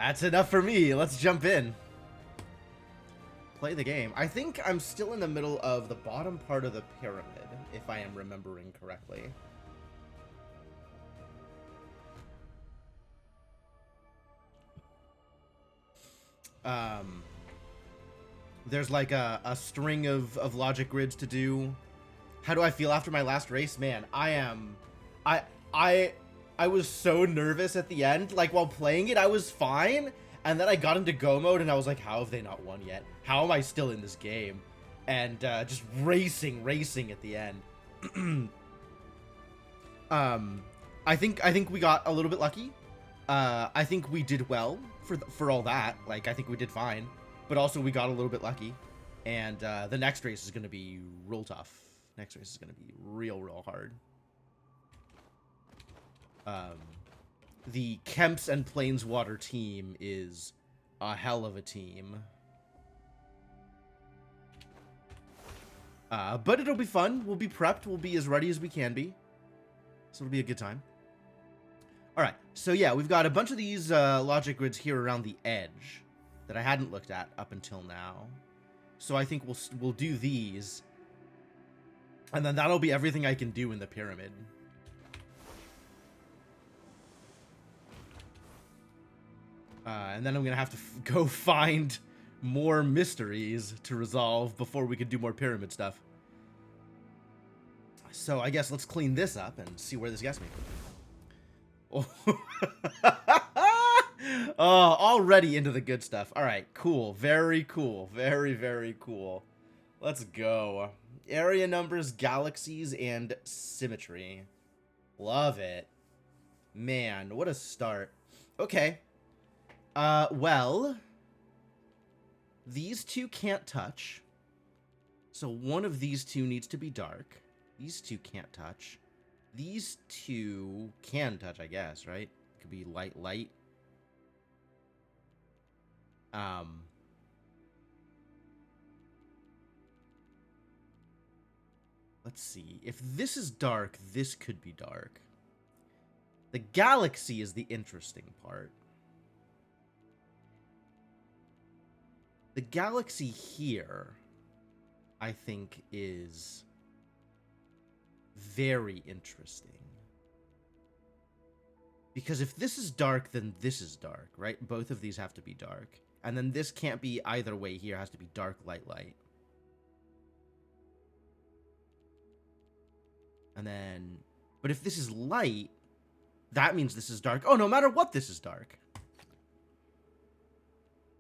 That's enough for me. Let's jump in. Play the game. I think I'm still in the middle of the bottom part of the pyramid, if I am remembering correctly. There's like a string of logic grids to do. How do I feel after my last race? Man, I was so nervous at the end. Like while playing it, I was fine. And then I got into go mode and I was like, how have they not won yet? How am I still in this game? And just racing at the end. I think we got a little bit lucky. I think we did well for all that. Like I think we did fine, but also we got a little bit lucky. And the next race is gonna be real tough. Next race is gonna be real hard. The Kemps and Planeswater team is a hell of a team. But it'll be fun. We'll be prepped. We'll be as ready as we can be. So it'll be a good time. Alright, so yeah, we've got a bunch of these logic grids here around the edge that I hadn't looked at up until now. So I think we'll do these. And then that'll be everything I can do in the pyramid. And then I'm going to have to go find more mysteries to resolve before we can do more pyramid stuff. So I guess let's clean this up and see where this gets me. Oh, already into the good stuff. All right, cool. Very cool. Very cool. Let's go. Area numbers, galaxies, and symmetry. Love it. Man, what a start. Okay. Well, these two can't touch. So one of these two needs to be dark. These two can't touch. These two can touch, I guess, right? Could be light. Let's see. If this is dark, this could be dark. The galaxy is the interesting part. The galaxy here, I think, is very interesting. Because if this is dark, then this is dark, right? Both of these have to be dark. And then this can't be either way here. It has to be dark, light. And then... But if this is light, that means this is dark. Oh, no matter what, this is dark.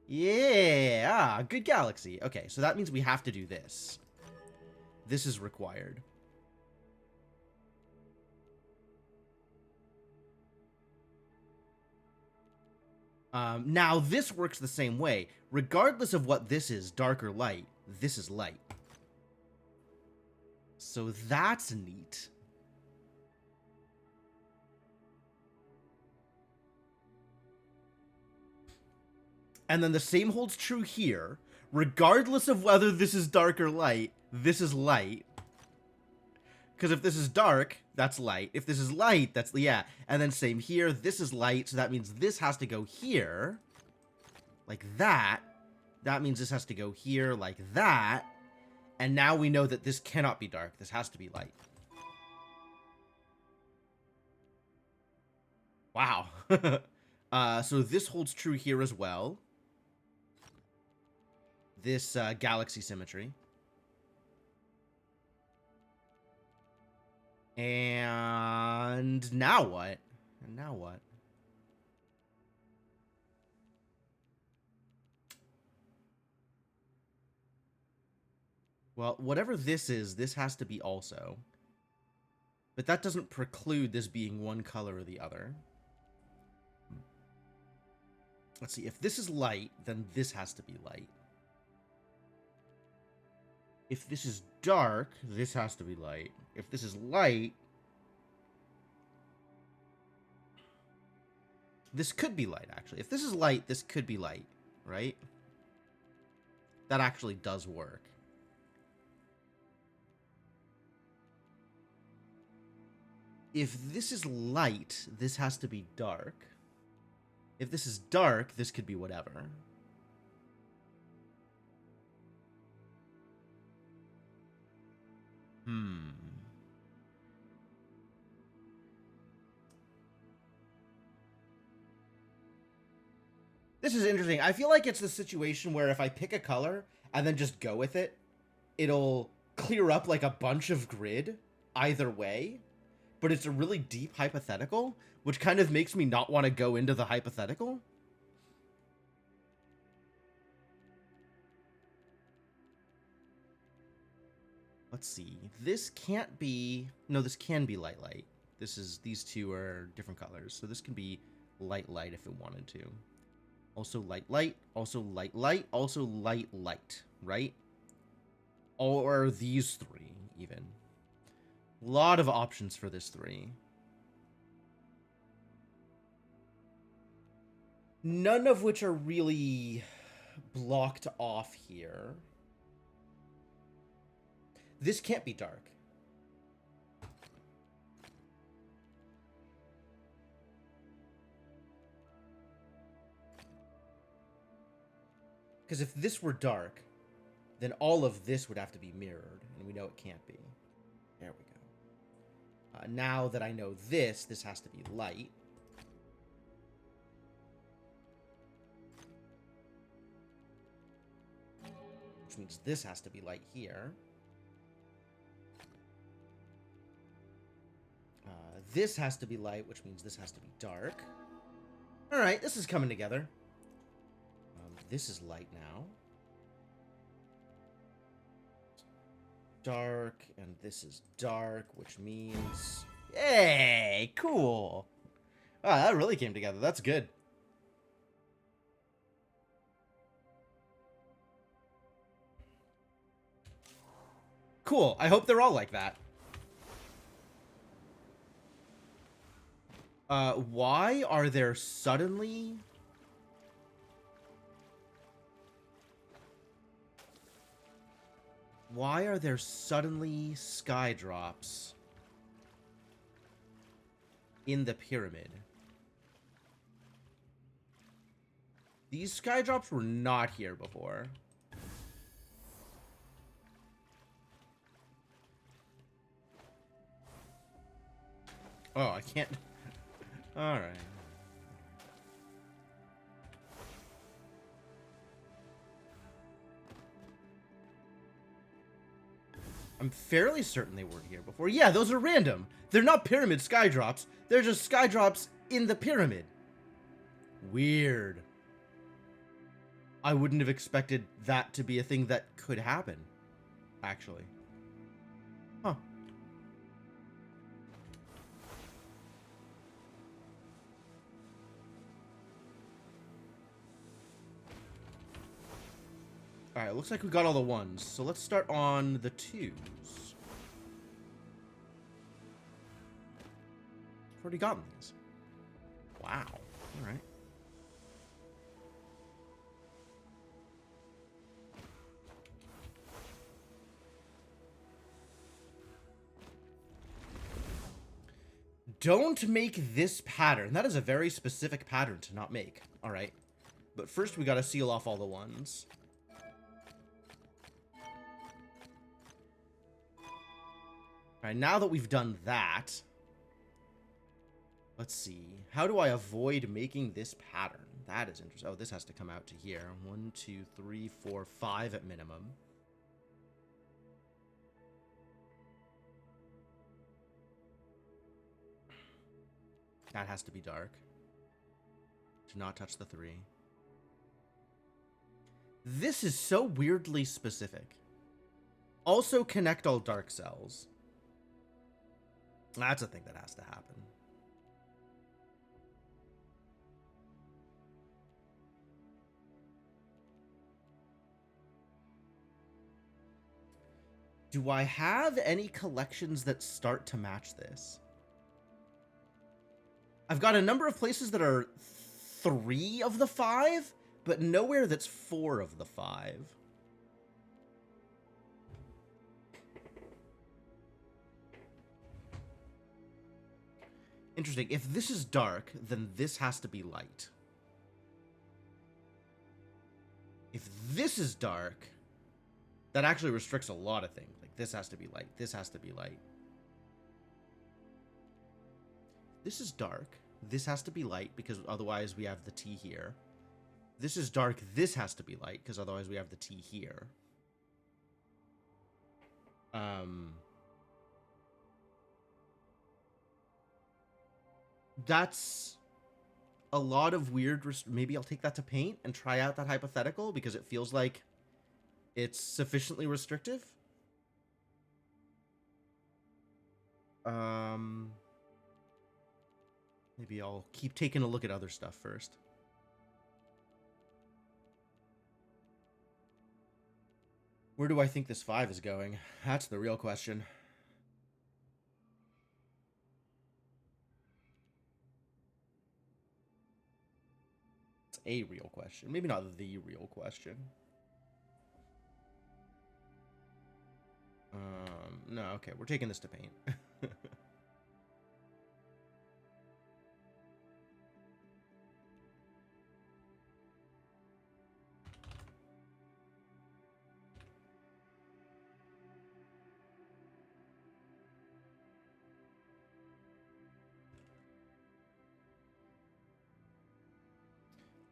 Yeah, good galaxy. Okay, so that means we have to do this. This is required. Now, this works the same way. Regardless of what this is, dark or light, this is light. So that's neat. And then the same holds true here. Regardless of whether this is dark or light, this is light. Because if this is dark, that's light. If this is light, that's... Yeah. And then same here. This is light, so that means this has to go here. Like that. That means this has to go here like that. And now we know that this cannot be dark. This has to be light. Wow. So this holds true here as well. This galaxy symmetry. And now what? Well, whatever this is, this has to be also. But that doesn't preclude this being one color or the other. Let's see, if this is light, then this has to be light. If this is dark, this has to be light. If this is light, this could be light, actually. If this is light, this could be light, right? That actually does work. If this is light, this has to be dark. If this is dark, this could be whatever. This is interesting. I feel like it's the situation where if I pick a color and then just go with it, it'll clear up like a bunch of grid either way. But it's a really deep hypothetical, which kind of makes me not want to go into the hypothetical. Let's see. This can't be... No, this can be light, light. These two are different colors. So this can be light, light if it wanted to. Also light, light. Also light, light. Also light, light. Right? Or these three, even. A lot of options for this three. None of which are really blocked off here. This can't be dark. Because if this were dark, then all of this would have to be mirrored, and we know it can't be. There we go. Now that I know this has to be light. Which means this has to be light here. This has to be light, which means this has to be dark. Alright, this is coming together. This is light now. Dark, and this is dark, which means... Hey, cool! Oh, that really came together. That's good. Cool. I hope they're all like that. Why are there suddenly... Why are there suddenly sky drops in the pyramid? These sky drops were not here before. Oh, I can't... Alright. I'm fairly certain they weren't here before. Yeah, those are random. They're not pyramid sky drops. They're just sky drops in the pyramid. Weird. I wouldn't have expected that to be a thing that could happen, actually. Huh. Alright, looks like we got all the ones. So let's start on the twos. I've already gotten these. Wow. Alright. Don't make this pattern. That is a very specific pattern to not make. Alright. But first we gotta seal off all the ones. Alright, now that we've done that, let's see. How do I avoid making this pattern? That is interesting. Oh, this has to come out to here. 1, 2, 3, 4, 5 at minimum. That has to be dark. Do not touch the 3. This is so weirdly specific. Also connect all dark cells. That's a thing that has to happen. Do I have any collections that start to match this? I've got a number of places that are 3 of the 5, but nowhere that's 4 of the 5. Interesting. If this is dark, then this has to be light. If this is dark, that actually restricts a lot of things. Like, this has to be light. This has to be light. This is dark. This has to be light, because otherwise we have the T here. This is dark. This has to be light, because otherwise we have the T here. That's a lot of weird... Maybe I'll take that to paint and try out that hypothetical, because it feels like it's sufficiently restrictive. Maybe I'll keep taking a look at other stuff first. Where do I think this 5 is going? That's the real question. It's a real question. Maybe not the real question. No, okay, we're taking this to paint.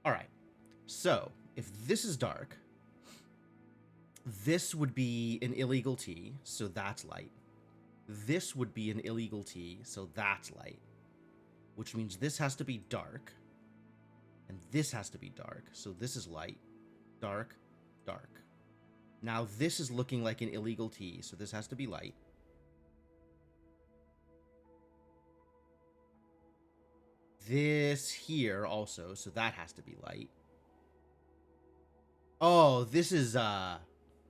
All right, so if this is dark, this would be an illegal T, so that's light. This would be an illegal T, so that's light. Which means this has to be dark, and this has to be dark, so this is light, dark, dark. Now this is looking like an illegal T, so this has to be light. This here also, so that has to be light. Oh, this is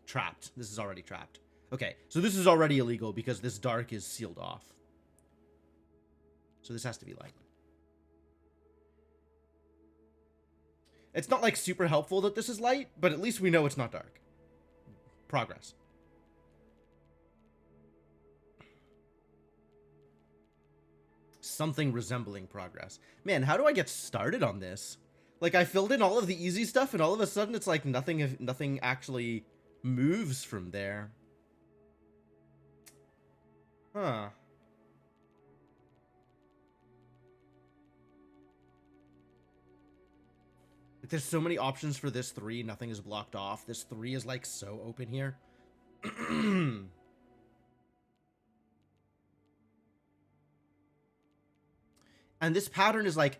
trapped. This is already trapped. Okay, so this is already illegal because this dark is sealed off. So this has to be light. It's not like super helpful that this is light, but at least we know it's not dark. Progress. Something resembling progress. Man, how do I get started on this? Like, I filled in all of the easy stuff, and all of a sudden it's like nothing actually moves from there. Huh. Like, there's so many options for this 3, nothing is blocked off. This 3 is like so open here. And this pattern is like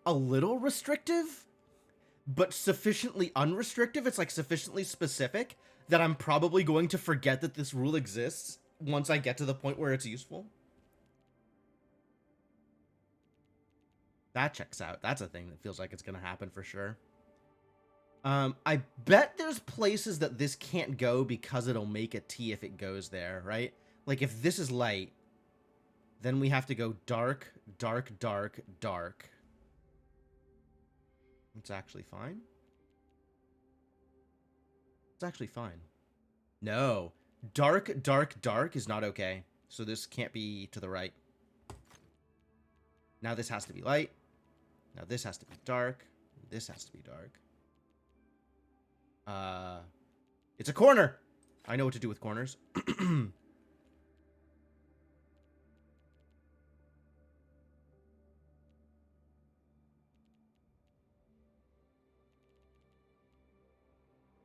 a little restrictive, but sufficiently unrestrictive. It's like sufficiently specific that I'm probably going to forget that this rule exists once I get to the point where it's useful. That checks out. That's a thing that feels like it's going to happen for sure. I bet there's places that this can't go because it'll make a T if it goes there, right? Like if this is light, then we have to go dark, dark, dark, dark. It's actually fine. It's actually fine. No. Dark, dark, dark is not okay. So this can't be to the right. Now this has to be light. Now this has to be dark. This has to be dark. It's a corner. I know what to do with corners.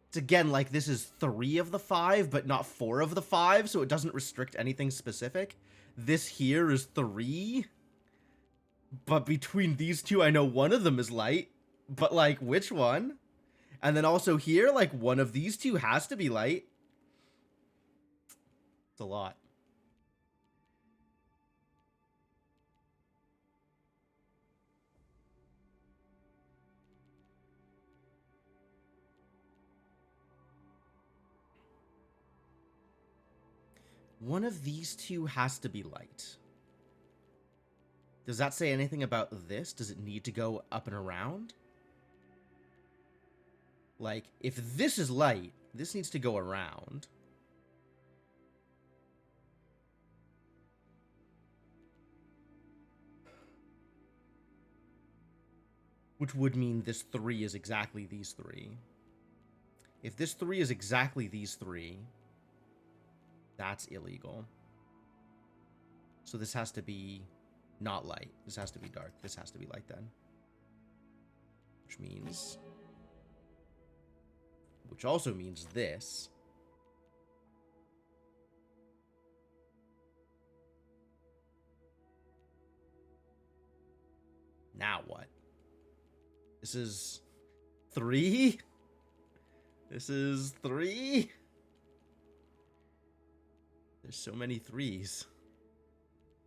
It's again like this is 3 of the 5, but not 4 of the 5, so it doesn't restrict anything specific. This here is 3. But between these two, I know one of them is light. But, like, which one? And then also here, like, one of these two has to be light. It's a lot. One of these two has to be light. Does that say anything about this? Does it need to go up and around? Like, if this is light, this needs to go around. Which would mean this 3 is exactly these 3. If this 3 is exactly these 3, that's illegal. So this has to be not light. This has to be dark. This has to be light then. Which means... Which also means this. Now what? This is 3? This is 3? There's so many 3s.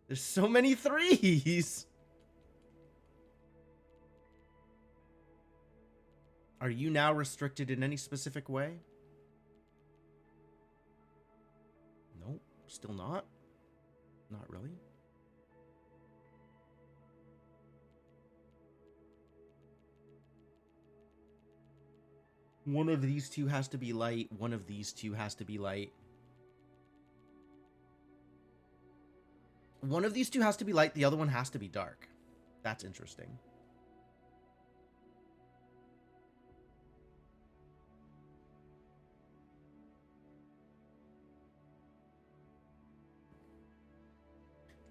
There's so many 3s! Are you now restricted in any specific way? Nope, still not. Not really. One of these two has to be light. One of these two has to be light. One of these two has to be light. The other one has to be dark. That's interesting.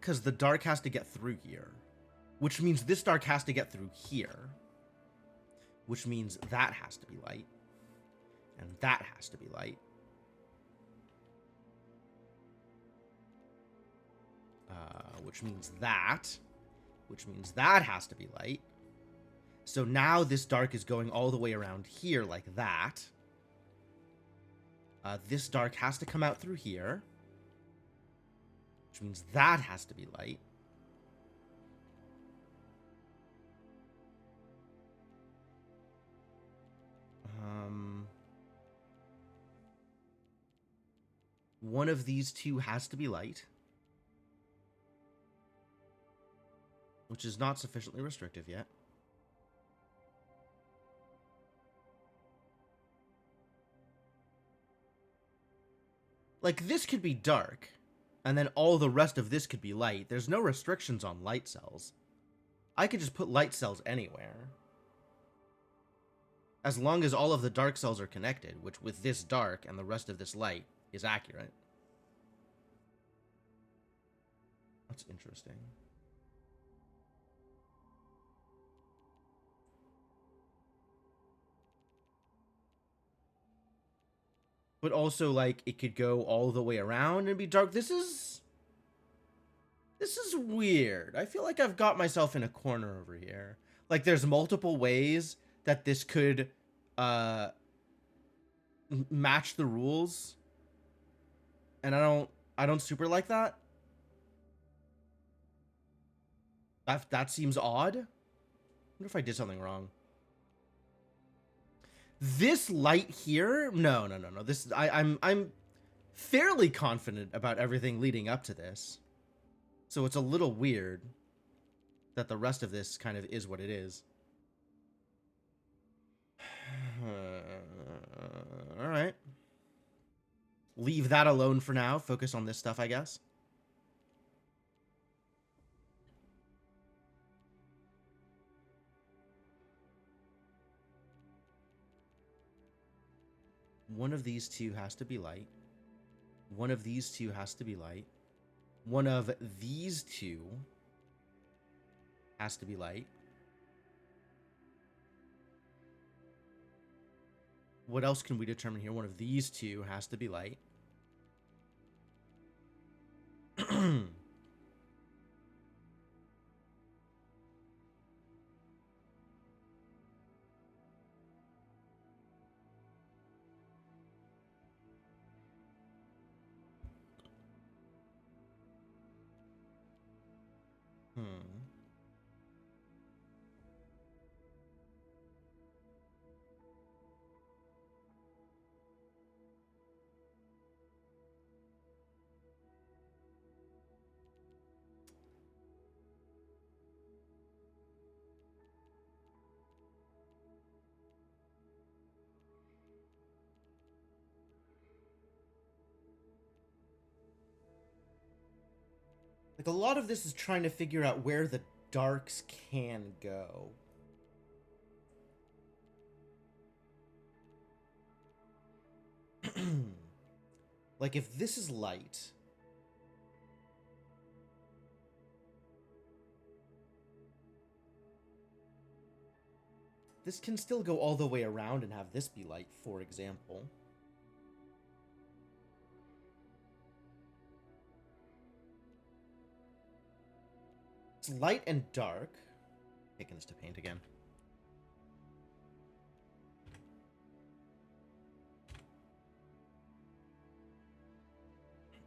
Because the dark has to get through here. Which means this dark has to get through here. Which means that has to be light. And that has to be light. Which means that. Which means that has to be light. So now this dark is going all the way around here like that. This dark has to come out through here. Which means that has to be light. One of these two has to be light. Which is not sufficiently restrictive yet. Like, this could be dark. And then all the rest of this could be light. There's no restrictions on light cells. I could just put light cells anywhere. As long as all of the dark cells are connected, which with this dark and the rest of this light is accurate. That's interesting. But also, like, it could go all the way around and be dark. This is weird. I feel like I've got myself in a corner over here. Like, there's multiple ways that this could match the rules. And I don't super like that. That seems odd. I wonder if I did something wrong. This light here? No. This I'm fairly confident about everything leading up to this. So it's a little weird that the rest of this kind of is what it is. All right. Leave that alone for now. Focus on this stuff, I guess. One of these two has to be light. One of these two has to be light. One of these two has to be light. What else can we determine here? One of these two has to be light. Like, a lot of this is trying to figure out where the darks can go. Like, if this is light... This can still go all the way around and have this be light, for example. It's light and dark. Taking this to paint again.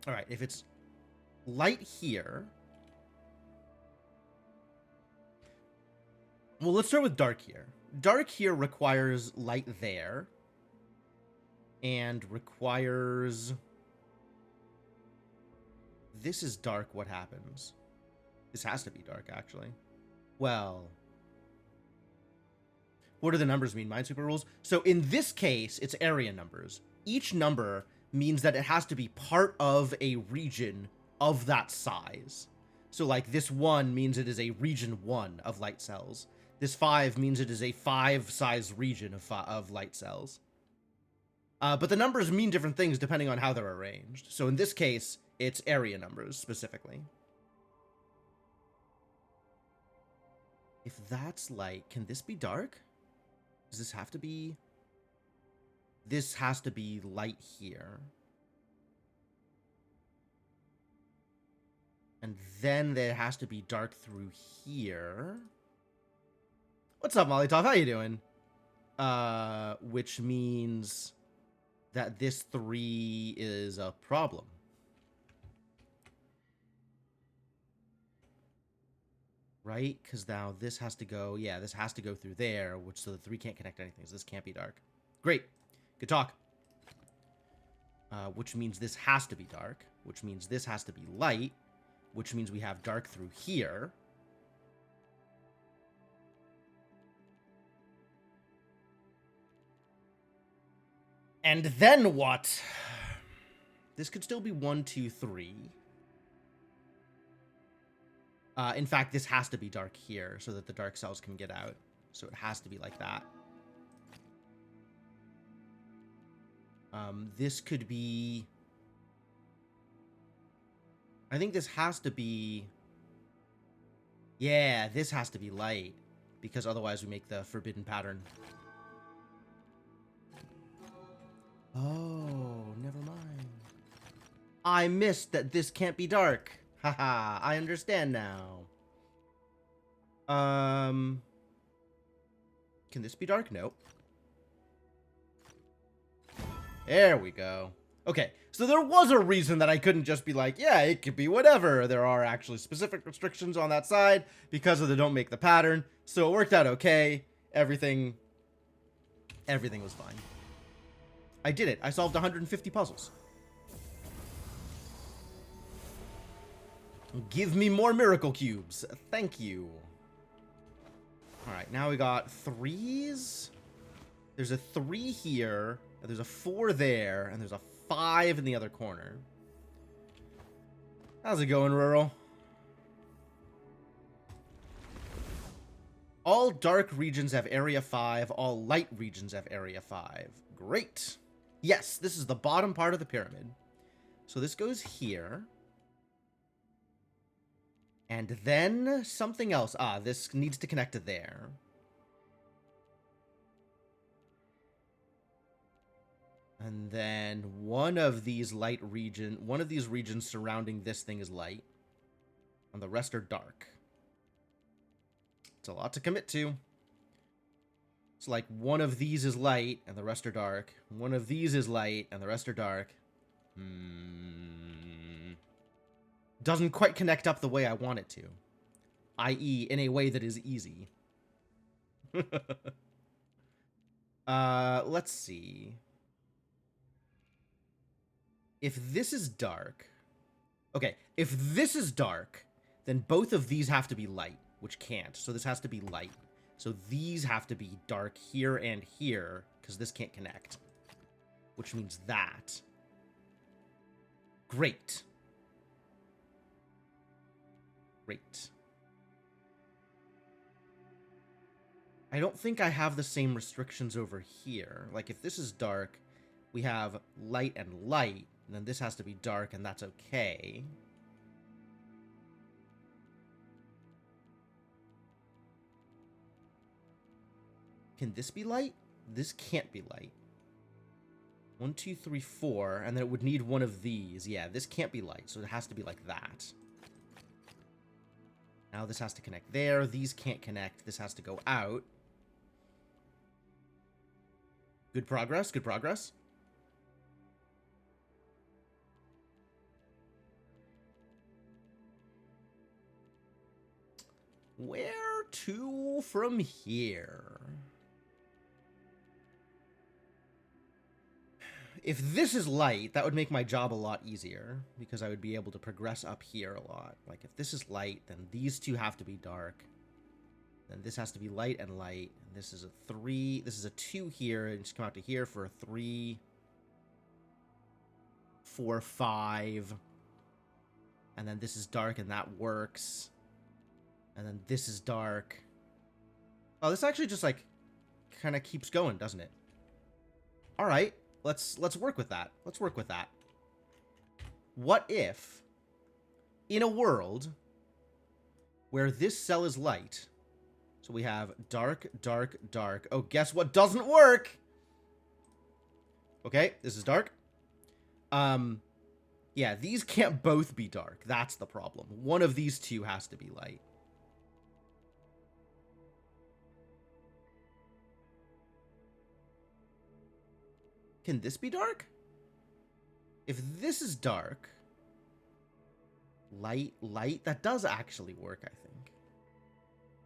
All right, if it's light here... Well, let's start with dark here. Dark here requires light there. And requires... This is dark, what happens? This has to be dark, actually. Well... What do the numbers mean? Minesweeper rules? So in this case, it's area numbers. Each number means that it has to be part of a region of that size. So like this 1 means it is a region 1 of light cells. This 5 means it is a 5 size region of light cells. But the numbers mean different things depending on how they're arranged. So in this case, it's area numbers specifically. If that's light, can this be dark? Does this have to be... This has to be light here. And then there has to be dark through here. What's up, Mollytop? How you doing? Which means that this 3 is a problem. Right? Because now this has to go... Yeah, this has to go through there, which so the 3 can't connect anything, so this can't be dark. Great. Good talk. Which means this has to be dark, which means this has to be light, which means we have dark through here. And then what? This could still be 1, 2, 3. In fact, this has to be dark here so that the dark cells can get out. So it has to be like that. This could be... I think this has to be... Yeah, this has to be light. Because otherwise we make the forbidden pattern. Oh, never mind. I missed that this can't be dark. Haha, I understand now. Can this be dark? Nope. There we go. Okay, so there was a reason that I couldn't just be like, yeah, it could be whatever. There are actually specific restrictions on that side because of the don't make the pattern. So it worked out okay. Everything was fine. I did it. I solved 150 puzzles. Give me more miracle cubes. Thank you. All right, now we got 3s. There's a 3 here. There's a 4 there, and there's a 5 in the other corner. How's it going, Rural? All dark regions have area 5. All light regions have area 5. Great. Yes, this is the bottom part of the pyramid. So this goes here. And then something else. Ah, this needs to connect to there. And then one of these regions surrounding this thing is light. And the rest are dark. It's a lot to commit to. It's like one of these is light and the rest are dark. One of these is light and the rest are dark. Doesn't quite connect up the way I want it to. I.e., in a way that is easy. Let's see. If this is dark... Okay, if this is dark, then both of these have to be light, which can't. So this has to be light. So these have to be dark here and here, because this can't connect. Which means that. Great. Great. I don't think I have the same restrictions over here. Like, if this is dark, we have light and light, And then this has to be dark, and that's okay. Can this be light? This can't be light. 1, 2, 3, 4, and then it would need one of these. Yeah, this can't be light, so it has to be like that. Now this has to connect there. These can't connect. This has to go out. Good progress, good progress. Where to from here? If this is light, that would make my job a lot easier, because I would be able to progress up here a lot. Like, if this is light, then these two have to be dark. Then this has to be light and light. And this is a 3. This is a 2 here, and just come out to here for a 3, 4, 5. And then this is dark, and that works. And then this is dark. Oh, this actually just, like, kind of keeps going, doesn't it? All right. Let's work with that. Let's work with that. What if, in a world where this cell is light, so we have dark, dark, dark. Oh, guess what doesn't work? Okay, this is dark. Yeah, these can't both be dark. That's the problem. One of these two has to be light. Can this be dark? If this is dark, light, light, that does actually work, I think.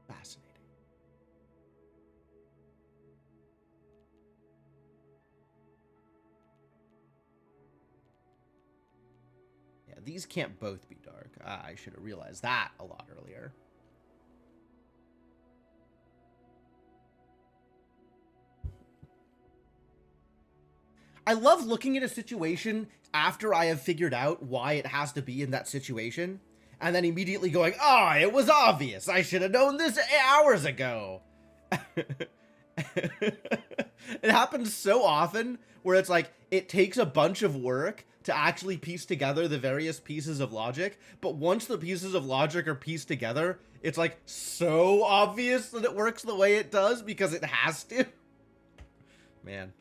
Fascinating. Yeah, these can't both be dark. I should have realized that a lot earlier. I love looking at a situation after I have figured out why it has to be in that situation, and then immediately going, oh, it was obvious. I should have known this hours ago. It happens so often where it's like, it takes a bunch of work to actually piece together the various pieces of logic, but once the pieces of logic are pieced together, it's like so obvious that it works the way it does because it has to. Man.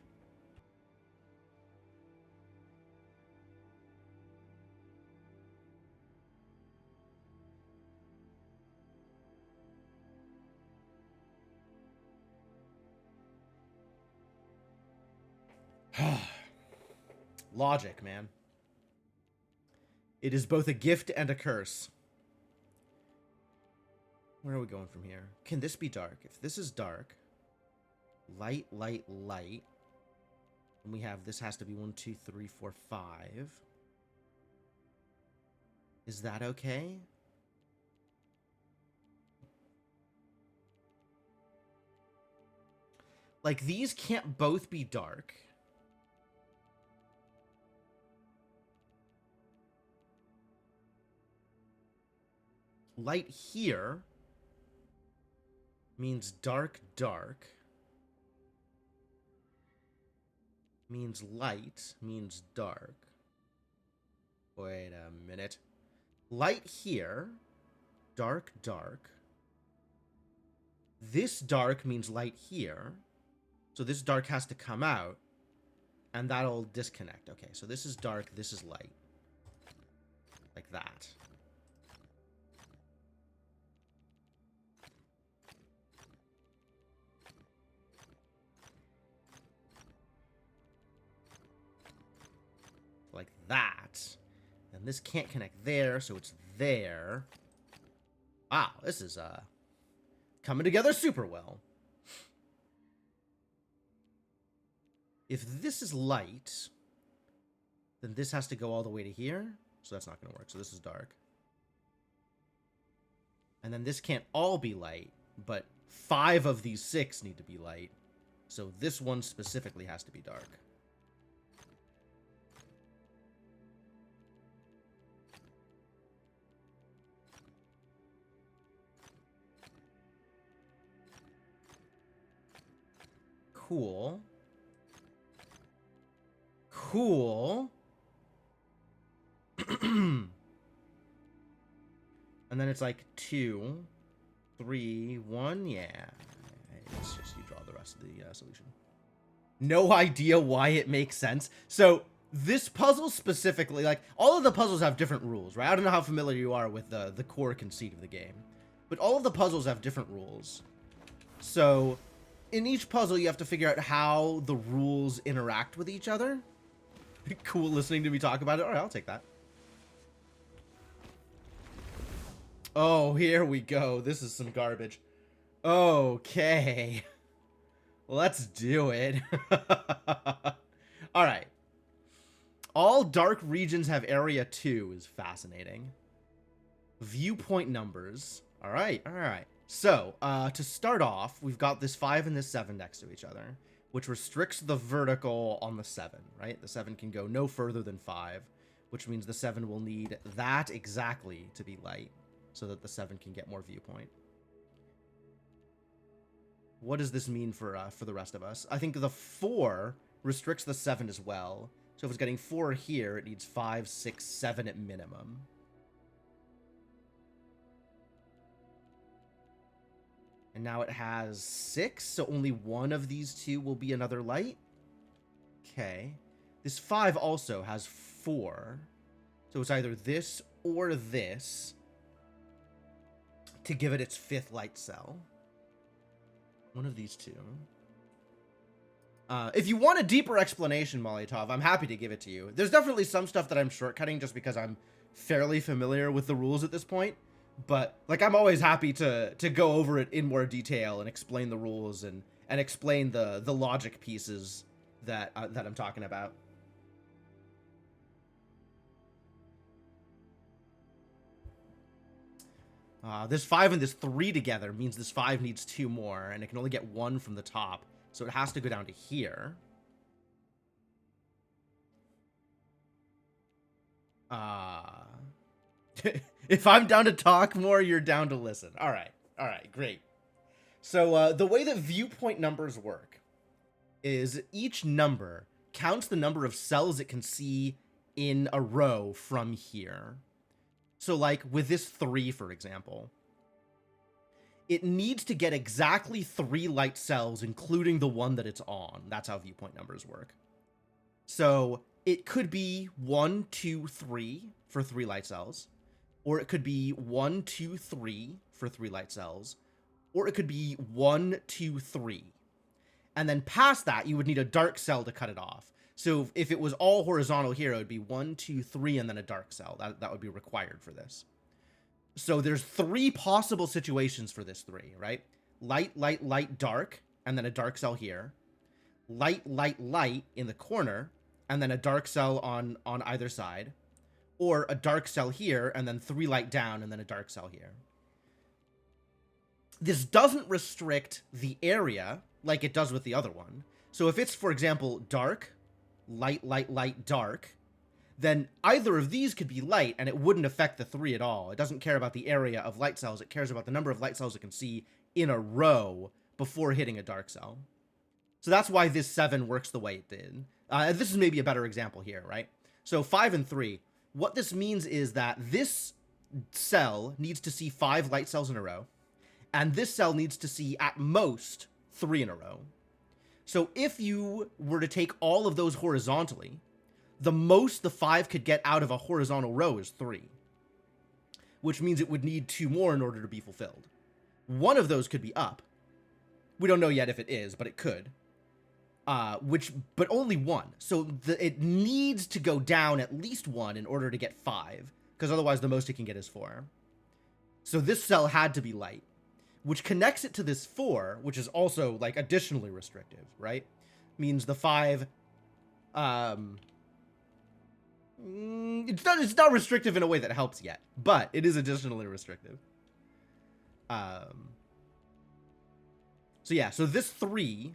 Logic, man. It is both a gift and a curse. Where are we going from here? Can this be dark? If this is dark, light, light, light, and we have, this has to be 1, 2, 3, 4, 5. Is that okay? Like, these can't both be dark. Light here means dark, dark. Means light, means dark. Wait a minute. Light here, dark, dark. This dark means light here. So this dark has to come out, and that'll disconnect. Okay, so this is dark, this is light. Like that. Like that. And this can't connect there, so it's there. Wow, this is coming together super well. If this is light, then this has to go all the way to here. So that's not going to work. So this is dark. And then this can't all be light, but 5 of these 6 need to be light. So this one specifically has to be dark. Cool. Cool. And then it's like 2, 3, 1. Yeah. It's just you draw the rest of the solution. No idea why it makes sense. So this puzzle specifically, like, all of the puzzles have different rules, right? I don't know how familiar you are with the core conceit of the game, but all of the puzzles have different rules. So in each puzzle, you have to figure out how the rules interact with each other. Cool listening to me talk about it. All right, I'll take that. Oh, here we go. This is some garbage. Okay. Let's do it. All right. All dark regions have area 2 is fascinating. Viewpoint numbers. All right. All right. So, to start off, we've got this 5 and this 7 next to each other, which restricts the vertical on the 7, right? The 7 can go no further than 5, which means the 7 will need that exactly to be light so that the 7 can get more viewpoint. What does this mean for the rest of us? I think the 4 restricts the 7 as well. So if it's getting 4 here, it needs 5, 6, 7 at minimum. And now it has 6, so only one of these two will be another light. Okay. This 5 also has 4. So it's either this or this to give it its 5th light cell. One of these two. If you want a deeper explanation, Molotov, I'm happy to give it to you. There's definitely some stuff that I'm shortcutting just because I'm fairly familiar with the rules at this point. But, like, I'm always happy to go over it in more detail and explain the rules and explain the logic pieces that I'm talking about. This 5 and this 3 together means this 5 needs 2 more, and it can only get 1 from the top. So it has to go down to here. If I'm down to talk more, you're down to listen. All right. All right, great. So the way that viewpoint numbers work is each number counts the number of cells it can see in a row from here. So like with this 3, for example, it needs to get exactly 3 light cells, including the one that it's on. That's how viewpoint numbers work. So it could be 1, 2, 3 for 3 light cells, or it could be 1, 2, 3 for 3 light cells, or it could be 1, 2, 3. And then past that, you would need a dark cell to cut it off. So if it was all horizontal here, it would be 1, 2, 3, and then a dark cell. That would be required for this. So there's 3 possible situations for this 3, right? Light, light, light, dark, and then a dark cell here. Light, light, light in the corner, and then a dark cell on either side. Or a dark cell here, and then 3 light down, and then a dark cell here. This doesn't restrict the area like it does with the other one. So if it's, for example, dark, light, light, light, dark, then either of these could be light, and it wouldn't affect the 3 at all. It doesn't care about the area of light cells. It cares about the number of light cells it can see in a row before hitting a dark cell. So that's why this 7 works the way it did. This is maybe a better example here, right? So 5 and 3. What this means is that this cell needs to see 5 light cells in a row, and this cell needs to see at most 3 in a row. So if you were to take all of those horizontally, the most the 5 could get out of a horizontal row is 3, which means it would need 2 more in order to be fulfilled. One of those could be up. We don't know yet if it is, but it could. But only 1. So it needs to go down at least 1 in order to get 5, because otherwise the most it can get is 4. So this cell had to be light, which connects it to this 4, which is also, like, additionally restrictive, right? Means the 5, it's not restrictive in a way that helps yet, but it is additionally restrictive. So yeah, so this 3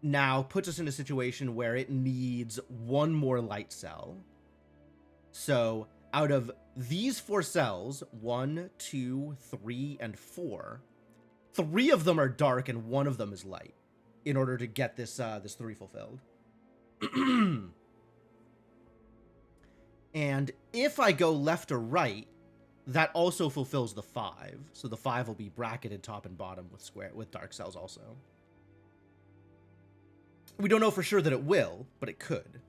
now puts us in a situation where it needs 1 more light cell. So out of these 4 cells, 1, 2, 3, and 4, 3 of them are dark and 1 of them is light in order to get this 3 fulfilled. And if I go left or right, that also fulfills the 5. So the 5 will be bracketed top and bottom with dark cells also. We don't know for sure that it will, but it could.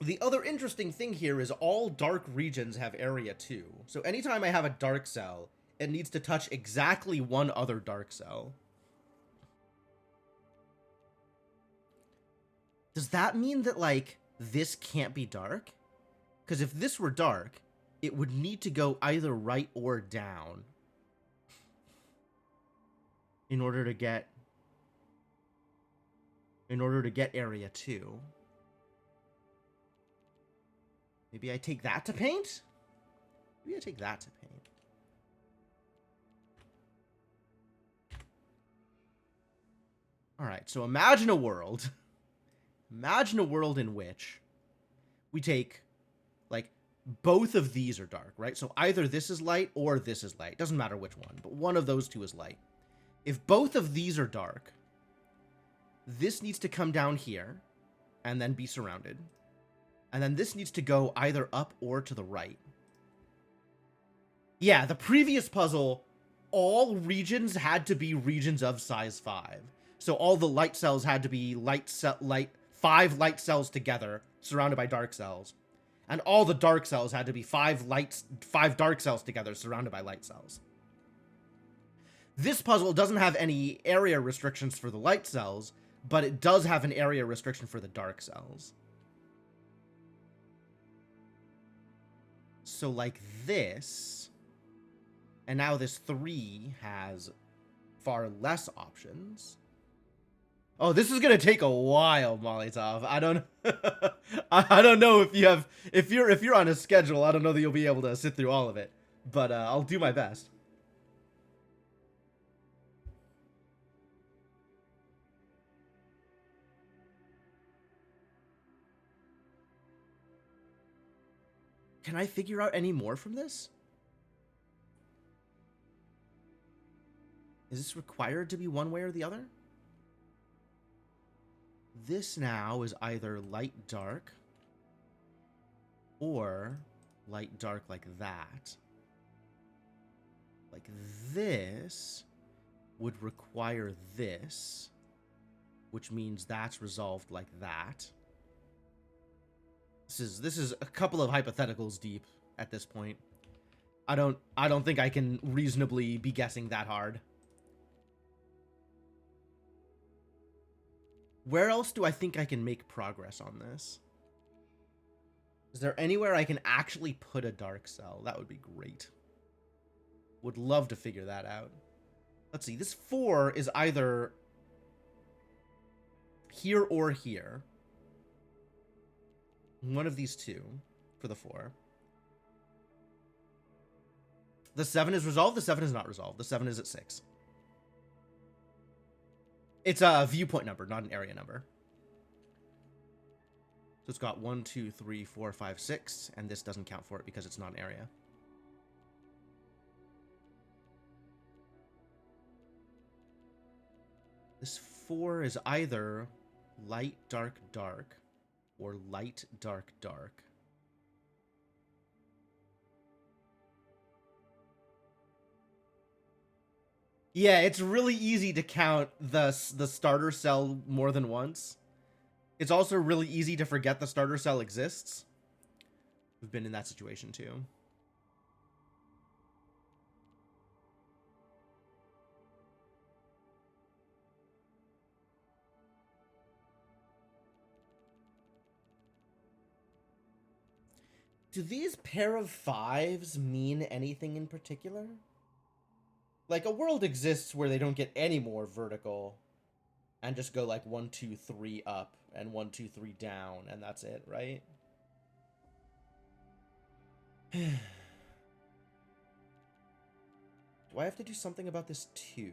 The other interesting thing here is all dark regions have area 2. So anytime I have a dark cell, it needs to touch exactly one other dark cell. Does that mean that, like, this can't be dark? Because if this were dark, it would need to go either right or down in order to get area 2. Maybe I take that to paint? Maybe I take that to paint. Alright, so imagine a world. Imagine a world in which we take, like, both of these are dark, right? So either this is light or this is light. Doesn't matter which one, but one of those two is light. If both of these are dark, this needs to come down here and then be surrounded. And then this needs to go either up or to the right. Yeah, the previous puzzle, all regions had to be regions of size 5. So all the light cells had to be 5 light cells together, surrounded by dark cells. And all the dark cells had to be 5 dark cells together, surrounded by light cells. This puzzle doesn't have any area restrictions for the light cells, but it does have an area restriction for the dark cells. So like this, and now this 3 has far less options. Oh, this is gonna take a while, Molotov. I don't I don't know if you're on a schedule, I don't know that you'll be able to sit through all of it, but I'll do my best. Can I figure out any more from this? Is this required to be one way or the other? This now is either light dark or light dark like that. Like this would require this, which means that's resolved like that. This is a couple of hypotheticals deep at this point. I don't think I can reasonably be guessing that hard. Where else do I think I can make progress on this? Is there anywhere I can actually put a dark cell? That would be great. Would love to figure that out. Let's see, this 4 is either here or here. One of these two for the 4. The 7 is resolved. The 7 is not resolved. The 7 is at 6. It's a viewpoint number, not an area number. So it's got 1, 2, 3, 4, 5, 6, and this doesn't count for it because it's not an area. This 4 is either light, dark, dark, or light, dark, dark. Yeah, it's really easy to count the starter cell more than once. It's also really easy to forget the starter cell exists. We've been in that situation too. Do these pair of 5s mean anything in particular? Like, a world exists where they don't get any more vertical and just go like 1, 2, 3 up and 1, 2, 3 down, and that's it, right? Do I have to do something about this 2?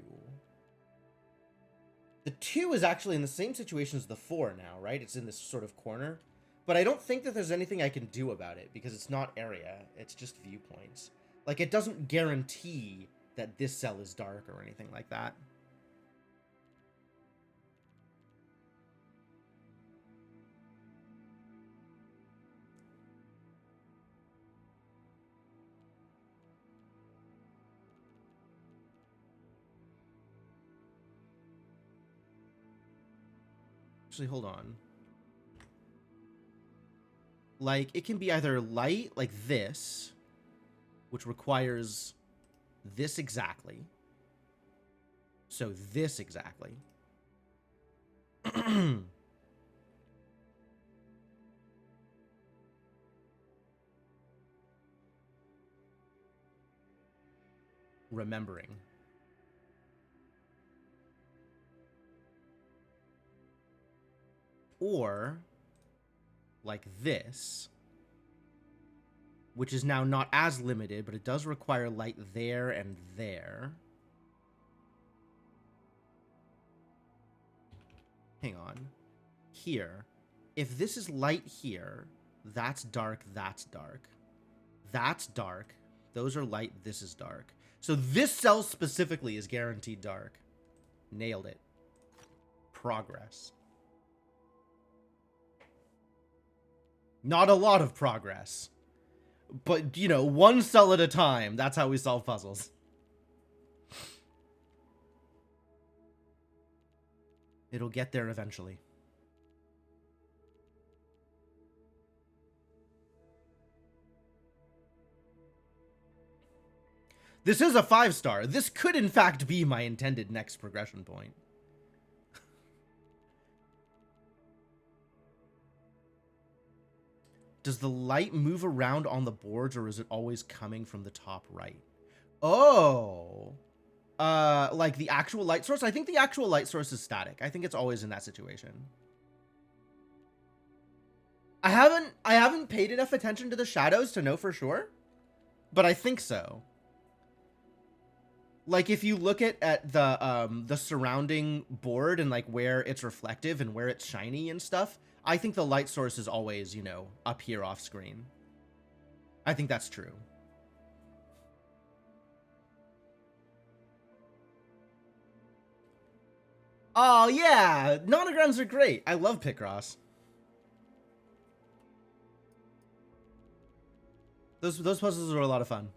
The 2 is actually in the same situation as the 4 now, right? It's in this sort of corner. But I don't think that there's anything I can do about it because it's not area. It's just viewpoints. Like, it doesn't guarantee that this cell is dark or anything like that. Actually, hold on. Like, it can be either light, like this, which requires this exactly. So this exactly. Remembering. Or like this, which is now not as limited, but it does require light there and there. Hang on. Here. If this is light here, that's dark, that's dark. That's dark. Those are light, this is dark. So this cell specifically is guaranteed dark. Nailed it. Progress. Not a lot of progress. But, you know, one cell at a time. That's how we solve puzzles. It'll get there eventually. This is a 5-star. This could, in fact, be my intended next progression point. Does the light move around on the boards, or is it always coming from the top right? Oh. Like the actual light source? I think the actual light source is static. I think it's always in that situation. I haven't paid enough attention to the shadows to know for sure, but I think so. Like, if you look at the surrounding board and, like, where it's reflective and where it's shiny and stuff, I think the light source is always, you know, up here off screen. I think that's true. Oh, yeah! Nonograms are great! I love Picross. Those puzzles are a lot of fun.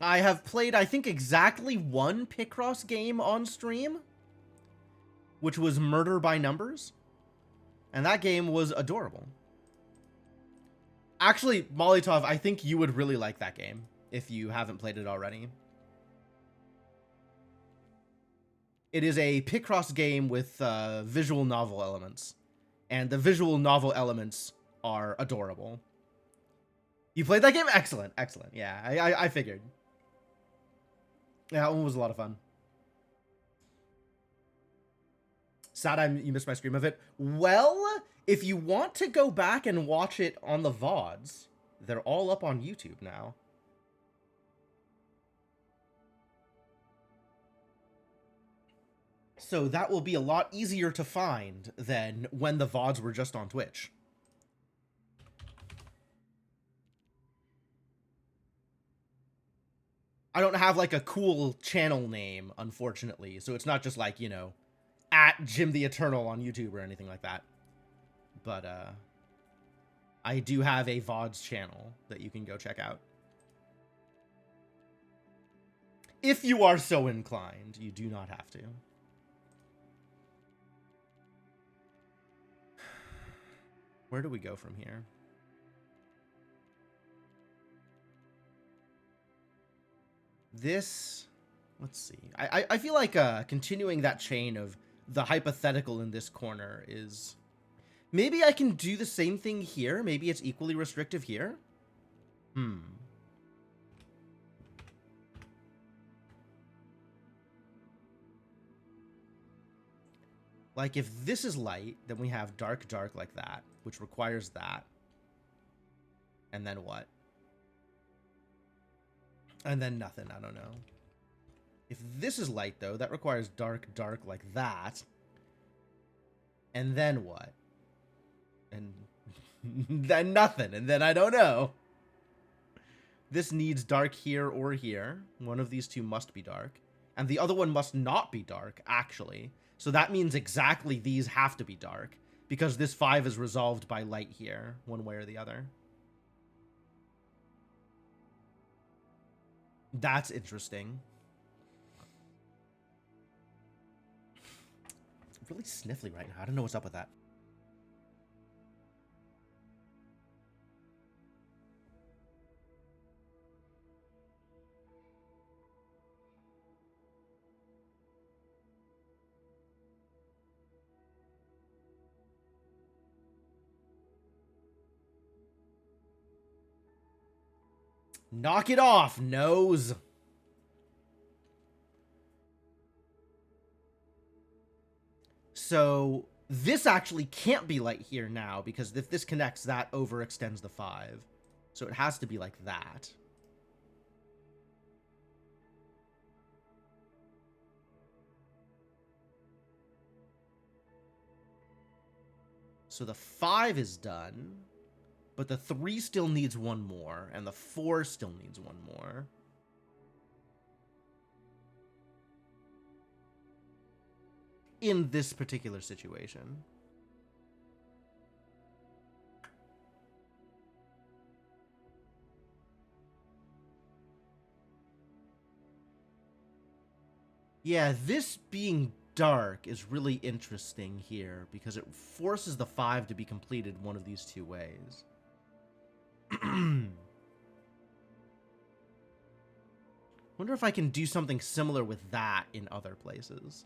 I have played, I think, exactly one Picross game on stream, which was Murder by Numbers, and that game was adorable. Actually, Molotov, I think you would really like that game if you haven't played it already. It is a Picross game with visual novel elements, and the visual novel elements are adorable. You played that game? Excellent, excellent. Yeah, I figured. Yeah, that one was a lot of fun. Sad you missed my stream of it. Well, if you want to go back and watch it on the VODs, they're all up on YouTube now. So that will be a lot easier to find than when the VODs were just on Twitch. I don't have, like, a cool channel name, unfortunately. So it's not just, like, you know, at Jim the Eternal on YouTube or anything like that. But, I do have a VODs channel that you can go check out. If you are so inclined, you do not have to. Where do we go from here? This, let's see. I feel like continuing that chain of the hypothetical in this corner is... Maybe I can do the same thing here. Maybe it's equally restrictive here. Like, if this is light, then we have dark, dark like that, which requires that. And then what? And then nothing, I don't know. If this is light, though, that requires dark, dark like that. And then what? And then nothing, and then I don't know. This needs dark here or here. One of these two must be dark. And the other one must not be dark, actually. So that means exactly these have to be dark, because this 5 is resolved by light here, one way or the other. That's interesting. really sniffly right now. I don't know what's up with that. Knock it off, nose. So this actually can't be light here now, because if this connects, that overextends the 5. So it has to be like that. So the 5 is done, but the 3 still needs one more, and the 4 still needs one more. In this particular situation. Yeah, this being dark is really interesting here, because it forces the 5 to be completed one of these two ways. Wonder if I can do something similar with that in other places.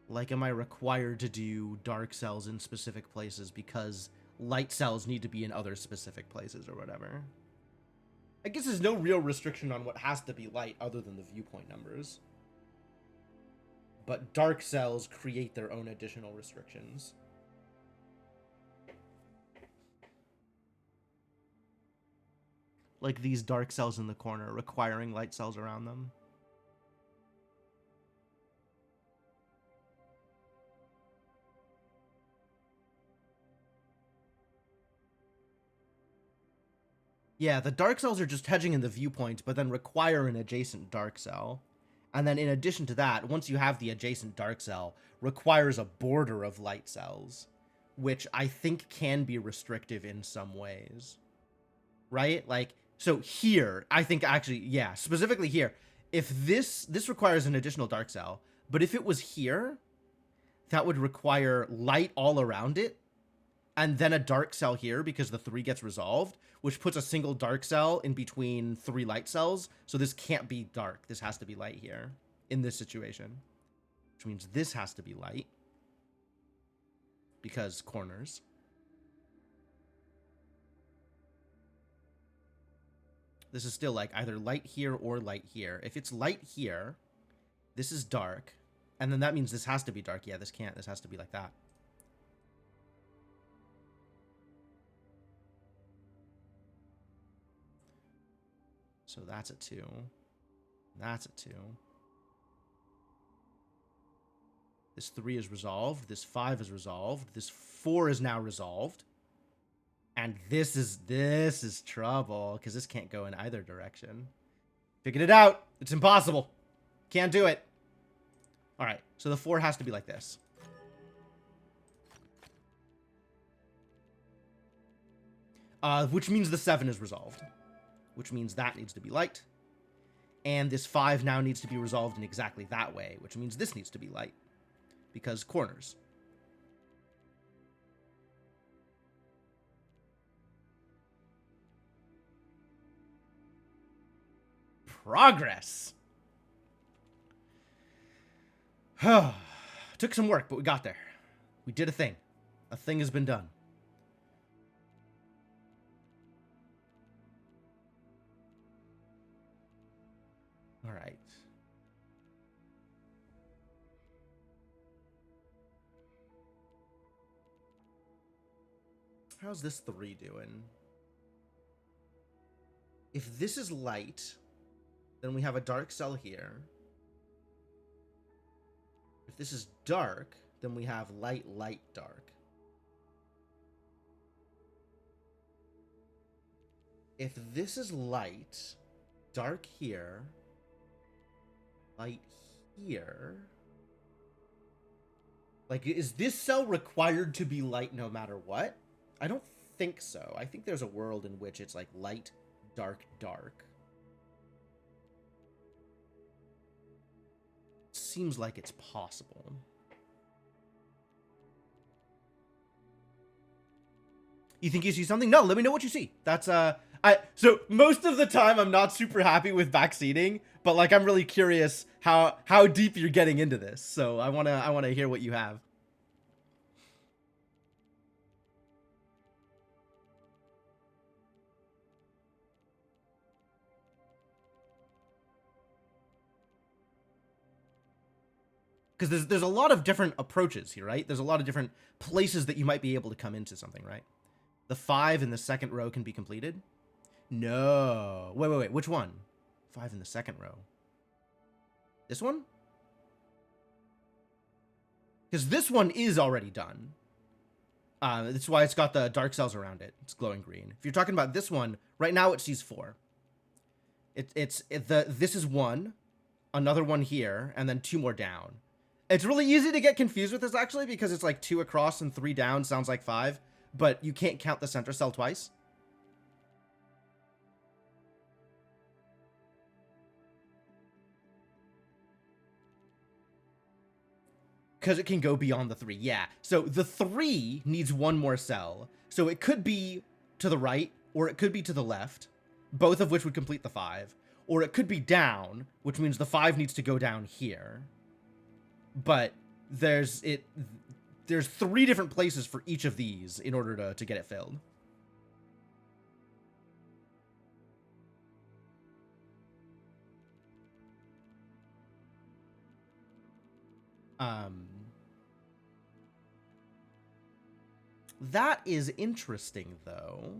Like, am I required to do dark cells in specific places because light cells need to be in other specific places or whatever? I guess there's no real restriction on what has to be light other than the viewpoint numbers. But dark cells create their own additional restrictions. Like these dark cells in the corner requiring light cells around them. Yeah, the dark cells are just hedging in the viewpoint, but then require an adjacent dark cell. And then in addition to that, once you have the adjacent dark cell, requires a border of light cells, which I think can be restrictive in some ways. Right? Like, so here, I think actually, yeah, specifically here, if this requires an additional dark cell, but if it was here, that would require light all around it, and then a dark cell here because the 3 gets resolved, which puts a single dark cell in between 3 light cells. So this can't be dark. This has to be light here in this situation, which means this has to be light because corners. This is still like either light here or light here. If it's light here, this is dark, and then that means this has to be dark. Yeah, this can't. This has to be like that. So that's a 2. That's a 2. This 3 is resolved. This 5 is resolved. This 4 is now resolved. And this is trouble, because this can't go in either direction. Figured it out. It's impossible. Can't do it. All right, so the 4 has to be like this. Which means the 7 is resolved. Which means that needs to be light. And this 5 now needs to be resolved in exactly that way, which means this needs to be light. Because corners. Progress! Took some work, but we got there. We did a thing. A thing has been done. All right. How's this 3 doing? If this is light, then we have a dark cell here. If this is dark, then we have light, light, dark. If this is light, dark here, light here. Like, is this cell required to be light no matter what? I don't think so. I think there's a world in which it's like light, dark, dark. seems like it's possible. You think you see something? No, let me know what you see. That's, so most of the time I'm not super happy with backseating, but like I'm really curious how deep you're getting into this. So I wanna hear what you have. Because there's a lot of different approaches here, right? There's a lot of different places that you might be able to come into something, right? The 5 in the second row can be completed. No. Wait. Which one? 5 in the second row. This one? Because this one is already done. That's why it's got the dark cells around it. It's glowing green. If you're talking about this one, right now it sees 4. This is 1, another one here, and then 2 more down. It's really easy to get confused with this, actually, because it's like 2 across and 3 down sounds like 5, but you can't count the center cell twice. Because it can go beyond the 3, yeah. So the 3 needs 1 more cell. So it could be to the right, or it could be to the left, both of which would complete the 5. Or it could be down, which means the 5 needs to go down here. But there's 3 different places for each of these in order to get it filled. That is interesting, though.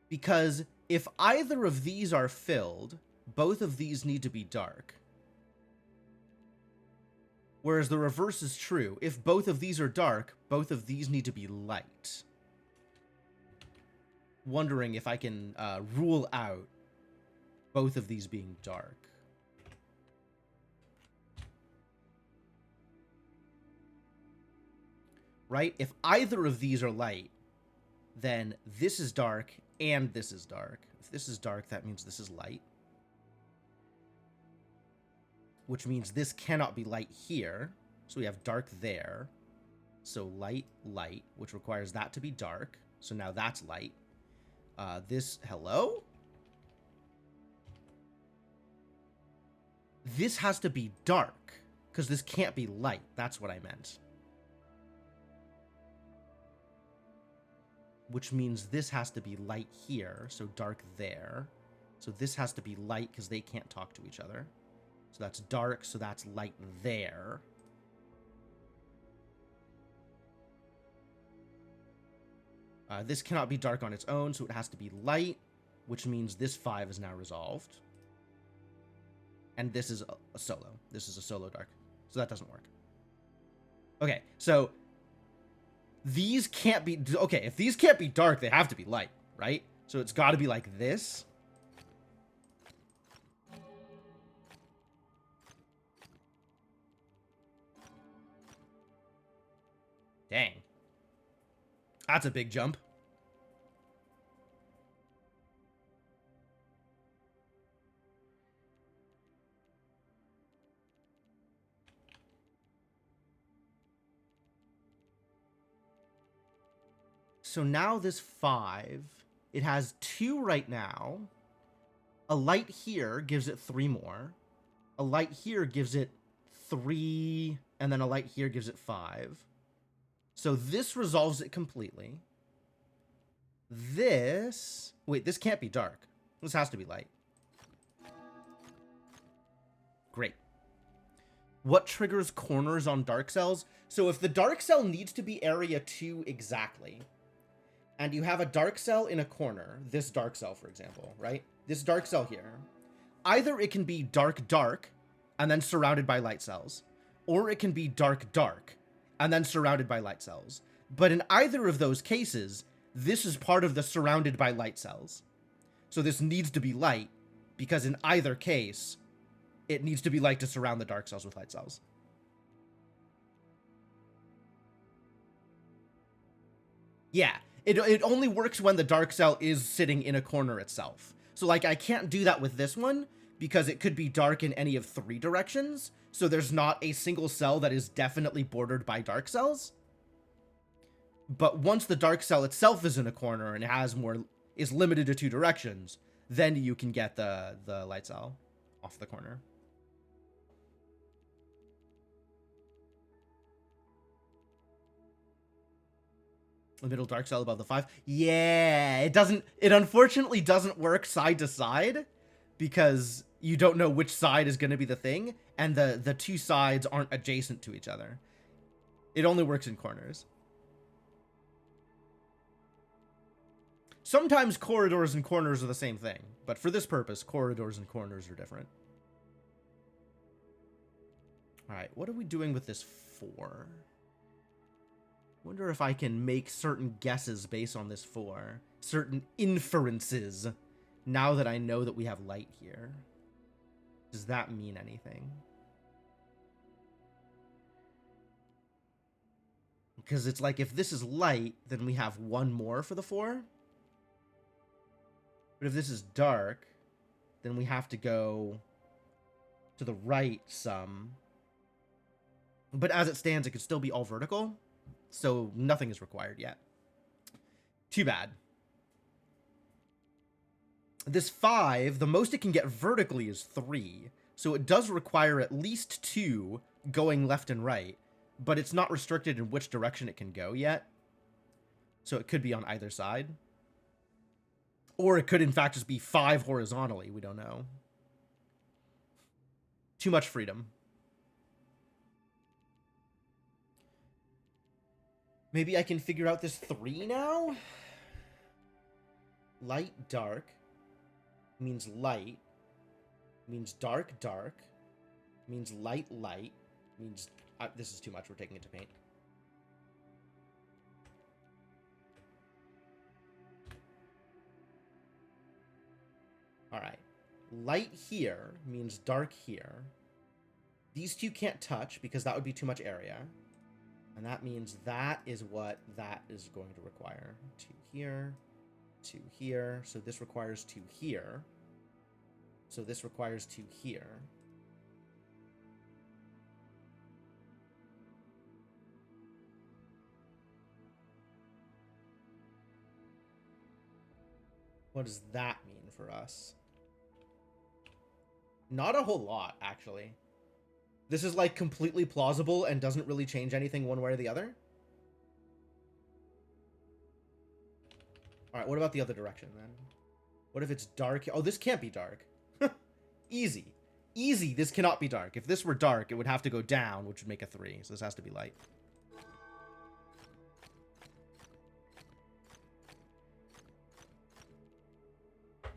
Because if either of these are filled, both of these need to be dark. Whereas the reverse is true. If both of these are dark, both of these need to be light. Wondering if I can rule out both of these being dark. Right? If either of these are light, then this is dark and this is dark. If this is dark, that means this is light. Which means this cannot be light here. So we have dark there. So light, light, which requires that to be dark. So now that's light. Hello? This has to be dark, because this can't be light. That's what I meant. Which means this has to be light here, so dark there. So this has to be light, because they can't talk to each other. So that's dark, so that's light there. This cannot be dark on its own, so it has to be light, which means this 5 is now resolved. And this is a solo. This is a solo dark. So that doesn't work. Okay, so these can't be... Okay, if these can't be dark, they have to be light, right? So it's got to be like this. Dang. That's a big jump. So now this 5, it has 2 right now. A light here gives it 3 more. A light here gives it 3, and then a light here gives it 5. So this resolves it completely. This... Wait, this can't be dark. This has to be light. Great. What triggers corners on dark cells? So if the dark cell needs to be area 2 exactly, and you have a dark cell in a corner, this dark cell, for example, right? This dark cell here, either it can be dark, dark, and then surrounded by light cells, or it can be dark, dark, and then surrounded by light cells. But in either of those cases, this is part of the surrounded by light cells. So this needs to be light, because in either case, it needs to be light to surround the dark cells with light cells. Yeah, it only works when the dark cell is sitting in a corner itself. So like I can't do that with this one, because it could be dark in any of 3 directions, so there's not a single cell that is definitely bordered by dark cells. But once the dark cell itself is in a corner and is limited to 2 directions, then you can get the light cell off the corner. The middle dark cell above the 5. Yeah, it unfortunately doesn't work side to side because you don't know which side is going to be the thing, and the 2 sides aren't adjacent to each other. It only works in corners. Sometimes corridors and corners are the same thing, but for this purpose, corridors and corners are different. All right, what are we doing with this 4? Wonder if I can make certain guesses based on this 4. Certain inferences, now that I know that we have light here. Does that mean anything? Because it's like, if this is light, then we have 1 more for the 4. But if this is dark, then we have to go to the right some. But as it stands, it could still be all vertical. So nothing is required yet. Too bad. This 5, the most it can get vertically is 3. So it does require at least 2 going left and right. But it's not restricted in which direction it can go yet. So it could be on either side. Or it could, in fact, just be 5 horizontally. We don't know. Too much freedom. Maybe I can figure out this 3 now? Light, dark. Means light. Means dark, dark. Means light, light. Means... this is too much. We're taking it to paint. Alright. Light here means dark here. These 2 can't touch because that would be too much area. And that means that is what that is going to require. 2 here, 2 here. So this requires 2 here. So this requires 2 here. What does that mean for us? Not a whole lot, actually. This is, like, completely plausible and doesn't really change anything one way or the other. Alright, what about the other direction, then? What if it's dark? Oh, this can't be dark. Easy. Easy, this cannot be dark. If this were dark, it would have to go down, which would make a 3. So this has to be light.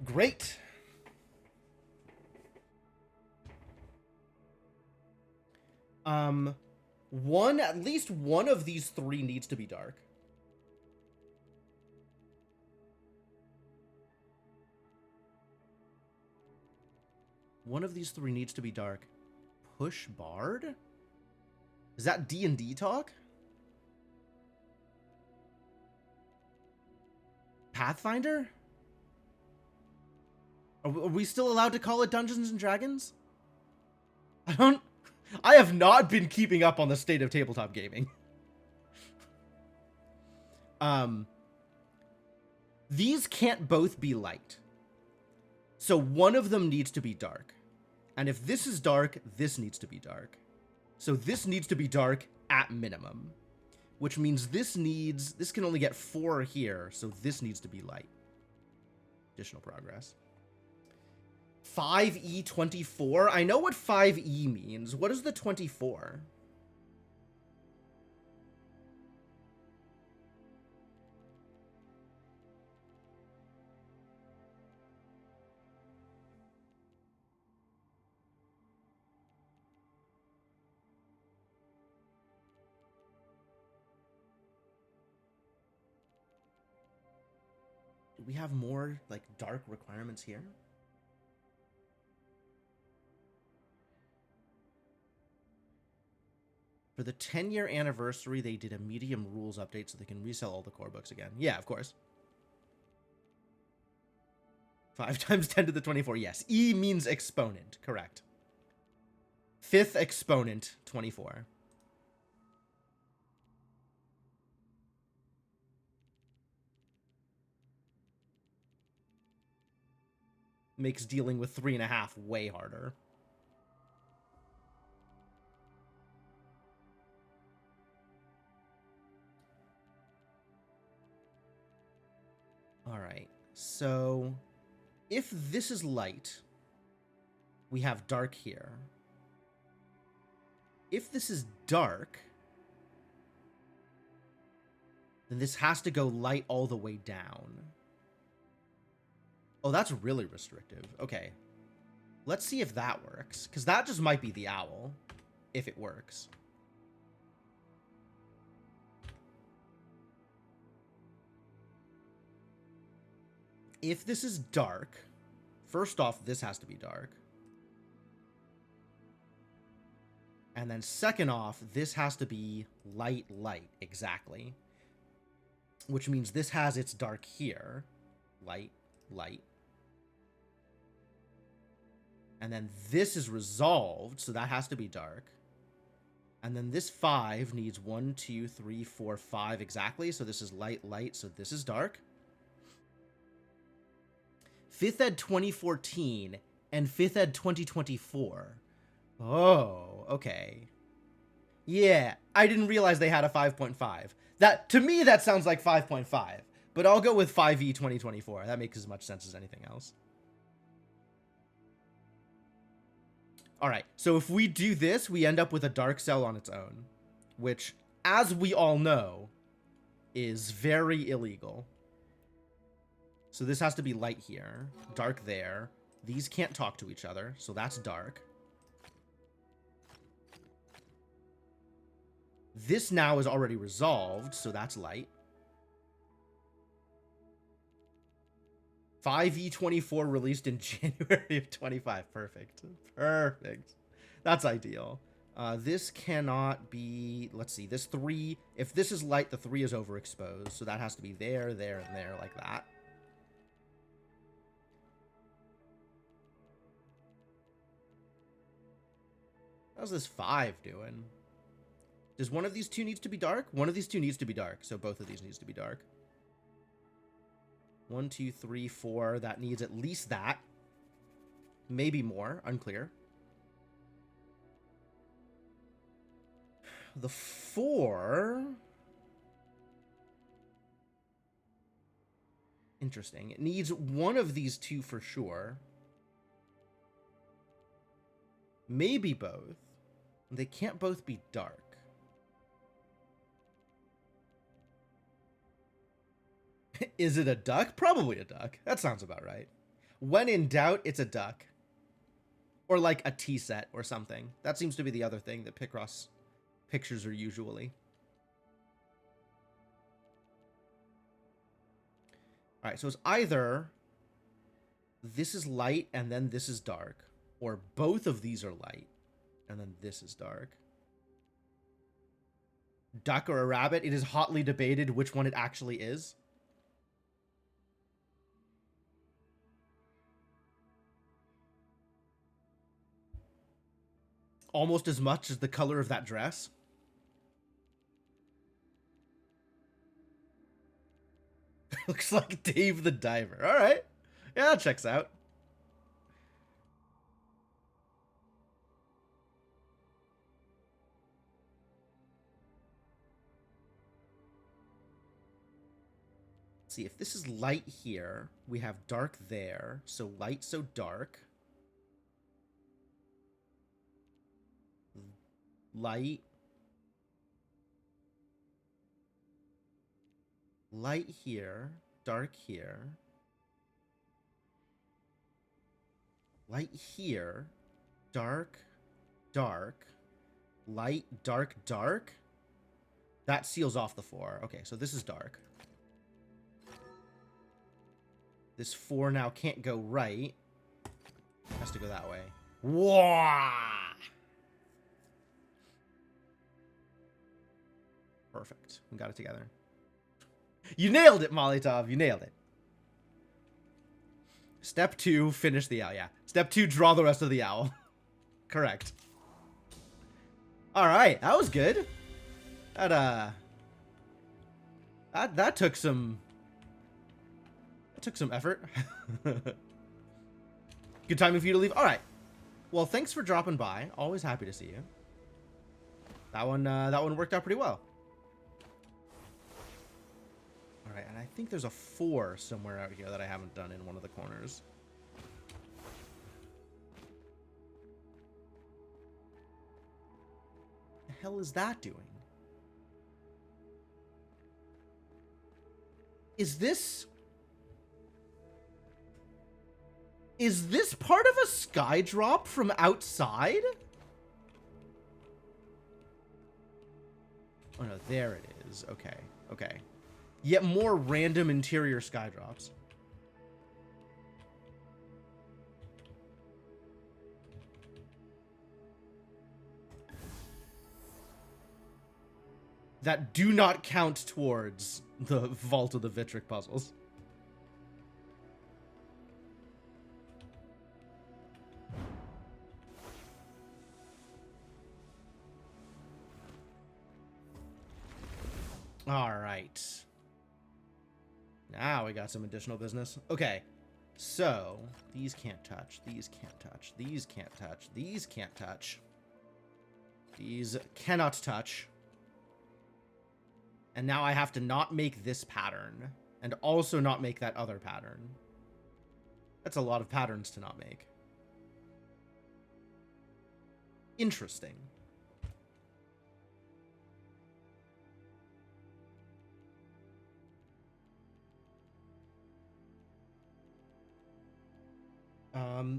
Great. At least one of these 3 needs to be dark. One of these 3 needs to be dark. Push Bard? Is that D&D talk? Pathfinder? Are we still allowed to call it Dungeons and Dragons? I have not been keeping up on the state of tabletop gaming. These can't both be light. So one of them needs to be dark. And if this is dark, this needs to be dark. So this needs to be dark at minimum. Which means this can only get 4 here, so this needs to be light. Additional progress. 5E24? I know what 5E means. What is the 24? Do we have more, like, dark requirements here? For the 10-year anniversary, they did a medium rules update so they can resell all the core books again. Yeah, of course. 5 times 10 to the 24. Yes. E means exponent. Correct. Fifth exponent, 24. Makes dealing with 3.5 way harder. All right. So if this is light, we have dark here. If this is dark, then this has to go light all the way down. Oh, that's really restrictive. Okay. Let's see if that works, because that just might be the owl, if it works. If this is dark, first off, this has to be dark. And then second off, this has to be light, light, exactly. Which means this has its dark here. Light, light. And then this is resolved, so that has to be dark. And then this 5 needs 1, 2, 3, 4, 5 exactly. So this is light, light, so this is dark. 5th ed 2014 and 5th ed 2024. Oh, okay. Yeah, I didn't realize they had a 5.5. That, to me, that sounds like 5.5. But I'll go with 5e 2024. That makes as much sense as anything else. Alright, so if we do this, we end up with a dark cell on its own. Which, as we all know, is very illegal. So this has to be light here, dark there. These can't talk to each other, so that's dark. This now is already resolved, so that's light. 5e24 released in January of 25. Perfect. Perfect. That's ideal. This cannot be... Let's see. This 3... If this is light, the 3 is overexposed. So that has to be there, there, and there, like that. How's this 5 doing? Does one of these two needs to be dark? One of these two needs to be dark, so both of these needs to be dark. 1, 2, 3, 4. That needs at least that. Maybe more. Unclear. The 4... Interesting. It needs one of these two for sure. Maybe both. They can't both be dark. Is it a duck? Probably a duck. That sounds about right. When in doubt, it's a duck. Or like a tea set or something. That seems to be the other thing that Picross pictures are usually. Alright, so it's either this is light and then this is dark. Or both of these are light and then this is dark. Duck or a rabbit? It is hotly debated which one it actually is. Almost as much as the color of that dress. Looks like Dave the Diver. All right. Yeah, that checks out. Let's see, if this is light here, we have dark there. So light, so dark. Light. Light here, dark here. Light here, dark, dark. Light, dark, dark. That seals off the 4. Okay, so this is dark. This 4 now can't go right. Has to go that way. Whoa! Perfect. We got it together. You nailed it, Molotov. You nailed it. Step 2, finish the owl. Yeah. Step 2, draw the rest of the owl. Correct. All right, that was good. That that took some effort. Good timing for you to leave. All right. Well, thanks for dropping by. Always happy to see you. That one worked out pretty well. All right, and I think there's a 4 somewhere out here that I haven't done in one of the corners. The hell is that doing? Is this part of a sky drop from outside? Oh no, there it is. Okay, okay. Yet more random interior sky drops. That do not count towards the Vault of the Vitric puzzles. All right. Now we got some additional business. Okay. So, these can't touch. These can't touch. These can't touch. These can't touch. These cannot touch. And now I have to not make this pattern. And also not make that other pattern. That's a lot of patterns to not make. Interesting.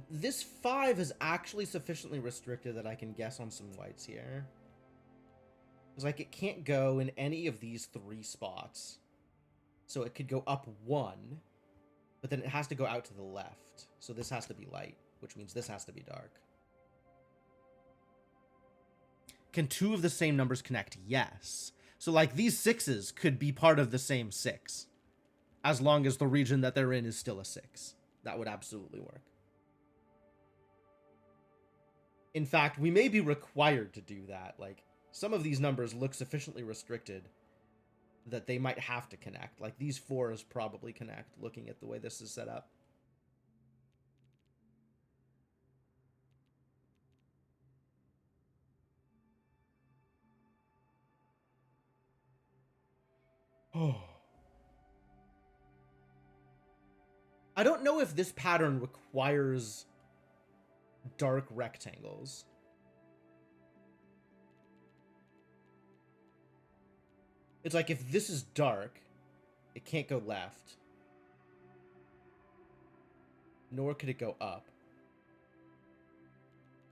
This 5 is actually sufficiently restricted that I can guess on some whites here. It's like it can't go in any of these 3 spots. So it could go up 1, but then it has to go out to the left. So this has to be light, which means this has to be dark. Can 2 of the same numbers connect? Yes. So like these 6s could be part of the same 6. As long as the region that they're in is still a 6. That would absolutely work. In fact, we may be required to do that. Like, some of these numbers look sufficiently restricted that they might have to connect. Like, these 4s probably connect, looking at the way this is set up. Oh. I don't know if this pattern requires dark rectangles. It's like if this is dark, it can't go left. Nor could it go up.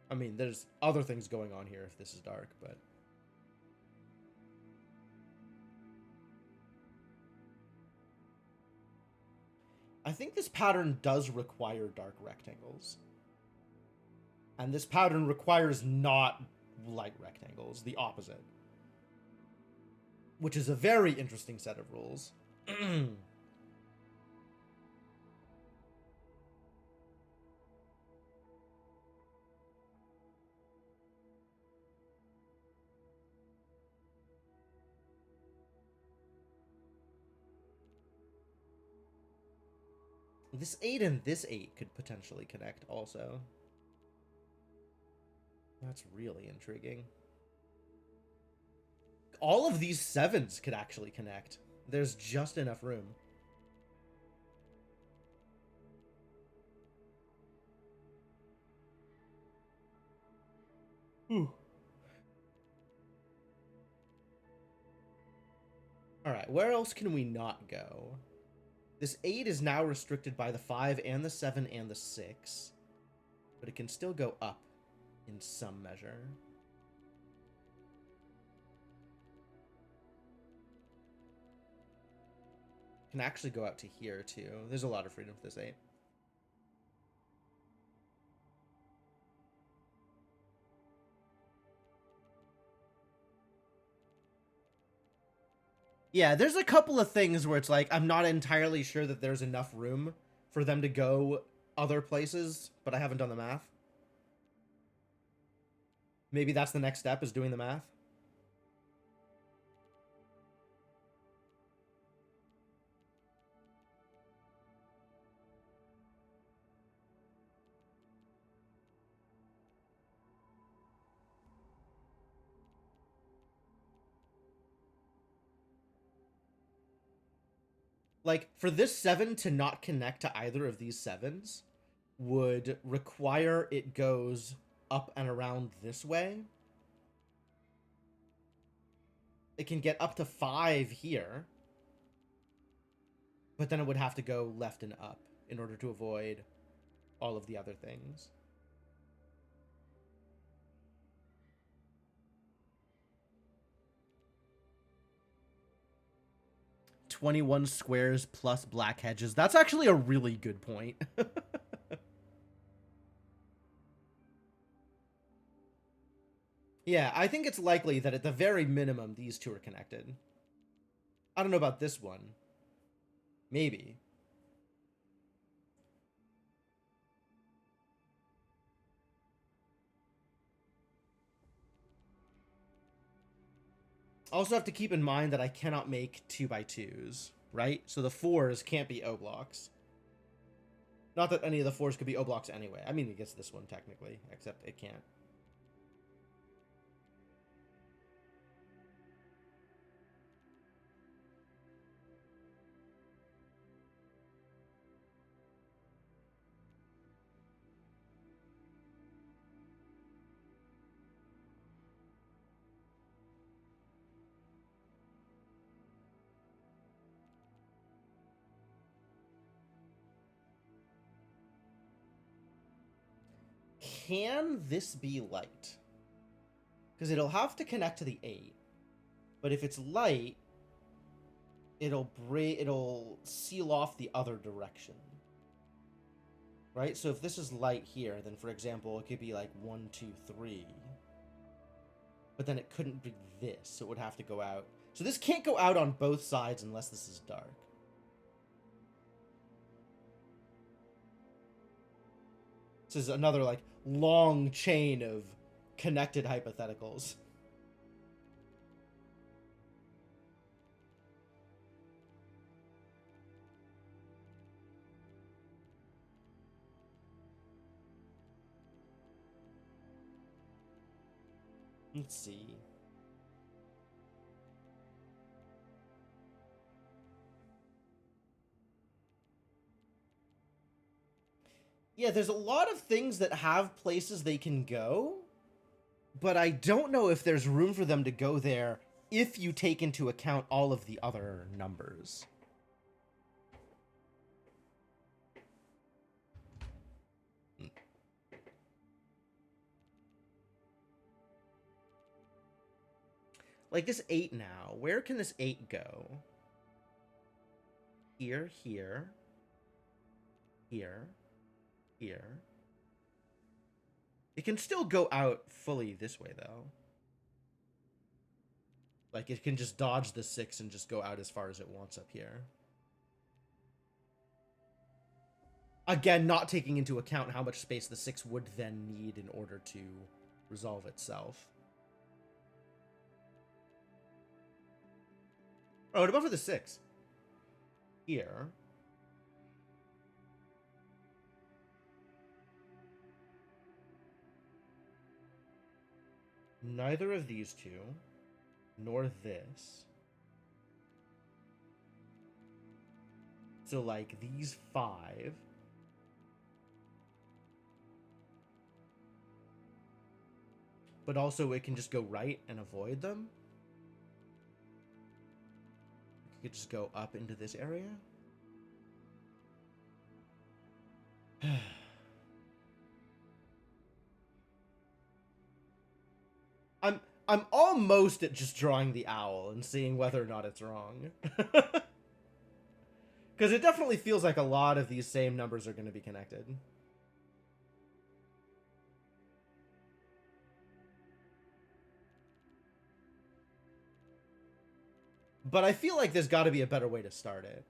I mean, there's other things going on here if this is dark, but... I think this pattern does require dark rectangles. And this pattern requires not light rectangles, the opposite. Which is a very interesting set of rules. This 8 and this 8 could potentially connect also. That's really intriguing. All of these 7s could actually connect. There's just enough room. Alright, where else can we not go? This 8 is now restricted by the 5 and the 7 and the 6. But it can still go up in some measure. Can actually go out to here too. There's a lot of freedom for this 8. Yeah, there's a couple of things where it's like, I'm not entirely sure that there's enough room for them to go other places, but I haven't done the math. Maybe that's the next step, is doing the math. Like, for this 7 to not connect to either of these 7s would require it goes up and around this way. It can get up to 5 here, but then it would have to go left and up in order to avoid all of the other things. "21 squares plus black hedges." That's actually a really good point. Yeah, I think it's likely that at the very minimum, these two are connected. I don't know about this one. Maybe. Also have to keep in mind that I cannot make 2x2s, right? So the 4s can't be O blocks. Not that any of the 4s could be O blocks anyway. I mean, I guess this one technically, except it can't. Can this be light? Because it'll have to connect to the 8. But if it's light, it'll seal off the other direction. Right? So if this is light here, then for example, it could be like 1, 2, 3. But then it couldn't be this, so it would have to go out. So this can't go out on both sides unless this is dark. This is another, like, long chain of connected hypotheticals. Let's see. Yeah, there's a lot of things that have places they can go, but I don't know if there's room for them to go there if you take into account all of the other numbers. Like this 8 now, where can this 8 go? Here, here, here, here. It can still go out fully this way, though. Like, it can just dodge the 6 and just go out as far as it wants up here. Again, not taking into account how much space the 6 would then need in order to resolve itself. Oh, what about for the 6? Here. Neither of these two, nor this. So, like, these 5. But also it can just go right and avoid them. It could just go up into this area. I'm almost at just drawing the owl and seeing whether or not it's wrong. Because it definitely feels like a lot of these same numbers are going to be connected. But I feel like there's got to be a better way to start it.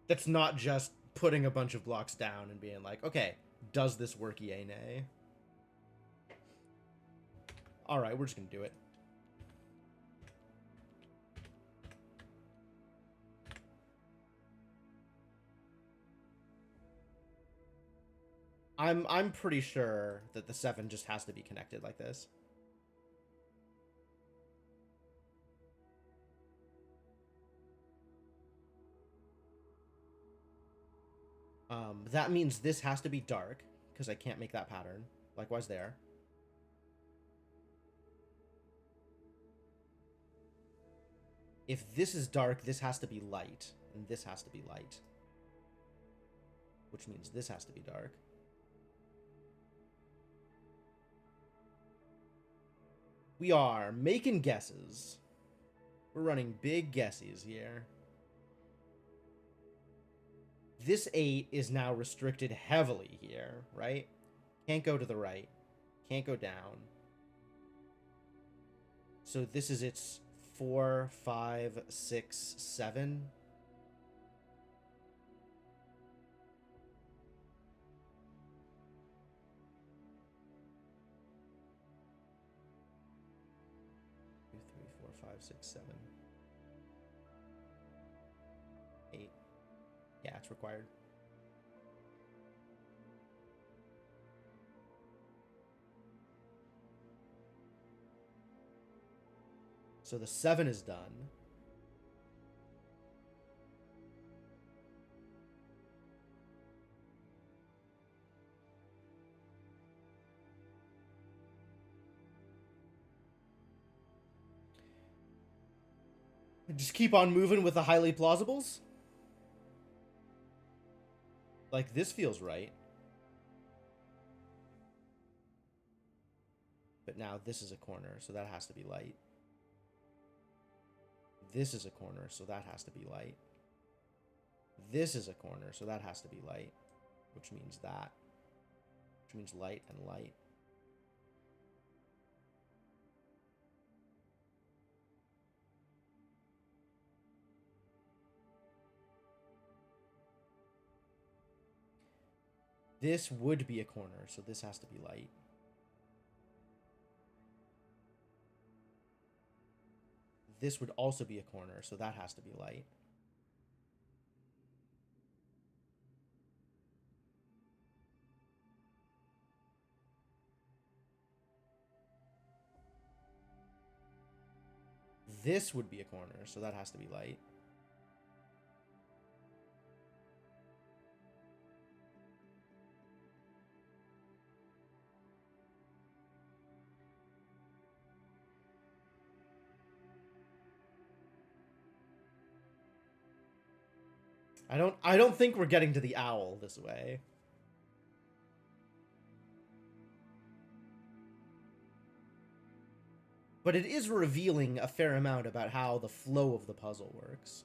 That's not just putting a bunch of blocks down and being like, okay, does this work, yay, nay? Alright, we're just gonna do it. I'm pretty sure that the 7 just has to be connected like this. That means this has to be dark, because I can't make that pattern. Likewise there. If this is dark, this has to be light, and this has to be light. Which means this has to be dark. We are making guesses. We're running big guesses here. This 8 is now restricted heavily here, right? Can't go to the right. Can't go down. So this is its 4, 5, 6, 7. Two, 3, 4, 5, 6, 7. 8. Yeah, it's required. So the 7 is done. Just keep on moving with the highly plausibles. Like, this feels right. But now this is a corner, so that has to be light. This is a corner, so that has to be light. This is a corner, so that has to be light. Which means that. Which means light and light. This would be a corner, so this has to be light. This would also be a corner, so that has to be light. This would be a corner, so that has to be light. I don't think we're getting to the owl this way. But it is revealing a fair amount about how the flow of the puzzle works.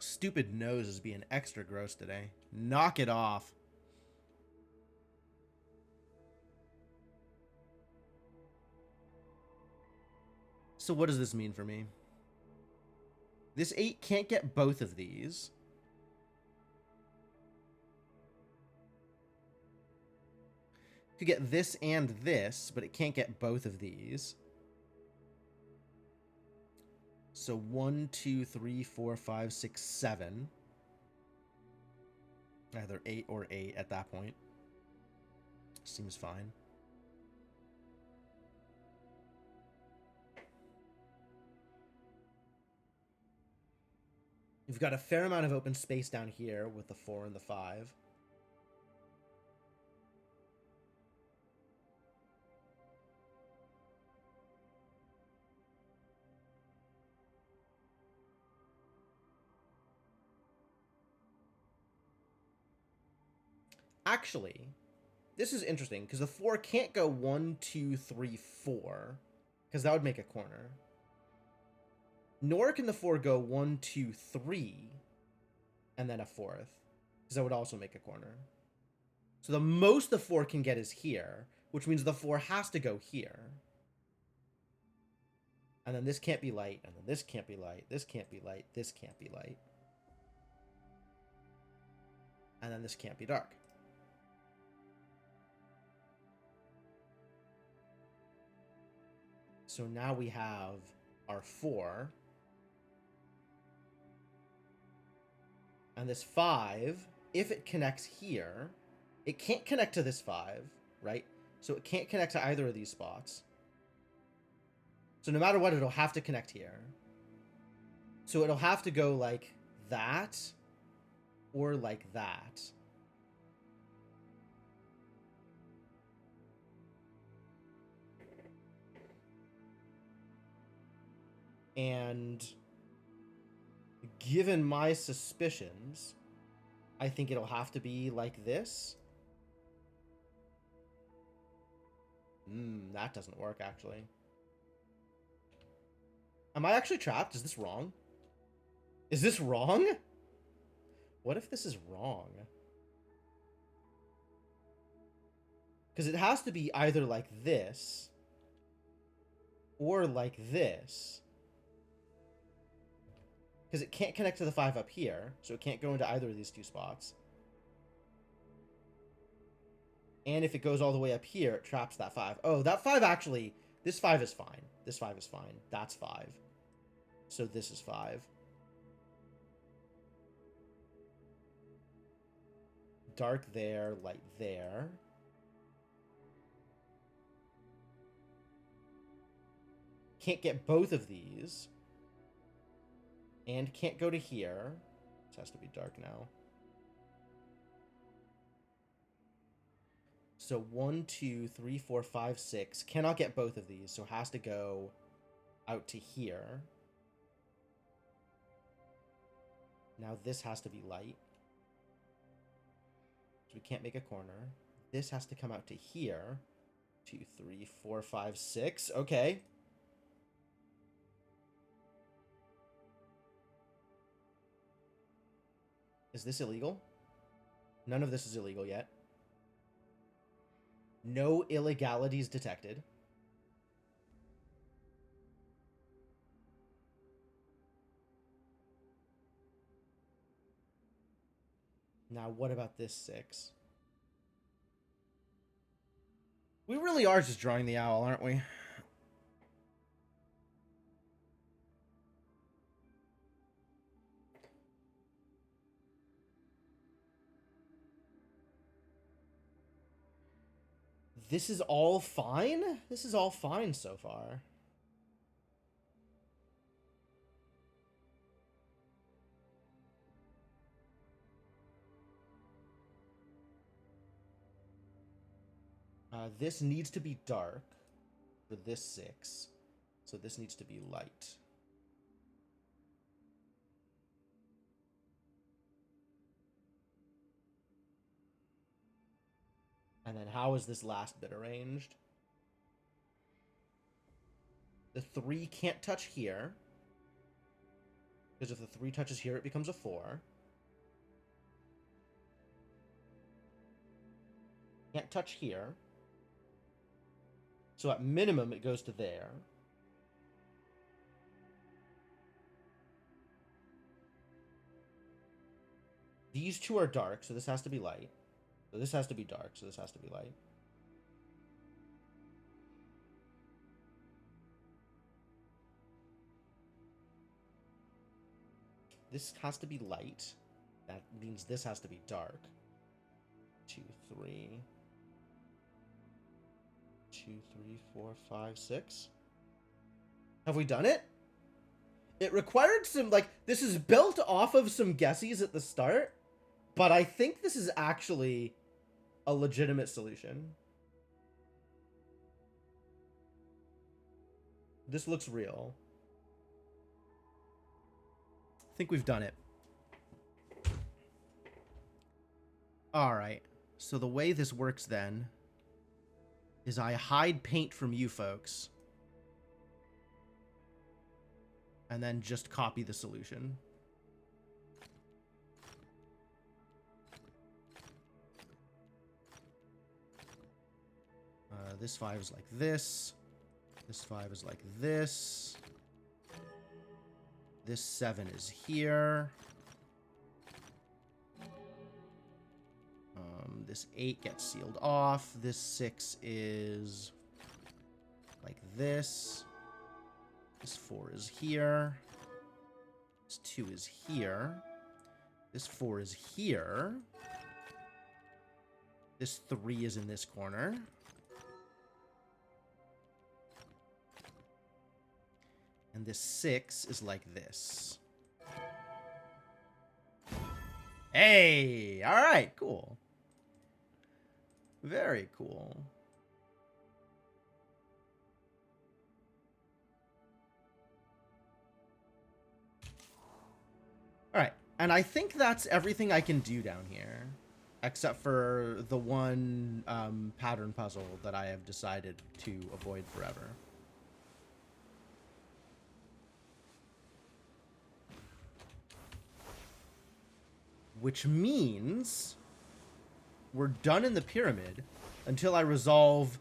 Stupid nose is being extra gross today. Knock it off. So what does this mean for me? This 8 can't get both of these. Could get this and this, but it can't get both of these. So 1, 2, 3, 4, 5, 6, 7. Either 8 or 8 at that point. Seems fine. You've got a fair amount of open space down here with the 4 and the 5. Actually, this is interesting because the 4 can't go 1, 2, 3, 4 because that would make a corner. Nor can the 4 go 1, 2, 3 and then a 4th because that would also make a corner. So the most the 4 can get is here, which means the 4 has to go here. And then this can't be light, and then this can't be light, this can't be light, this can't be light. And then this can't be dark. So now we have our 4. And this 5, if it connects here, it can't connect to this 5, right? So it can't connect to either of these spots. So no matter what, it'll have to connect here. So it'll have to go like that or like that. And given my suspicions, I think it'll have to be like this. That doesn't work, actually. Am I actually trapped? Is this wrong? Is this wrong? What if this is wrong? Because it has to be either like this or like this. Because it can't connect to the 5 up here, so it can't go into either of these two spots. And if it goes all the way up here, it traps that 5. Oh, that 5 actually... This 5 is fine. This 5 is fine. That's 5. So this is 5. Dark there, light there. Can't get both of these. And can't go to here. This has to be dark now. So 1, 2, 3, 4, 5, 6. Cannot get both of these, so has to go out to here. Now this has to be light. So we can't make a corner. This has to come out to here. 2, 3, 4, 5, 6. Okay. Is this illegal? None of this is illegal yet. No illegalities detected. Now, what about this 6? We really are just drawing the owl, aren't we? This is all fine? This is all fine so far. This needs to be dark for this 6. So this needs to be light. And then how is this last bit arranged? The 3 can't touch here. Because if the 3 touches here, it becomes a 4. Can't touch here. So at minimum, it goes to there. These 2 are dark, so this has to be light. So this has to be dark, so this has to be light. This has to be light. That means this has to be dark. 2, 3. 2, 3, 4, 5, 6. Have we done it? It required some, like, this is built off of some guesses at the start, but I think this is actually a legitimate solution. This looks real. I think we've done it. All right. So the way this works then is I hide paint from you folks and then just copy the solution. This 5 is like this. This 5 is like this. This 7 is here. This 8 gets sealed off. This 6 is like this. This 4 is here. This 2 is here. This 4 is here. This 3 is in this corner. And this 6 is like this. Hey! Alright, cool. Very cool. Alright, and I think that's everything I can do down here. Except for the one pattern puzzle that I have decided to avoid forever. Which means we're done in the pyramid until I resolve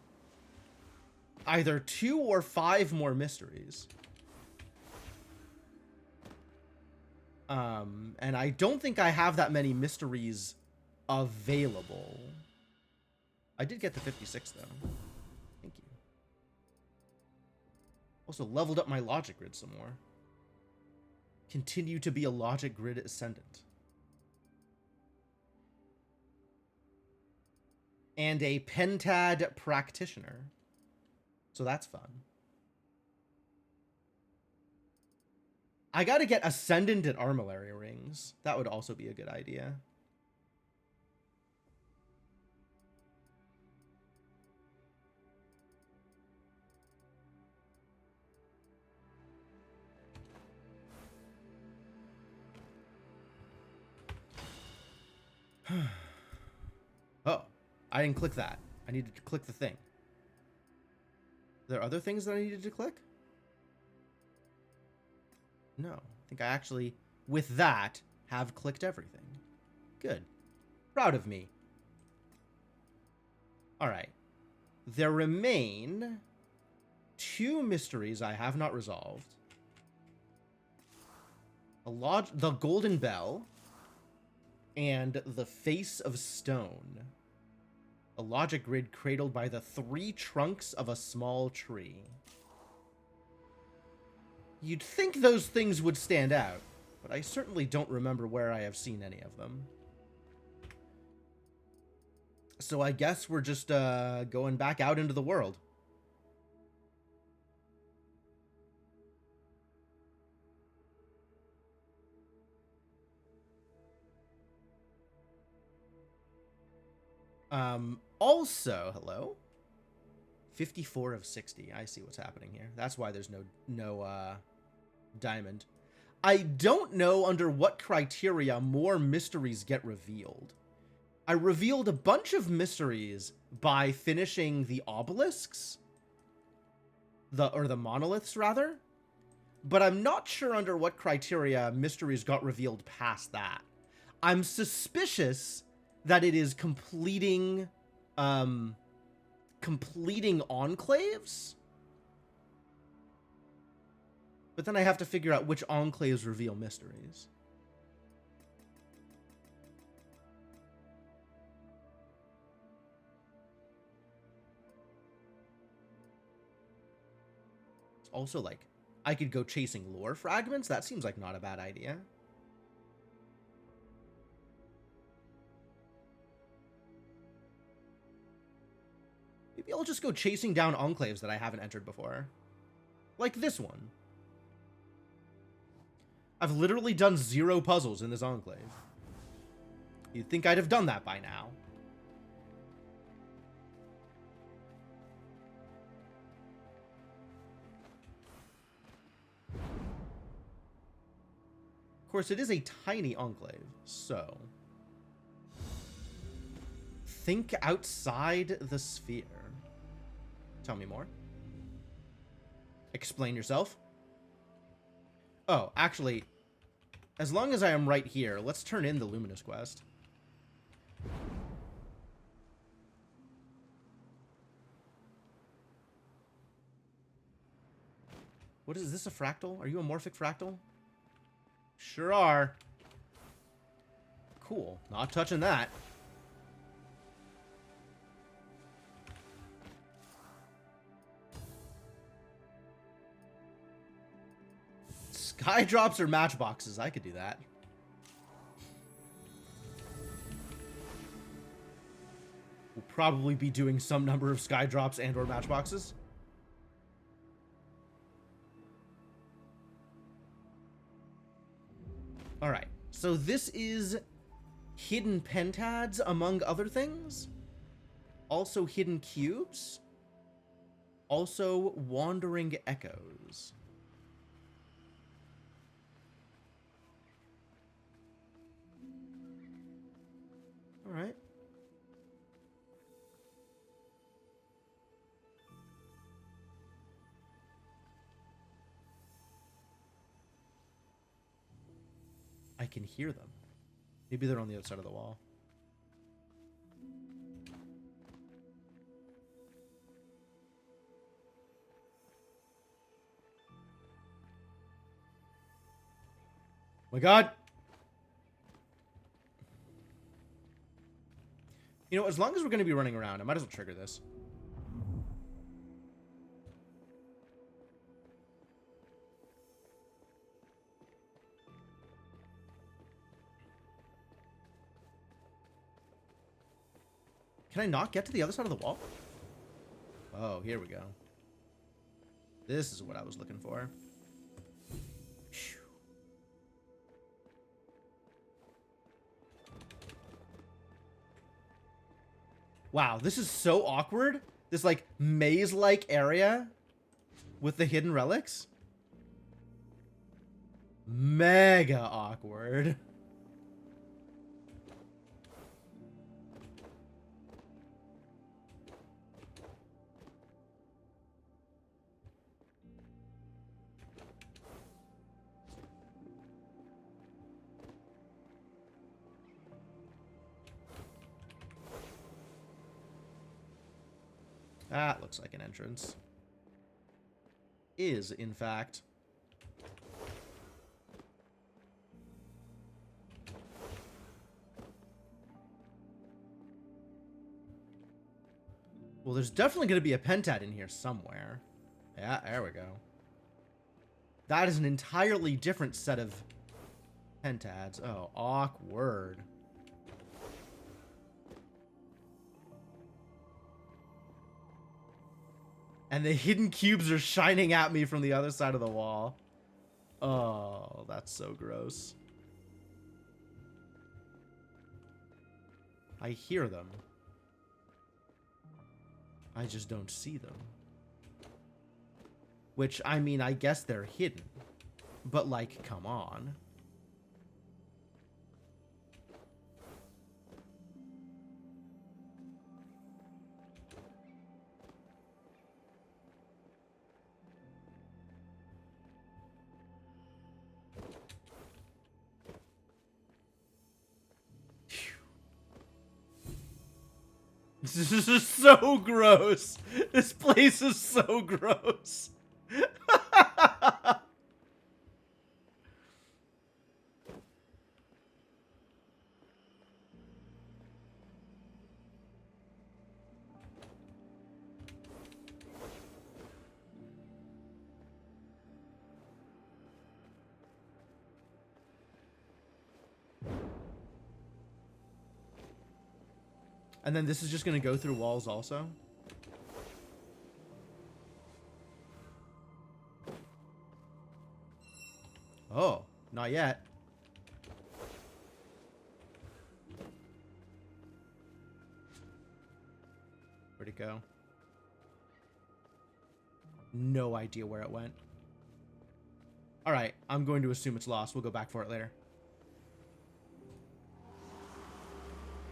either 2 or 5 more mysteries. And I don't think I have that many mysteries available. I did get the 56 though. Thank you. Also leveled up my logic grid some more. Continue to be a logic grid ascendant. And a Pentad practitioner. So that's fun. I gotta get Ascendant and Armillary rings. That would also be a good idea. Oh, I didn't click that. I needed to click the thing. Are there other things that I needed to click? No, I think I actually, with that, have clicked everything. Good. Proud of me. Alright. There remain 2 mysteries I have not resolved. The Golden Bell and the Face of Stone. A logic grid cradled by the 3 trunks of a small tree. You'd think those things would stand out, but I certainly don't remember where I have seen any of them. So I guess we're just going back out into the world. Also, hello? 54 of 60. I see what's happening here. That's why there's no diamond. I don't know under what criteria more mysteries get revealed. I revealed a bunch of mysteries by finishing the obelisks. Or the monoliths, rather. But I'm not sure under what criteria mysteries got revealed past that. I'm suspicious that it is completing enclaves. But then I have to figure out which enclaves reveal mysteries. It's also like, I could go chasing lore fragments. That seems like not a bad idea. Maybe I'll just go chasing down enclaves that I haven't entered before. Like this one. I've literally done 0 puzzles in this enclave. You'd think I'd have done that by now. Of course, it is a tiny enclave, so... Think outside the sphere. Tell me more. Explain yourself. Oh, actually, as long as I am right here, let's turn in the Luminous Quest. What is this, a fractal? Are you a morphic fractal? Sure are. Cool. Not touching that. Sky drops or matchboxes. I could do that. We'll probably be doing some number of sky drops and or matchboxes. All right. So this is hidden pentads, among other things. Also hidden cubes. Also wandering echoes. All right. I can hear them. Maybe they're on the other side of the wall. My God. You know, as long as we're going to be running around, I might as well trigger this. Can I not get to the other side of the wall? Oh, here we go. This is what I was looking for. Phew. Wow, this is so awkward. This, like, maze-like area with the hidden relics. Mega awkward. That looks like an entrance. Is, in fact. Well, there's definitely going to be a pentad in here somewhere. Yeah, there we go. That is an entirely different set of pentads. Oh, awkward. And the hidden cubes are shining at me from the other side of the wall. Oh, that's so gross. I hear them. I just don't see them. Which, I mean, I guess they're hidden. But, like, come on. This is just so gross. This place is so gross. And then this is just going to go through walls also? Oh, not yet. Where'd it go? No idea where it went. Alright, I'm going to assume it's lost. We'll go back for it later.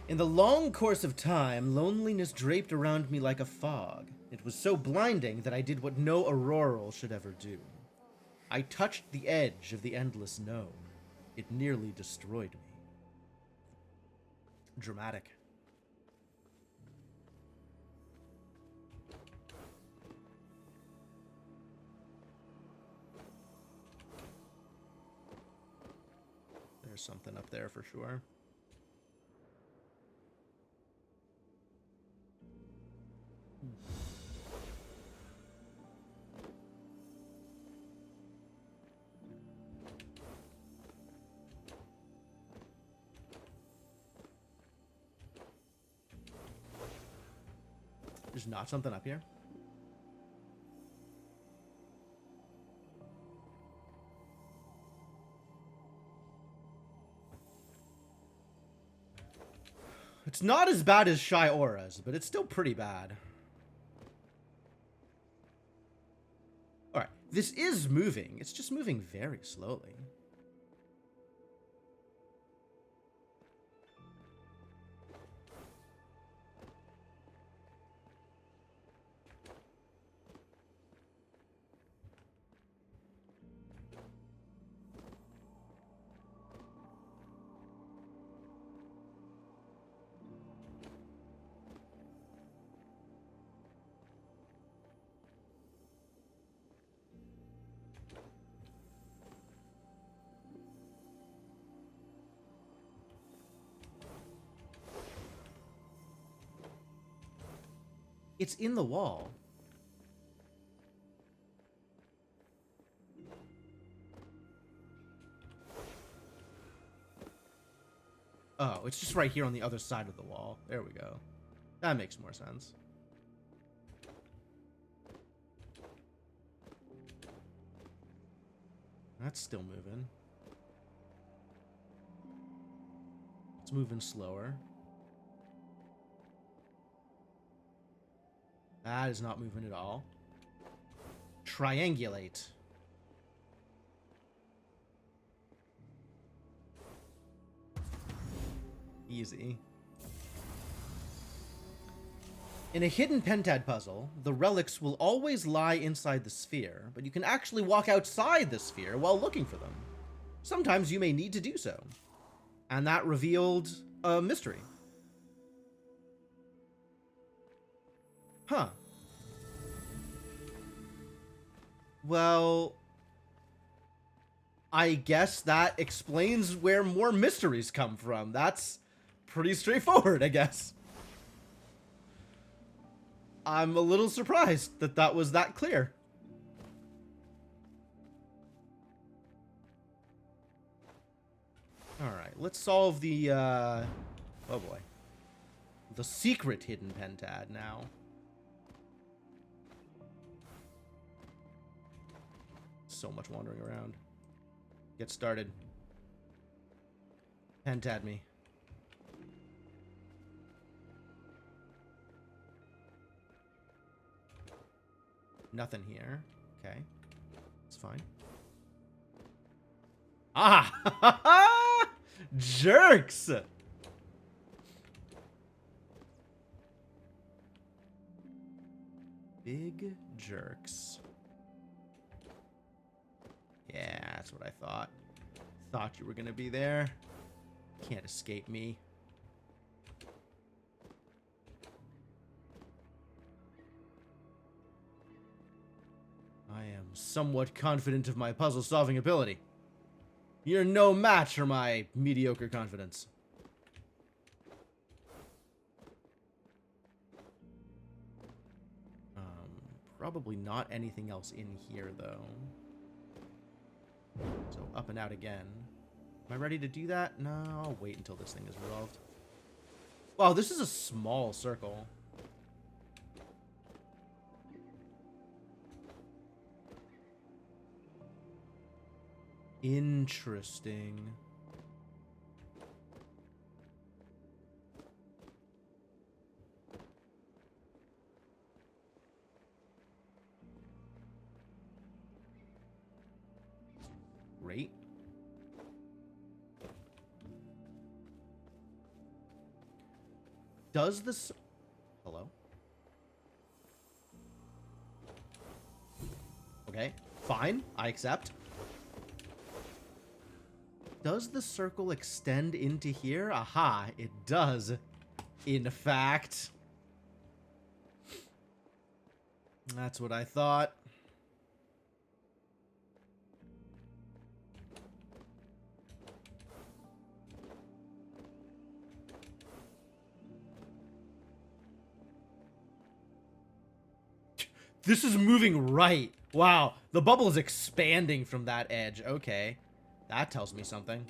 In the long course of time, loneliness draped around me like a fog. It was so blinding that I did what no auroral should ever do. I touched the edge of the endless no. It nearly destroyed me. Dramatic. There's something up there for sure. There's not something up here. It's not as bad as Shy Auras, but it's still pretty bad. Alright, this is moving. It's just moving very slowly. It's in the wall. Oh, it's just right here on the other side of the wall. There we go. That makes more sense. That's still moving. It's moving slower. That is not moving at all. Triangulate. Easy. In a hidden Pentad puzzle, the relics will always lie inside the sphere, but you can actually walk outside the sphere while looking for them. Sometimes you may need to do so. And that revealed a mystery. Huh. Well, I guess that explains where more mysteries come from. That's pretty straightforward, I guess. I'm a little surprised that that was that clear. Alright, let's solve the, oh boy. The secret hidden Pentad now. So much wandering around. Get started. Pentad me. Nothing here. Okay. It's fine. Ah! Jerks! Big jerks. Yeah, that's what I thought. Thought you were gonna be there. Can't escape me. I am somewhat confident of my puzzle-solving ability. You're no match for my mediocre confidence. Probably not anything else in here, though. So, up and out again. Am I ready to do that? No, I'll wait until this thing is resolved. Wow, this is a small circle. Interesting. Great. Does this... Hello? Okay, fine. I accept. Does the circle extend into here? Aha, it does. In fact. That's what I thought. This is moving right. Wow, the bubble is expanding from that edge. Okay, that tells me something.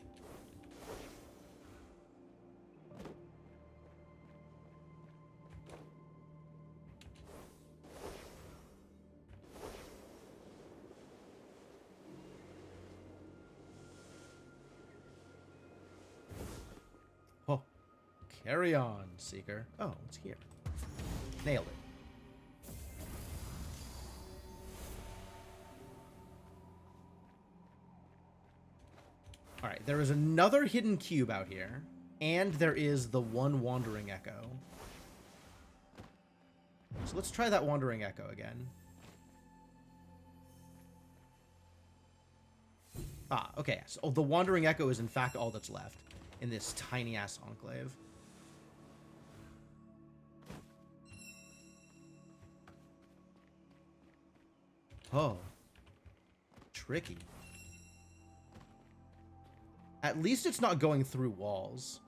Oh, carry on, Seeker. Oh, it's here. Nailed it. Alright, there is another hidden cube out here. And there is the one Wandering Echo. So let's try that Wandering Echo again. Ah, okay. So the Wandering Echo is in fact all that's left in this tiny-ass enclave. Oh. Tricky. At least it's not going through walls.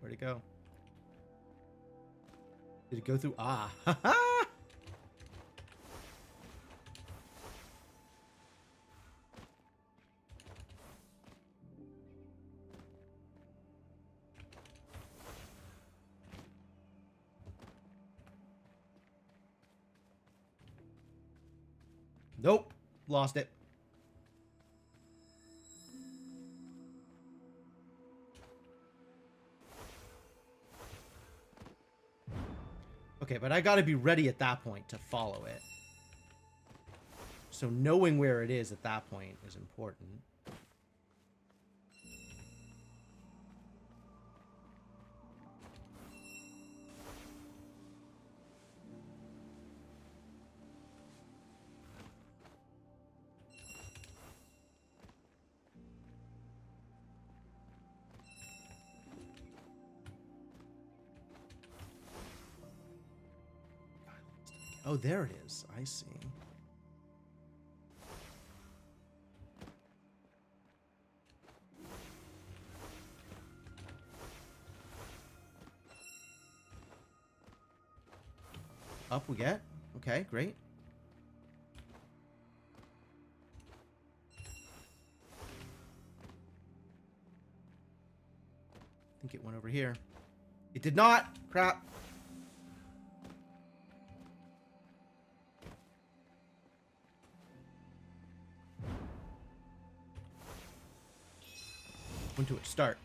Where'd it go? Did it go through? Ah. Ha-ha! Nope. Lost it. Okay, but I gotta be ready at that point to follow it. So knowing where it is at that point is important. Oh, there it is. I see. Up we get. Okay, great. I think it went over here. It did not! Crap. When to it start.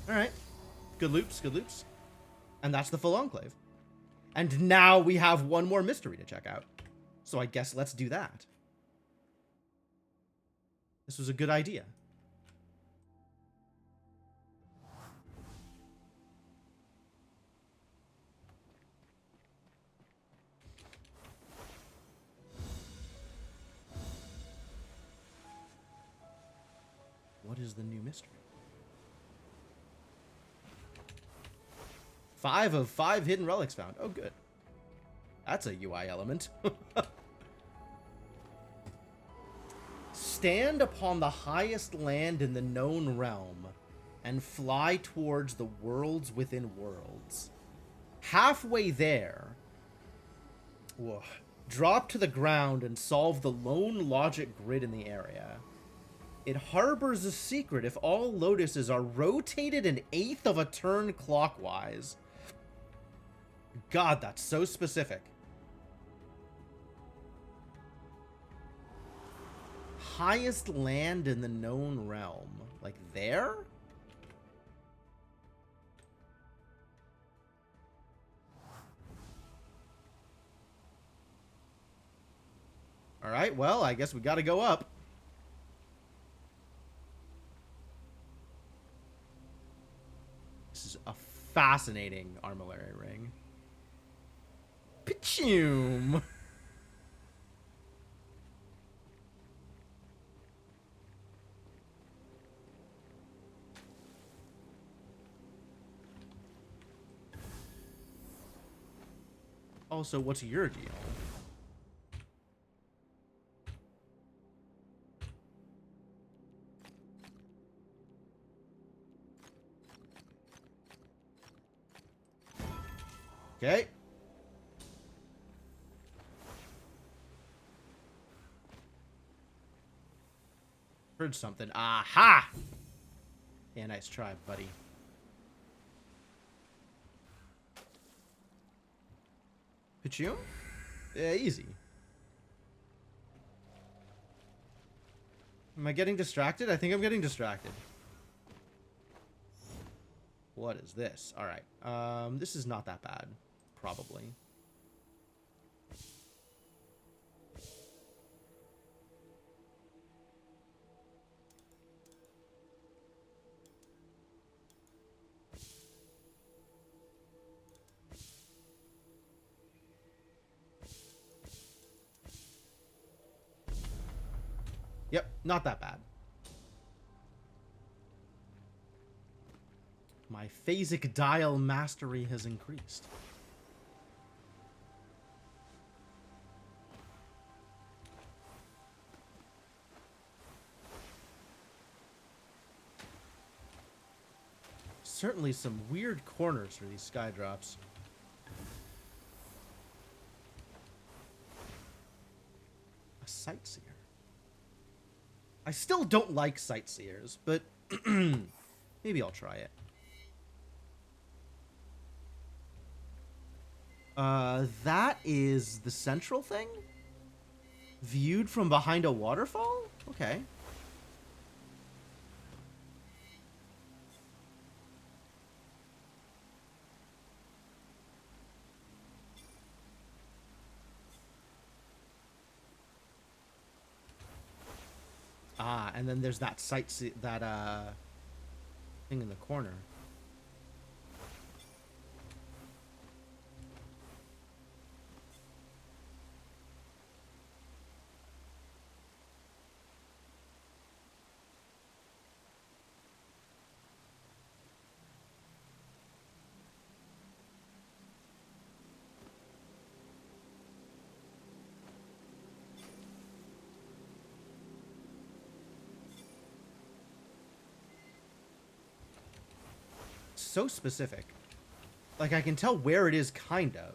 Alright. Good loops, good loops. And that's the full enclave. And now we have one more mystery to check out. So I guess let's do that. This was a good idea. What is the new mystery? 5 of 5 hidden relics found. Oh, good. That's a UI element. Stand upon the highest land in the known realm and fly towards the worlds within worlds. Halfway there, drop to the ground and solve the lone logic grid in the area. It harbors a secret if all lotuses are rotated an eighth of a turn clockwise. God, that's so specific. Highest land in the known realm. Like there? Alright, well, I guess we gotta go up. This is a fascinating armillary ring. Pichoom! Also, what's your deal? Okay. Heard something. Aha! Yeah, nice try, buddy. Pichoom? Yeah, easy. Am I getting distracted? I think I'm getting distracted. What is this? Alright. This is not that bad. Probably. Yep, not that bad. My phasic dial mastery has increased. Certainly some weird corners for these sky drops. A sightseer. I still don't like sightseers, but maybe I'll try it. That is the central thing? Viewed from behind a waterfall? Okay. Ah, and then there's that thing in the corner. So specific. Like, I can tell where it is, kind of.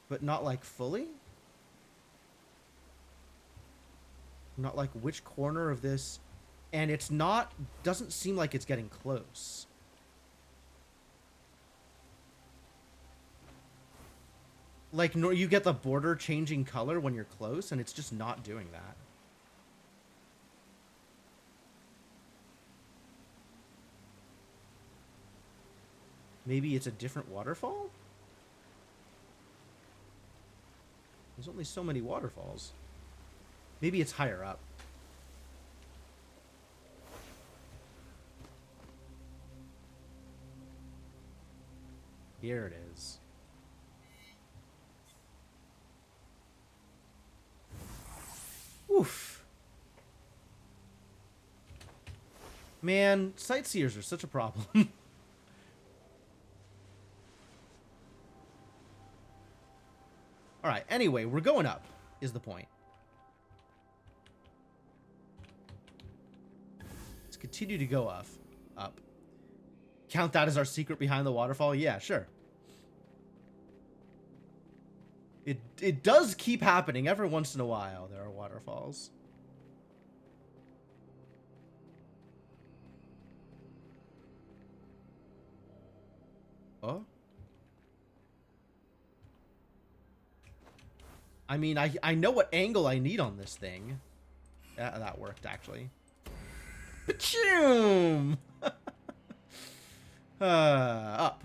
But not, like, fully? Not, like, which corner of this... And it's not... Doesn't seem like it's getting close. Like, you get the border changing color when you're close, and it's just not doing that. Maybe it's a different waterfall? There's only so many waterfalls. Maybe it's higher up. Here it is. Oof. Man, sightseers are such a problem. Alright, anyway, we're going up, is the point. Let's continue to go up. Count that as our secret behind the waterfall? Yeah, sure. It does keep happening every once in a while. There are waterfalls. Oh? I mean, I know what angle I need on this thing. Yeah, that worked, actually. Pachoom! Up.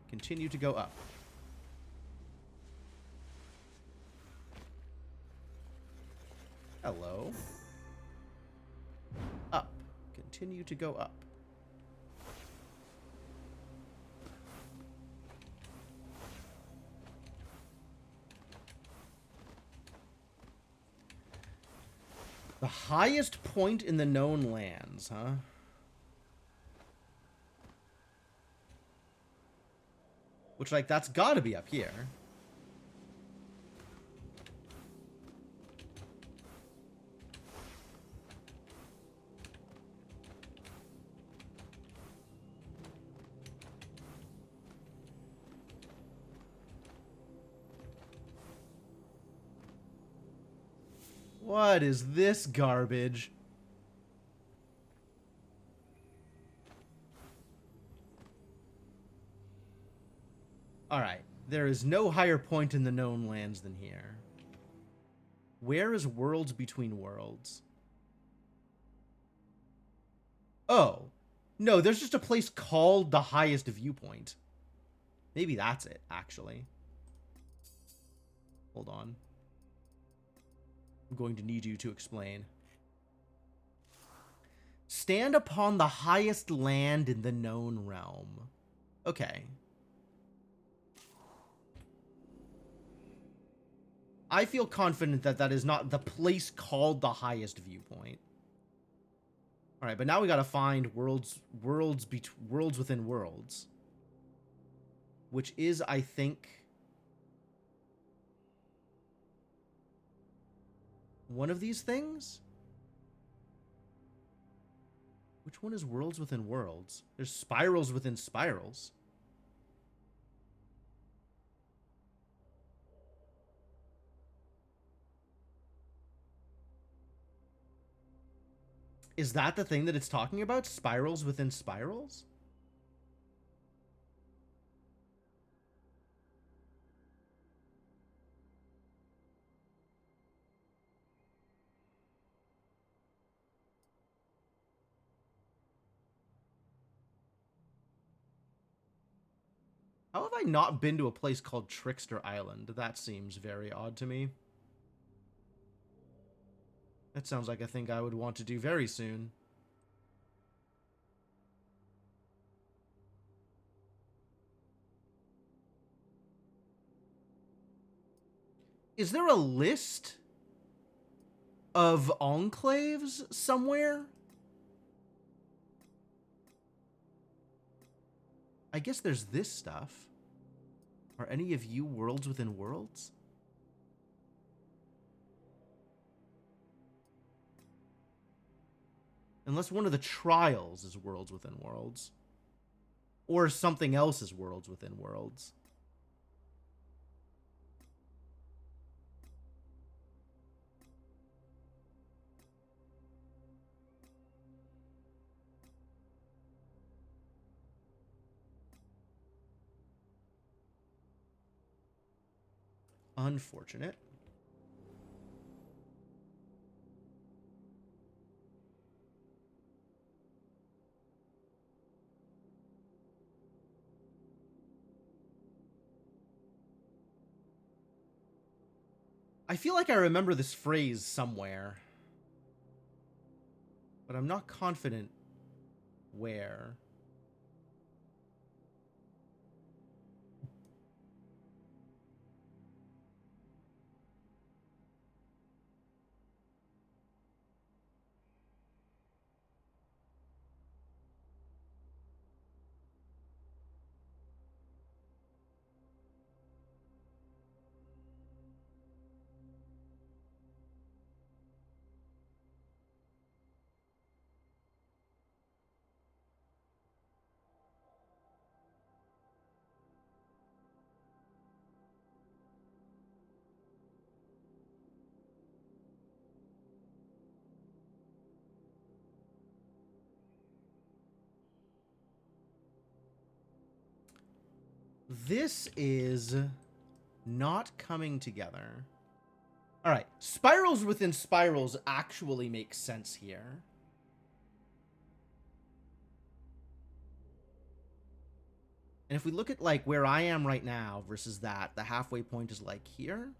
Continue to go up. Hello. Up. Continue to go up. The highest point in the known lands, huh? Which, like, that's gotta be up here. What is this garbage? Alright. There is no higher point in the known lands than here. Where is Worlds Between Worlds? Oh. No, there's just a place called the highest viewpoint. Maybe that's it, actually. Hold on. I'm going to need you to explain. Stand upon the highest land in the known realm. Okay. I feel confident that that is not the place called the highest viewpoint. All right, but now we gotta find worlds within worlds, which is, I think, one of these things. Which one is worlds within worlds? There's spirals within spirals. Is that the thing that it's talking about? Spirals within spirals? How have I not been to a place called Trickster Island? That seems very odd to me. That sounds like a thing I would want to do very soon. Is there a list of enclaves somewhere? I guess there's this stuff. Are any of you worlds within worlds? Unless one of the trials is worlds within worlds. Or something else is worlds within worlds. Unfortunate. I feel like I remember this phrase somewhere. But I'm not confident where. This is not coming together. All right, spirals within spirals actually makes sense here. And if we look at like where I am right now versus that, the halfway point is like here.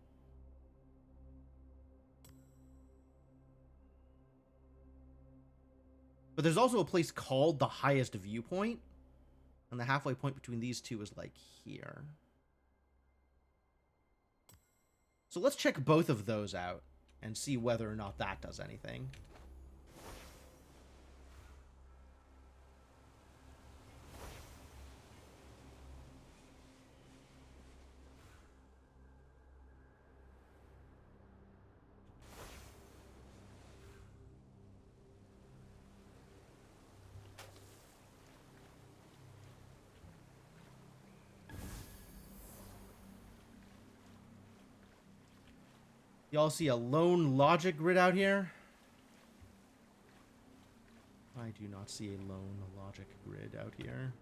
But there's also a place called the highest viewpoint, and the halfway point between these two is like here. So let's check both of those out and see whether or not that does anything. Y'all see a lone logic grid out here? I do not see a lone logic grid out here.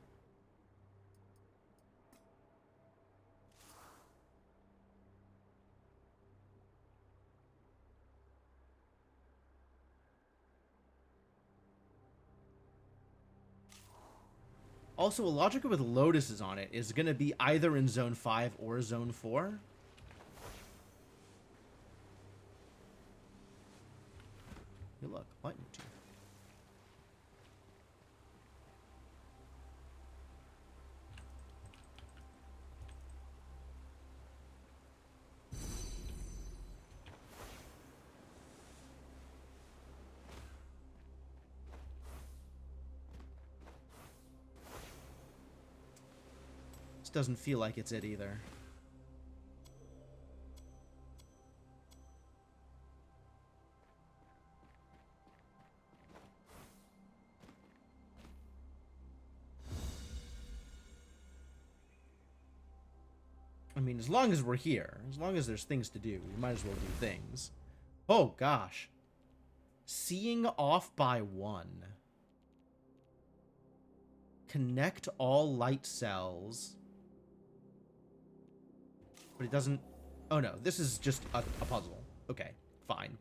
Also, a logic with lotuses on it is going to be either in Zone 5 or Zone 4. Hey, look, lightning tooth. This doesn't feel like it's it either. I mean, as long as we're here, as long as there's things to do, we might as well do things. Oh, gosh. Seeing off by 1. Connect all light cells. But it doesn't... Oh, no. This is just a puzzle. Okay, fine.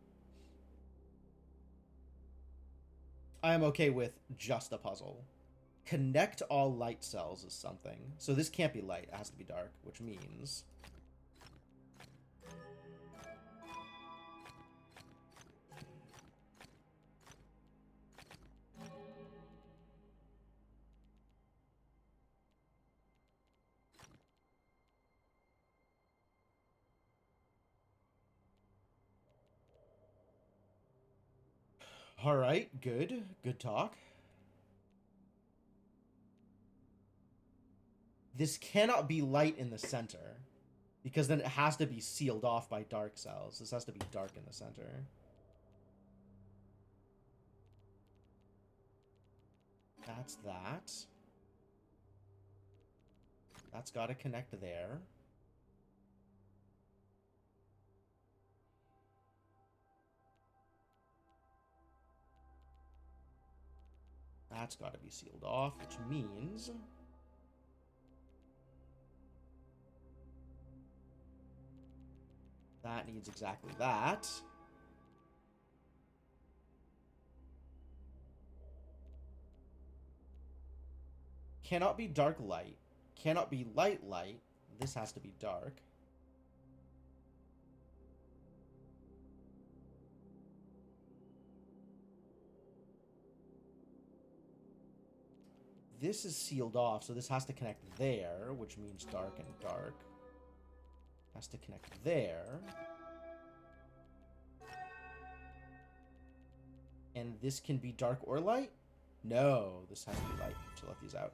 I am okay with just a puzzle. Connect all light cells is something. So this can't be light. It has to be dark, which means... All right, good. Good talk. This cannot be light in the center, because then it has to be sealed off by dark cells. This has to be dark in the center. That's that. That's got to connect there. That's got to be sealed off, which means... that needs exactly that. Cannot be dark light. Cannot be light light. This has to be dark. This is sealed off, so this has to connect there, which means dark and dark. Has to connect there. And this can be dark or light? No, this has to be light to let these out.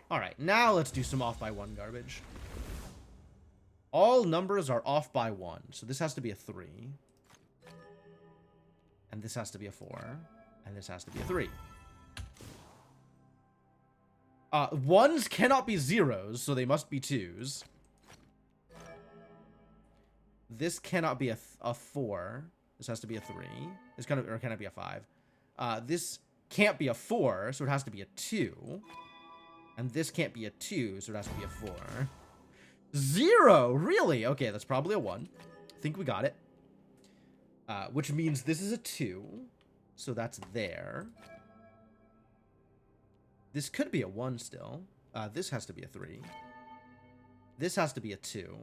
Alright, now let's do some off by 1 garbage. All numbers are off by 1, so this has to be a 3. And this has to be a 4. And this has to be a 3. 1s cannot be 0s, so they must be 2s. This cannot be a 4. This has to be a 3. This cannot be a 5. This can't be a 4, so it has to be a 2. And this can't be a 2, so it has to be a 4. 0! Really? Okay, that's probably a 1. I think we got it. Which means this is a 2. So that's there. This could be a 1 still. This has to be a 3. This has to be a 2.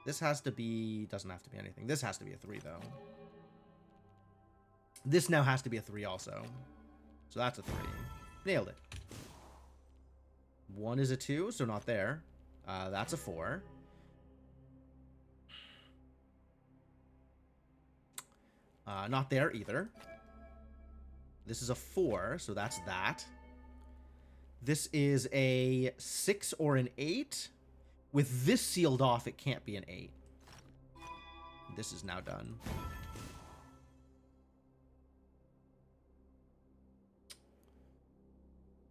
This has to be... doesn't have to be anything. This has to be a 3, though. This now has to be a 3 also. So that's a 3. Nailed it. 1 is a 2, so not there. That's a 4. Not there either. This is a 4, so that's that. This is a 6 or an 8. With this sealed off, it can't be an 8. This is now done.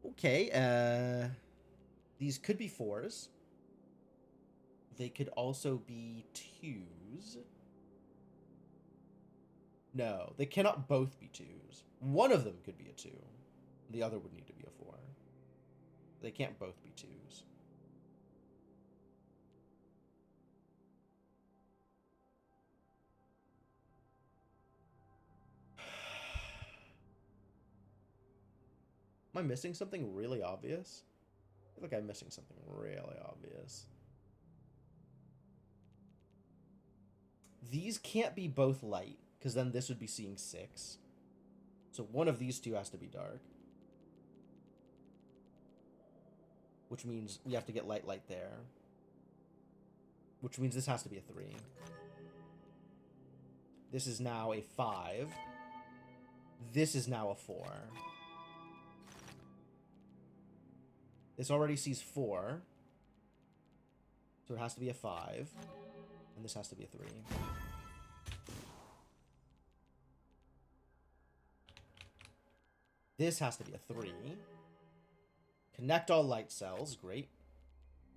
Okay, these could be 4s. They could also be 2s. No, they cannot both be 2s. One of them could be a 2. The other would need to be a 4. They can't both be 2s. Am I missing something really obvious? I feel like I'm missing something really obvious. These can't be both light, because then this would be seeing 6. So one of these two has to be dark. Which means we have to get light there. Which means this has to be a 3. This is now a 5. This is now a 4. This already sees 4. So it has to be a 5. And this has to be a 3. This has to be a 3. Connect all light cells. Great.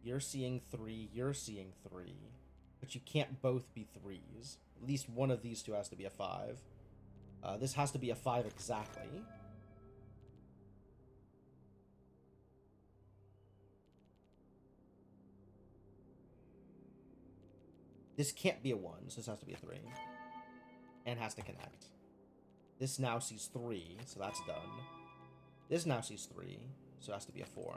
You're seeing 3. You're seeing 3. But you can't both be 3s. At least one of these two has to be a 5. This has to be a 5 exactly. This can't be a 1, so this has to be a 3. And has to connect. This now sees 3, so that's done. This now sees 3, so it has to be a 4.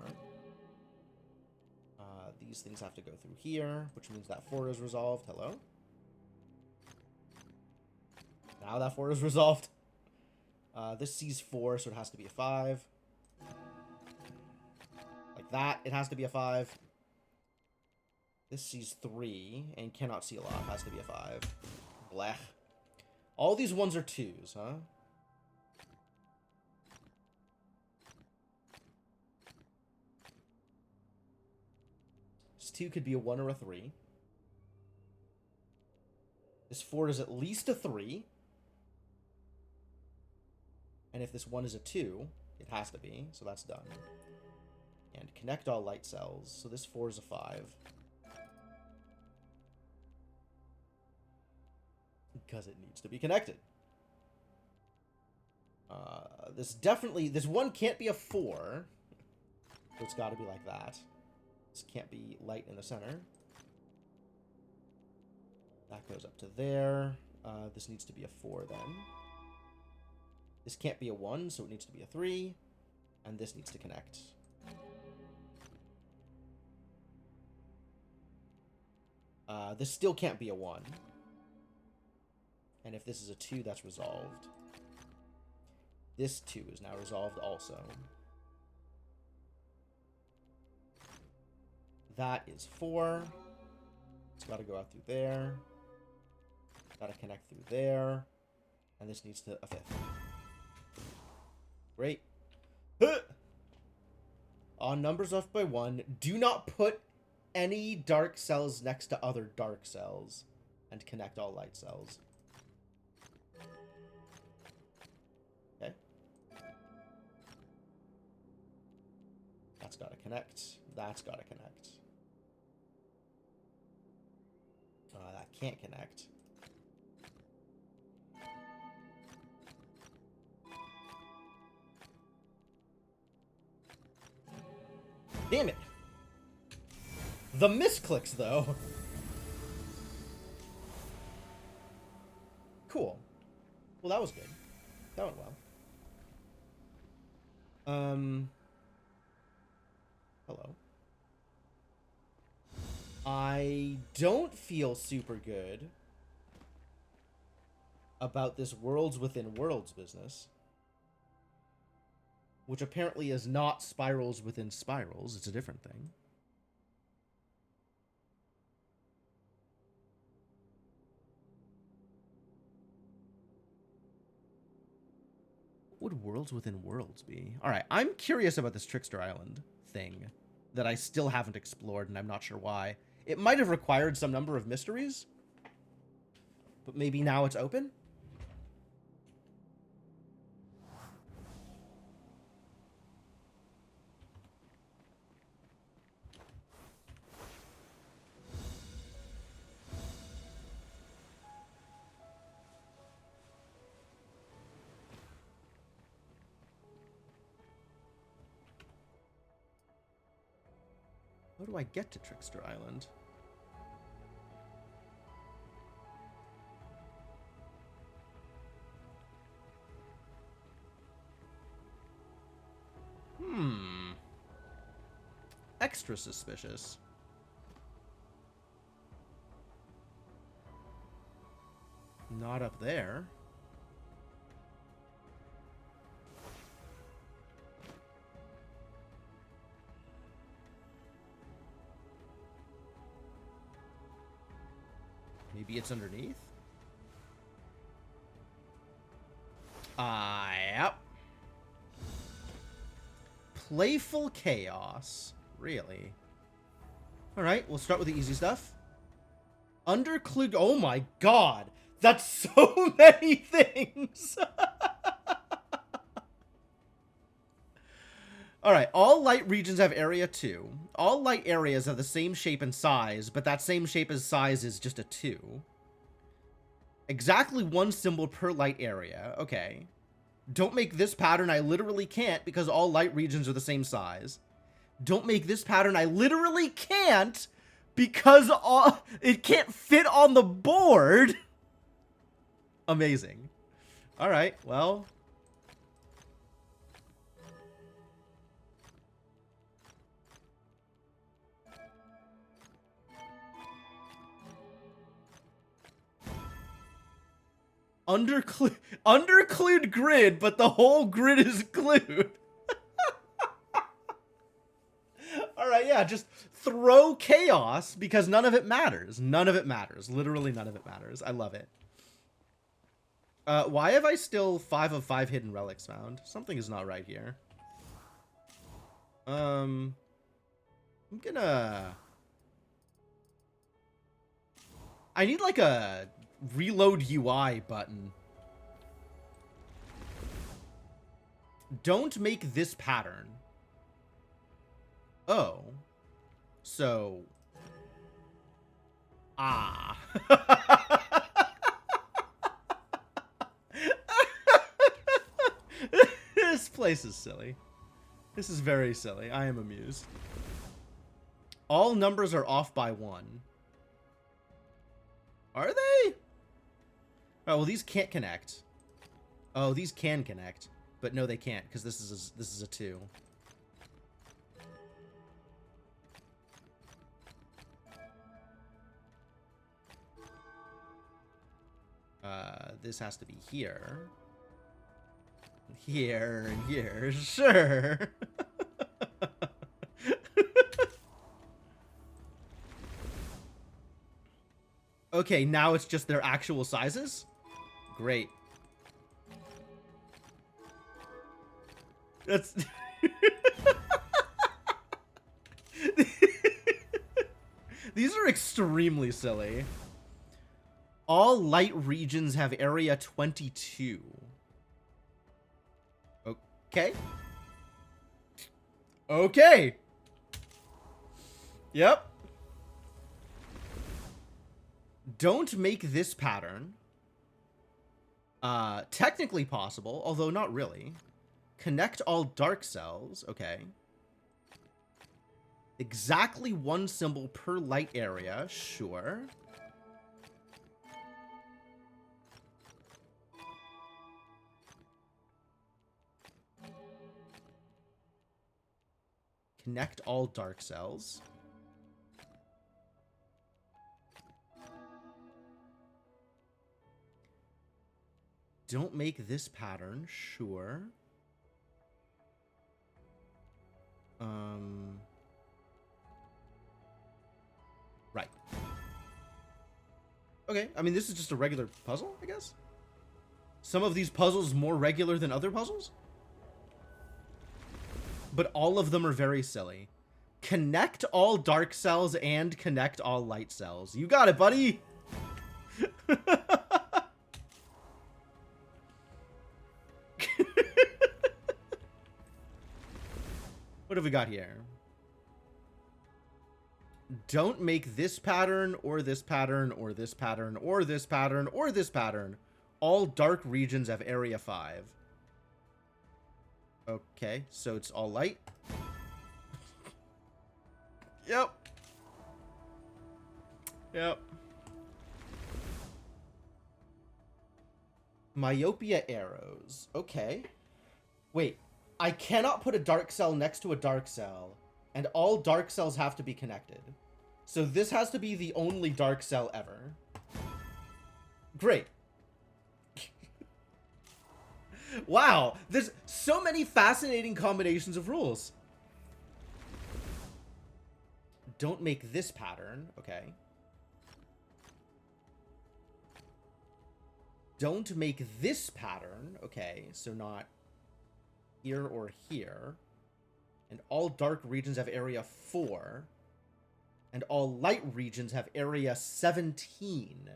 These things have to go through here, which means that 4 is resolved. Hello? Now that 4 is resolved. This sees 4, so it has to be a 5. Like that, it has to be a 5. This sees 3 and cannot seal off. Has to be a 5. Blech. All these 1s are 2s, huh? This 2 could be a 1 or a 3. This 4 is at least a 3. And if this 1 is a 2, it has to be, so that's done. And connect all light cells, so this 4 is a 5. Because it needs to be connected. This 1 can't be a 4. So it's got to be like that. This can't be light in the center. That goes up to there. This needs to be a 4 then. This can't be a 1, so it needs to be a 3. And this needs to connect. This still can't be a 1. And if this is a 2, that's resolved. This 2 is now resolved also. That is 4. It's got to go out through there. Got to connect through there. And this needs to a 5th. Great. On numbers off by 1, do not put any dark cells next to other dark cells. And connect all light cells. Okay. That's got to connect. That's got to connect. That can't connect. Damn it! The misclicks, though. Cool. Well, that was good. That went well. Hello. I don't feel super good about this worlds within worlds business, which apparently is not spirals within spirals. It's a different thing. What would worlds within worlds be? All right, I'm curious about this Trickster Island thing that I still haven't explored, and I'm not sure why. It might have required some number of mysteries, but maybe now it's open? How do I get to Trickster Island? Extra suspicious. Not up there. Maybe it's underneath? Yep. Playful chaos. Really? Alright, we'll start with the easy stuff. Underclude. Oh my god! That's so many things! Alright, all light regions have area 2. All light areas have the same shape and size, but that same shape and size is just a 2. Exactly one symbol per light area. Okay. Don't make this pattern. I literally can't because all light regions are the same size. Don't make this pattern. I literally can't because it can't fit on the board. Amazing. All right, well. Underclude grid, but the whole grid is glued. Alright, yeah, just throw chaos because none of it matters. None of it matters. Literally none of it matters. I love it. Why have I still 5 of 5 hidden relics found? Something is not right here. I'm gonna... I need like a reload UI button. Don't make this pattern. Oh. So. Ah. This place is silly. This is very silly. I am amused. All numbers are off by 1. Are they? Oh, well, these can't connect. Oh, these can connect. But no, they can't, because this is a 2. This has to be here. Here and here, sure. Okay, now it's just their actual sizes? Great. That's... These are extremely silly. All light regions have area 22. Okay. Okay. Yep. Don't make this pattern. Technically possible, although not really. Connect all dark cells. Okay. Exactly one symbol per light area. Sure. Connect all dark cells. Don't make this pattern, sure. Right. Okay, I mean, this is just a regular puzzle, I guess? Some of these puzzles more regular than other puzzles? But all of them are very silly. Connect all dark cells and connect all light cells. You got it, buddy! What have we got here? Don't make this pattern, or this pattern, or this pattern, or this pattern, or this pattern. All dark regions have area 5. Okay, so it's all light. Yep. Yep. Myopia arrows. Okay. Wait. I cannot put a dark cell next to a dark cell, and all dark cells have to be connected. So this has to be the only dark cell ever. Great. Wow, there's so many fascinating combinations of rules. Don't make this pattern, okay. Don't make this pattern, okay, so not here or here. And all dark regions have area 4. And all light regions have area 17.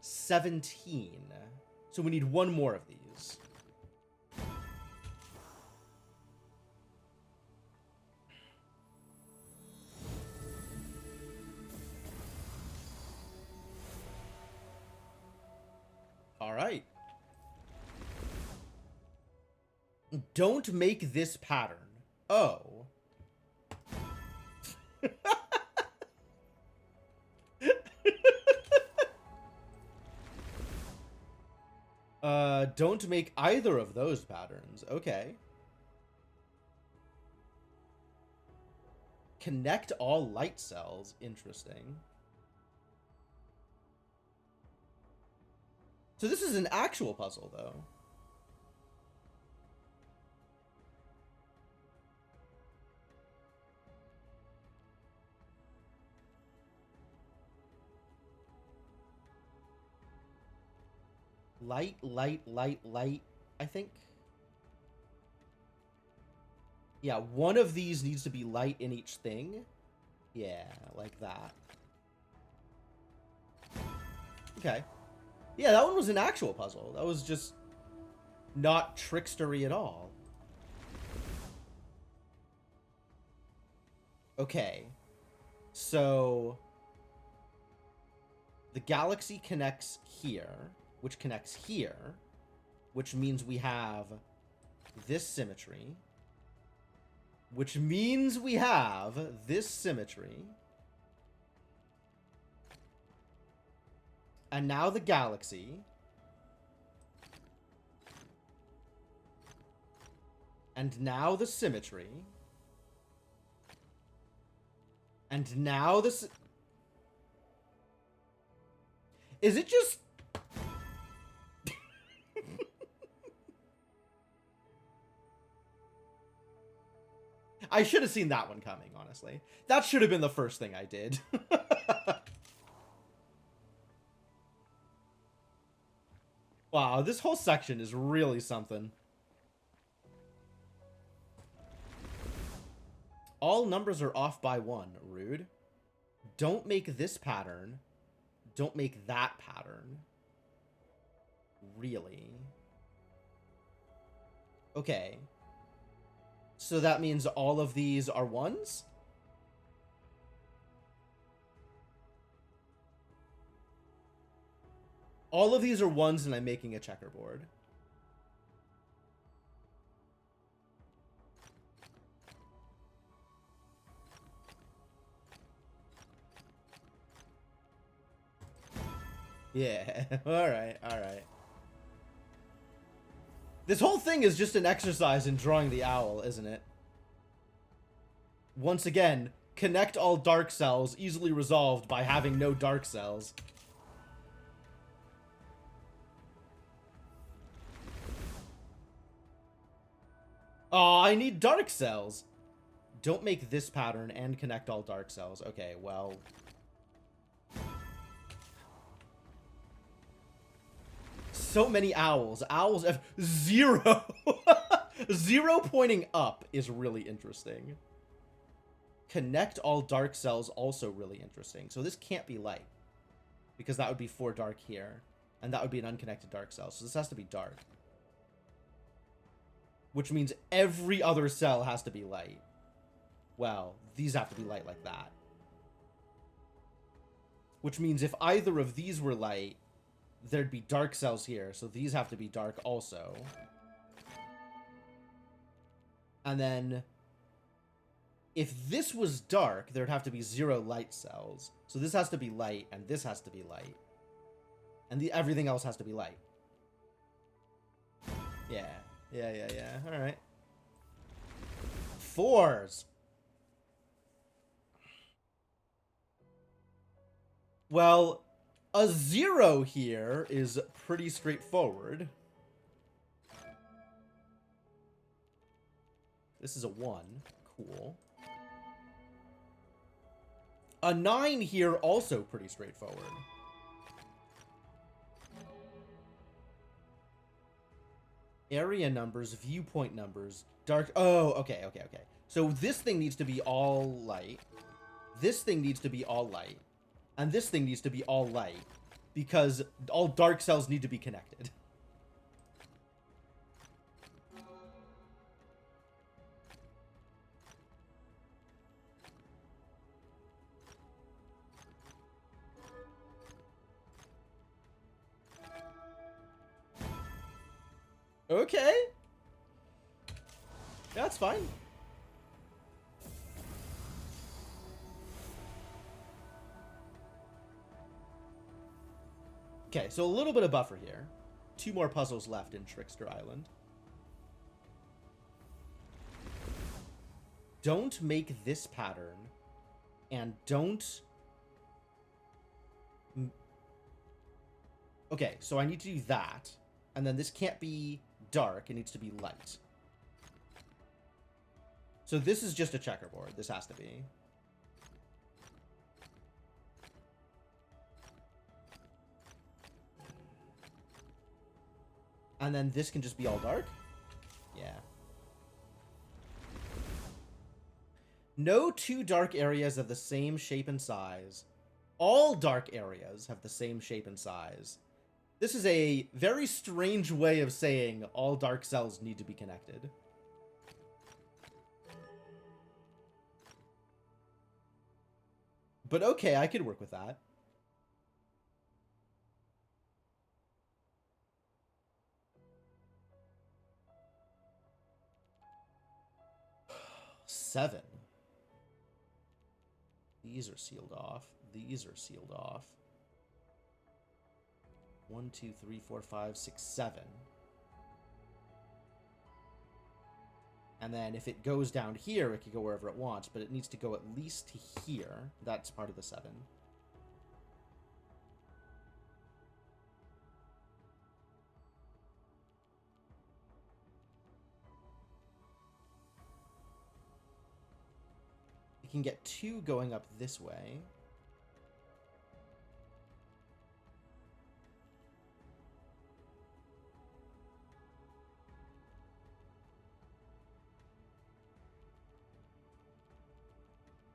17. So we need one more of these. All right. Don't make this pattern. Oh. Don't make either of those patterns. Okay. Connect all light cells. Interesting. So this is an actual puzzle, though. Light, light, light, light, I think. Yeah, one of these needs to be light in each thing. Yeah, like that. Okay. Yeah, that one was an actual puzzle. That was just not trickstery at all. Okay. So the galaxy connects here, which connects here, which means we have this symmetry, which means we have this symmetry. And now the galaxy. And now the symmetry. And now this... Is it just... I should have seen that one coming, honestly. That should have been the first thing I did. Wow, this whole section is really something. All numbers are off by 1. Rude. Don't make this pattern. Don't make that pattern. Really? Okay. So that means all of these are 1s? All of these are 1s and I'm making a checkerboard. Yeah, alright, alright. This whole thing is just an exercise in drawing the owl, isn't it? Once again, connect all dark cells, easily resolved by having no dark cells. Oh, I need dark cells. Don't make this pattern and connect all dark cells. Okay, well... So many owls. Owls have 0. 0 pointing up is really interesting. Connect all dark cells, also really interesting. So this can't be light, because that would be 4 dark here, and that would be an unconnected dark cell. So this has to be dark. Which means every other cell has to be light. Well, these have to be light like that. Which means if either of these were light, there'd be dark cells here, so these have to be dark also. And then, if this was dark, there'd have to be 0 light cells. So this has to be light, and this has to be light. And everything else has to be light. Yeah. Yeah. Alright. 4s. Well, a 0 here is pretty straightforward. This is a 1. Cool. A 9 here, also pretty straightforward. Area numbers, viewpoint numbers, dark... Oh, okay. So this thing needs to be all light. This thing needs to be all light. And this thing needs to be all light. Because all dark cells need to be connected. Okay. That's fine. Okay, so a little bit of buffer here. 2 more puzzles left in Trickster Island. Don't make this pattern. And don't... Okay, so I need to do that. And then this can't be dark. It needs to be light. So this is just a checkerboard. This has to be. And then this can just be all dark? Yeah. No 2 dark areas have the same shape and size. All dark areas have the same shape and size. This is a very strange way of saying all dark cells need to be connected. But okay, I could work with that. Seven. These are sealed off. These are sealed off. 1, 2, 3, 4, 5, 6, 7. And then if it goes down here, it can go wherever it wants, but it needs to go at least to here. That's part of the 7. You can get 2 going up this way.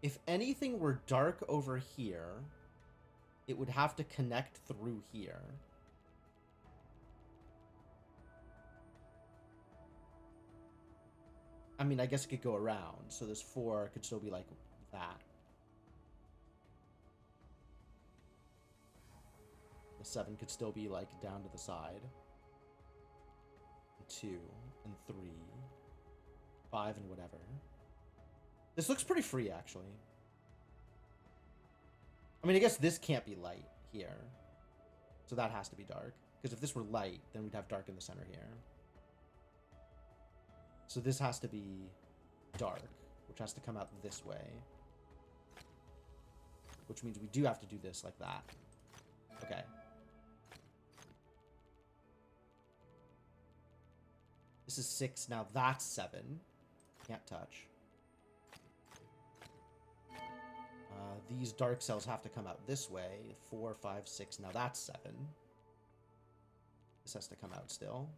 If anything were dark over here, it would have to connect through here. I mean, I guess it could go around, so this 4 could still be like that. The 7 could still be like down to the side. 2 and 3, 5 and whatever. This looks pretty free, actually. I mean, I guess this can't be light here. So that has to be dark. Because if this were light, then we'd have dark in the center here. So this has to be dark, which has to come out this way. Which means we do have to do this like that. Okay. This is 6, now that's 7. Can't touch. These dark cells have to come out this way. 4, 5, 6. Now that's 7. This has to come out still.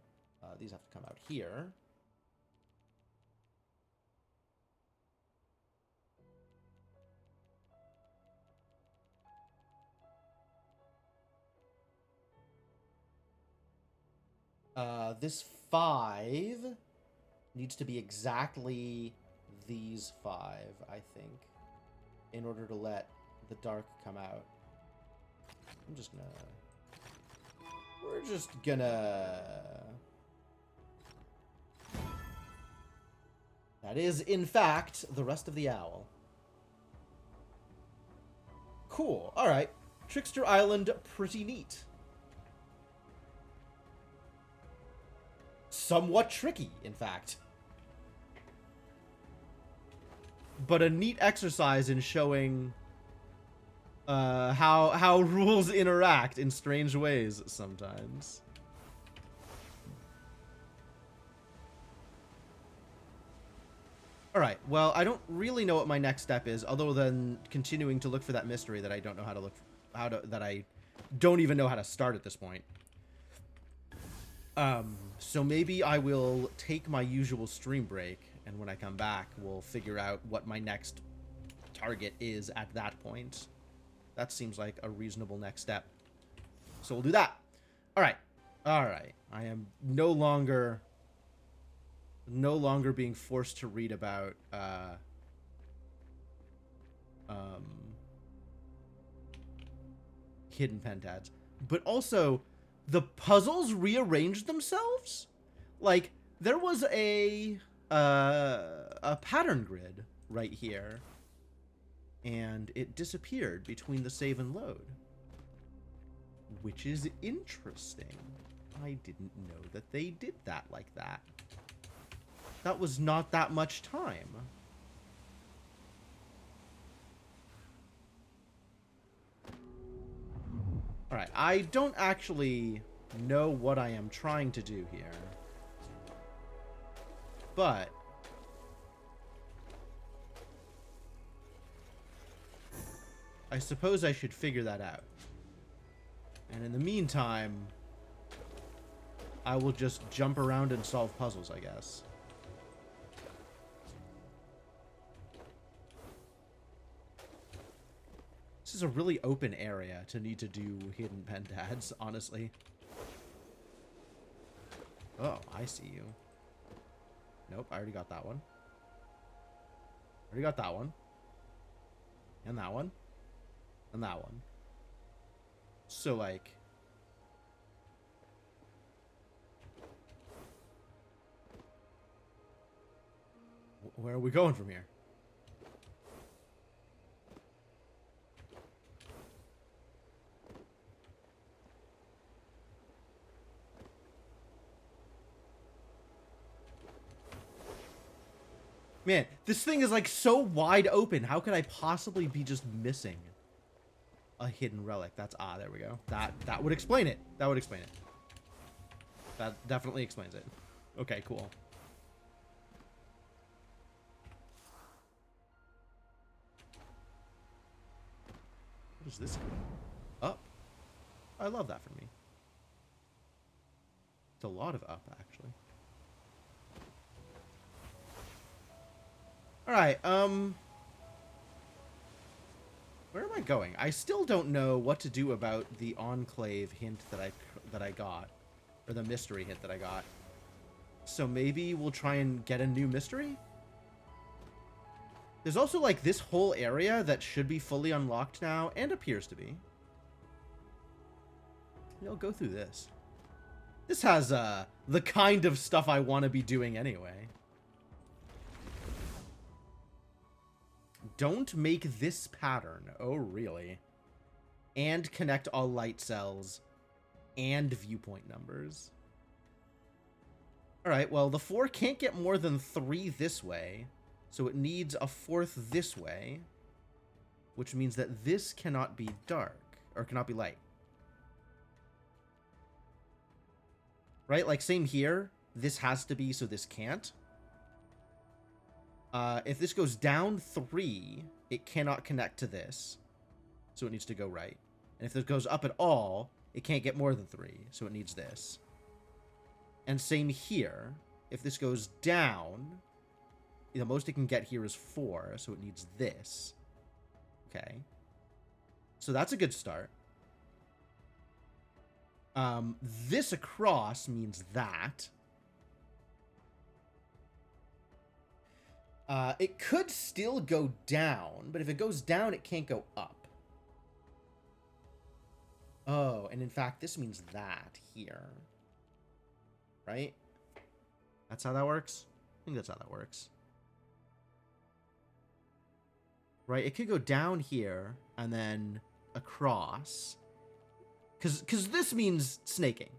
These have to come out here. This 5 needs to be exactly these 5, I think, in order to let the dark come out. We're just gonna... That is, in fact, the rest of the owl. Cool. Alright. Trickster Island, pretty neat. Somewhat tricky, in fact. But a neat exercise in showing how rules interact in strange ways sometimes. Alright, well, I don't really know what my next step is, other than continuing to look for that mystery that I don't know how to look for, that I don't even know how to start at this point. So maybe I will take my usual stream break, and when I come back, we'll figure out what my next target is at that point. That seems like a reasonable next step. So we'll do that. Alright. Alright. I am no longer being forced to read about hidden pentads. But also, the puzzles rearranged themselves? Like, there was a pattern grid right here, and it disappeared between the save and load, which is interesting. I didn't know that they did that like that. That was not that much time. Alright, I don't actually know what I am trying to do here. But I suppose I should figure that out. And in the meantime, I will just jump around and solve puzzles, I guess. This is a really open area to need to do hidden pentads, honestly. Oh, I see you. Nope, I already got that one. Already got that one. And that one. And that one. So, like... where are we going from here? Man, this thing is like so wide open. How could I possibly be just missing a hidden relic? That's there we go. That would explain it. That would explain it. That definitely explains it. Okay, cool. What is this? Up. I love that for me. It's a lot of up, actually. Alright, where am I going? I still don't know what to do about the Enclave hint that I got. Or the mystery hint that I got. So maybe we'll try and get a new mystery? There's also, like, this whole area that should be fully unlocked now, and appears to be. I'll go through this. This has, the kind of stuff I want to be doing anyway. Don't make this pattern. Oh, really? And connect all light cells and viewpoint numbers. Alright, well, the 4 can't get more than 3 this way, so it needs a 4th this way, which means that this cannot be dark, or cannot be light. Right? Like, same here. This has to be, so this can't. If this goes down 3, it cannot connect to this. So it needs to go right. And if this goes up at all, it can't get more than 3. So it needs this. And same here. If this goes down, the most it can get here is 4. So it needs this. Okay. So that's a good start. This across means that. It could still go down, but if it goes down, it can't go up. Oh, and in fact, this means that here. Right? That's how that works? I think that's how that works. Right? It could go down here and then across. Because this means snaking.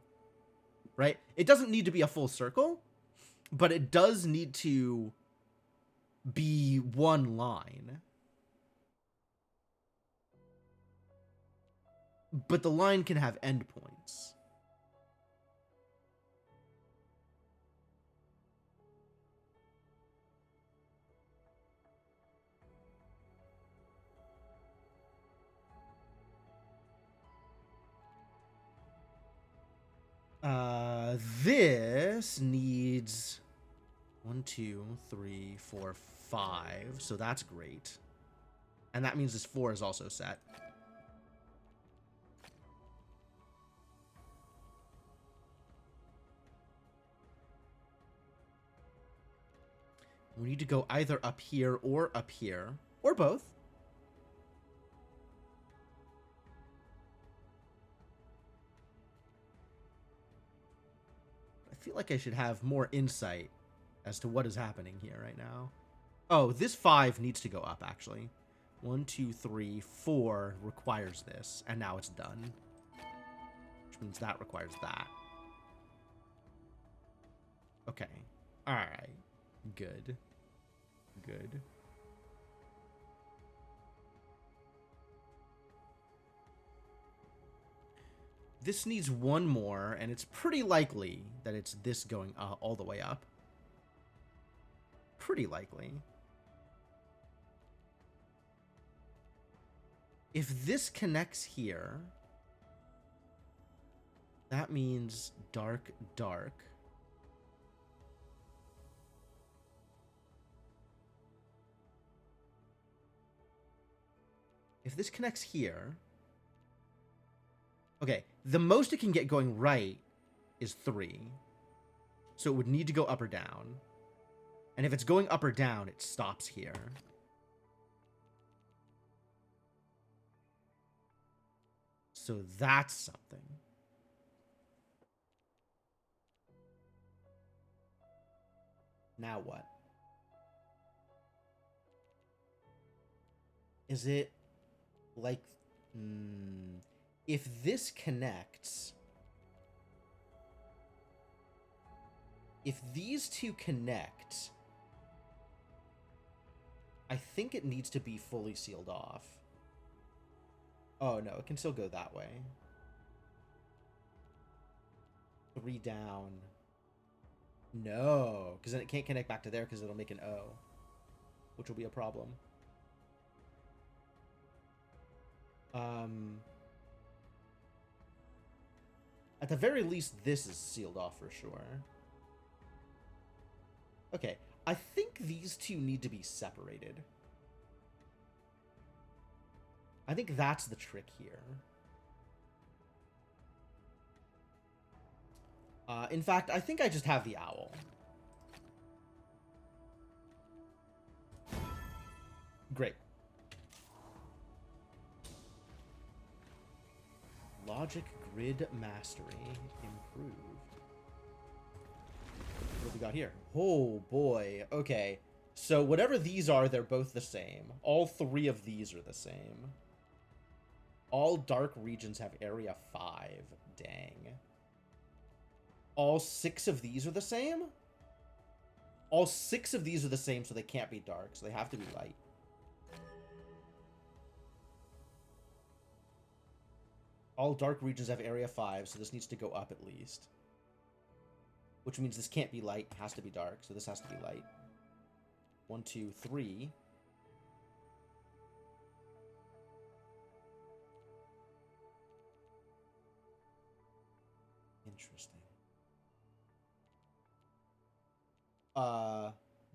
Right? It doesn't need to be a full circle, but it does need to be one line. But the line can have endpoints. This needs 1, 2, 3, 4, 5. So that's great. And that means this 4 is also set. We need to go either up here, or both. I feel like I should have more insight as to what is happening here right now. Oh, this 5 needs to go up, actually. 1, 2, 3, 4 requires this, and now it's done. Which means that requires that. Okay. Alright. Good. Good. This needs one more, and it's pretty likely that it's this going all the way up. Pretty likely. If this connects here, that means dark, dark. If this connects here... Okay, the most it can get going right is 3. So it would need to go up or down. And if it's going up or down, it stops here. So that's something. Now what? Is it like... if this connects... If these two connect... I think it needs to be fully sealed off. Oh, no, it can still go that way. 3 down. No, because then it can't connect back to there because it'll make an O, which will be a problem. At the very least, this is sealed off for sure. Okay, I think these two need to be separated. I think that's the trick here. In fact, I think I just have the owl. Great. Logic grid mastery improved. What do we got here? Oh boy. Okay. So whatever these are, they're both the same. All 3 of these are the same. All dark regions have area 5. Dang. All 6 of these are the same? All 6 of these are the same, so they can't be dark, so they have to be light. All dark regions have area 5, so this needs to go up at least. Which means this can't be light, it has to be dark, so this has to be light. 1, 2, 3. Interesting.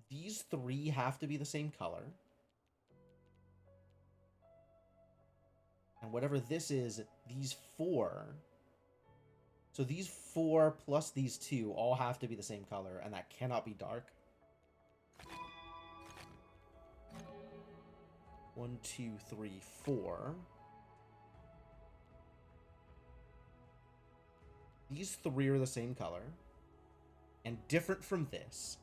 These 3 have to be the same color. And whatever this is, these 4. So these 4 plus these 2 all have to be the same color, and that cannot be dark. 1, 2, 3, 4. These 3 are the same color, and different from this.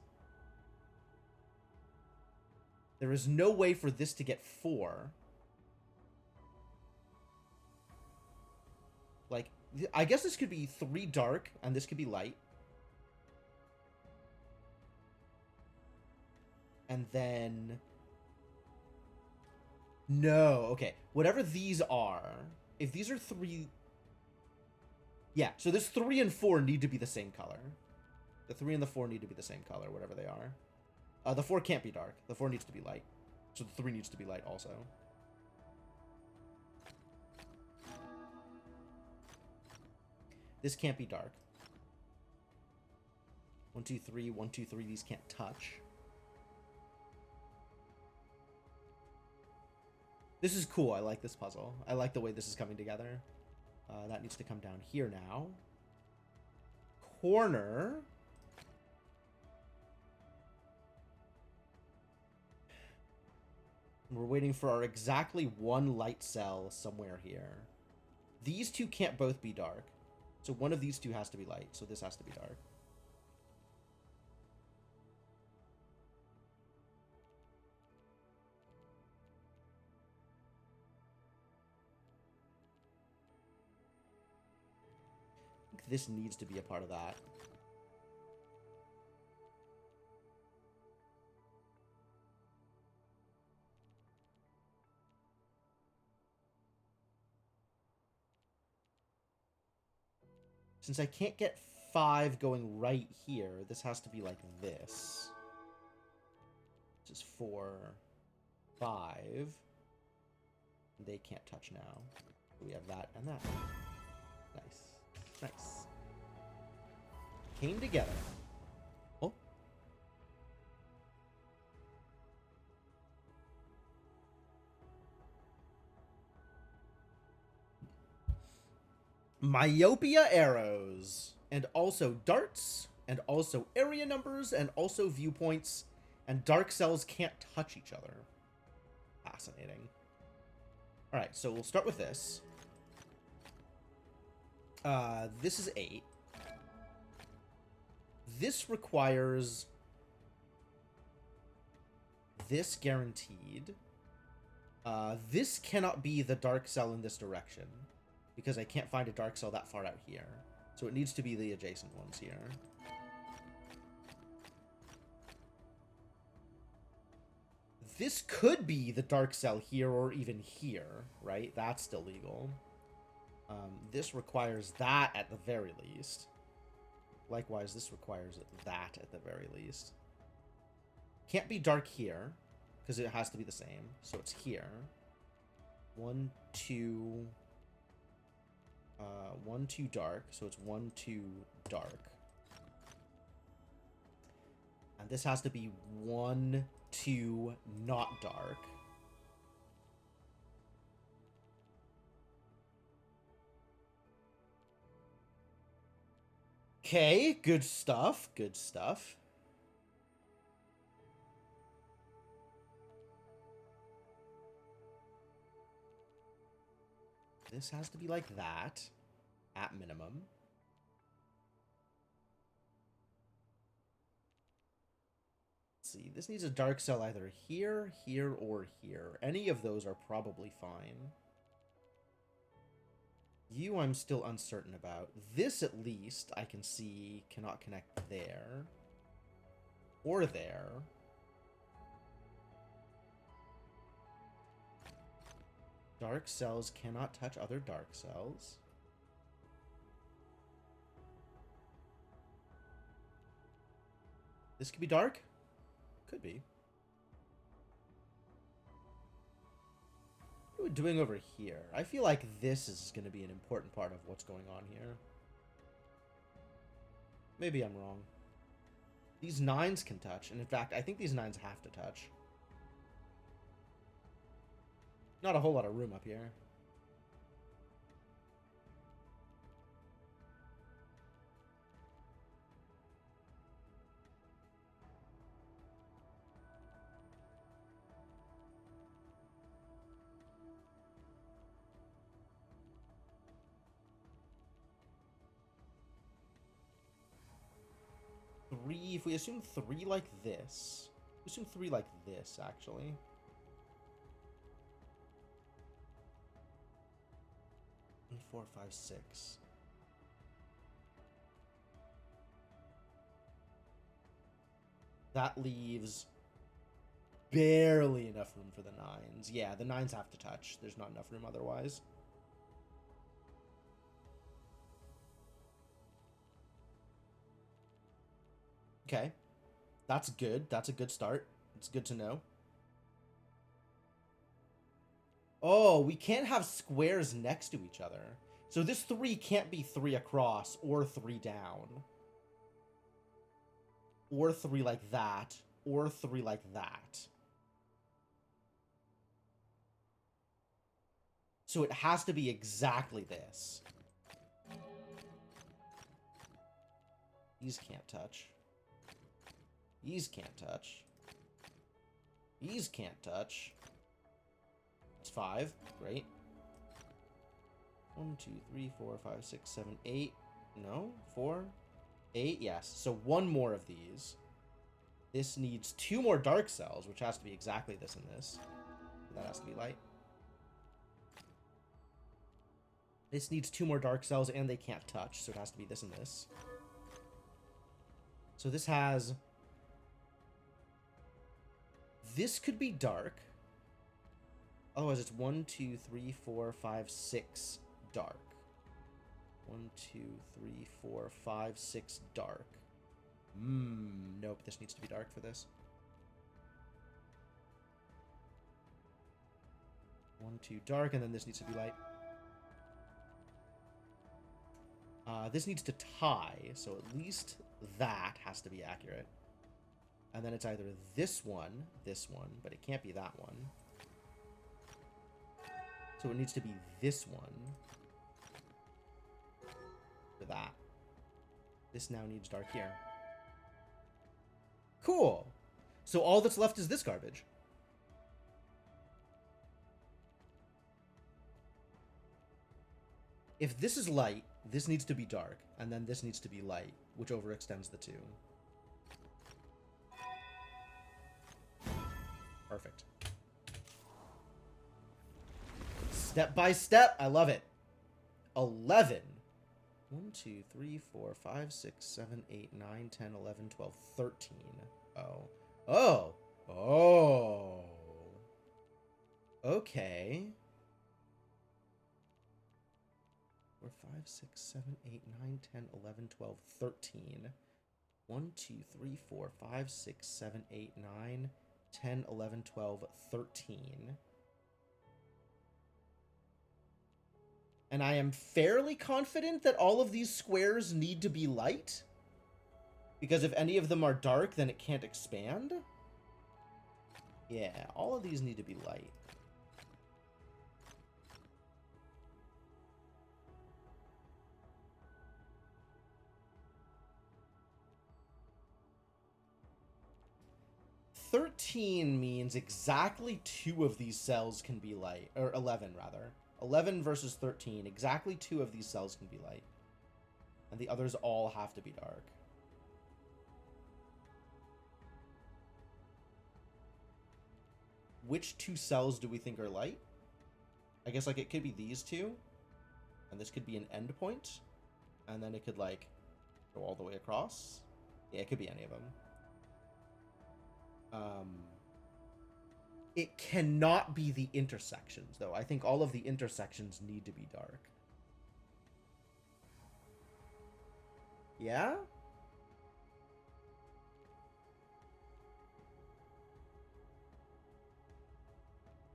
There is no way for this to get 4. Like, I guess this could be 3 dark, and this could be light. And then... No, okay. Whatever these are, if these are 3... Yeah, so this 3 and 4 need to be the same color. The 3 and the 4 need to be the same color, whatever they are. The 4 can't be dark. The 4 needs to be light. So the 3 needs to be light also. This can't be dark. 1, 2, 3, 1, 2, 3. These can't touch. This is cool. I like this puzzle. I like the way this is coming together. That needs to come down here now. Corner. We're waiting for our exactly 1 light cell somewhere here. These 2 can't both be dark. So one of these 2 has to be light. So this has to be dark. I think this needs to be a part of that. Since I can't get 5 going right here, this has to be like this. This is 4, 5. They can't touch now. We have that and that. Nice. Nice. Came together. Oh. Myopia arrows. And also darts. And also area numbers. And also viewpoints. And dark cells can't touch each other. Fascinating. Alright, so we'll start with this. This is 8. This requires this guaranteed. This cannot be the dark cell in this direction because I can't find a dark cell that far out here. So it needs to be the adjacent ones here. This could be the dark cell here or even here, right? That's still legal. This requires that at the very least. Likewise, this requires that at the very least. Can't be dark here, because it has to be the same. So it's here. 1, 2... 1, 2 dark, so it's 1, 2 dark. And this has to be 1, 2 not dark. Okay, good stuff, good stuff. This has to be like that, at minimum. Let's see, this needs a dark cell either here, here, or here. Any of those are probably fine. You, I'm still uncertain about. This, at least, I can see cannot connect there. Or there. Dark cells cannot touch other dark cells. This could be dark? Could be. What are we doing over here? I feel like this is going to be an important part of what's going on here. Maybe I'm wrong. These 9s can touch, and in fact, I think these 9s have to touch. Not a whole lot of room up here. Three, if we assume 3 like this, assume 3 like this, actually. And 4, 5, 6. That leaves barely enough room for the 9s. Yeah, the 9s have to touch. There's not enough room otherwise. Okay. That's good. That's a good start. It's good to know. Oh, we can't have squares next to each other. So this 3 can't be 3 across or 3 down. Or 3 like that. Or 3 like that. So it has to be exactly this. These can't touch. These can't touch. These can't touch. It's 5. Great. 1, 2, 3, 4, 5, 6, 7, 8. No? 4? 8? Yes. So 1 more of these. This needs 2 more dark cells, which has to be exactly this and this. That has to be light. This needs 2 more dark cells, and they can't touch, so it has to be this and this. So this has... This could be dark. Otherwise, it's 1, 2, 3, 4, 5, 6 dark. 1, 2, 3, 4, 5, 6 dark. Nope, this needs to be dark for this. 1, 2 dark, and then this needs to be light. This needs to tie, so at least that has to be accurate. And then it's either this one, but it can't be that one. So it needs to be this one. For that. This now needs dark here. Cool! So all that's left is this garbage. If this is light, this needs to be dark, and then this needs to be light, which overextends the 2. Perfect. Step by step, I love it. 11. 1, 2, 3, 4, 5, 6, 7, 8, 9, 10, 11, 12, 13. Oh. Oh. Oh. Okay. 4, 5, 6, 7, 8, 9, 10, 11, 12, 13. 1, 2, 3, 4, 5, 6, 7, 8, 9, 10, 11, 12, 13. And I am fairly confident that all of these squares need to be light. Because if any of them are dark, then it can't expand. Yeah, all of these need to be light. $13 means exactly 2 of these cells can be light. Or 11, rather. 11 versus 13. Exactly 2 of these cells can be light. And the others all have to be dark. Which 2 cells do we think are light? I guess, like, it could be these 2. And this could be an endpoint. And then it could, like, go all the way across. Yeah, it could be any of them. It cannot be the intersections, though. I think all of the intersections need to be dark. Yeah?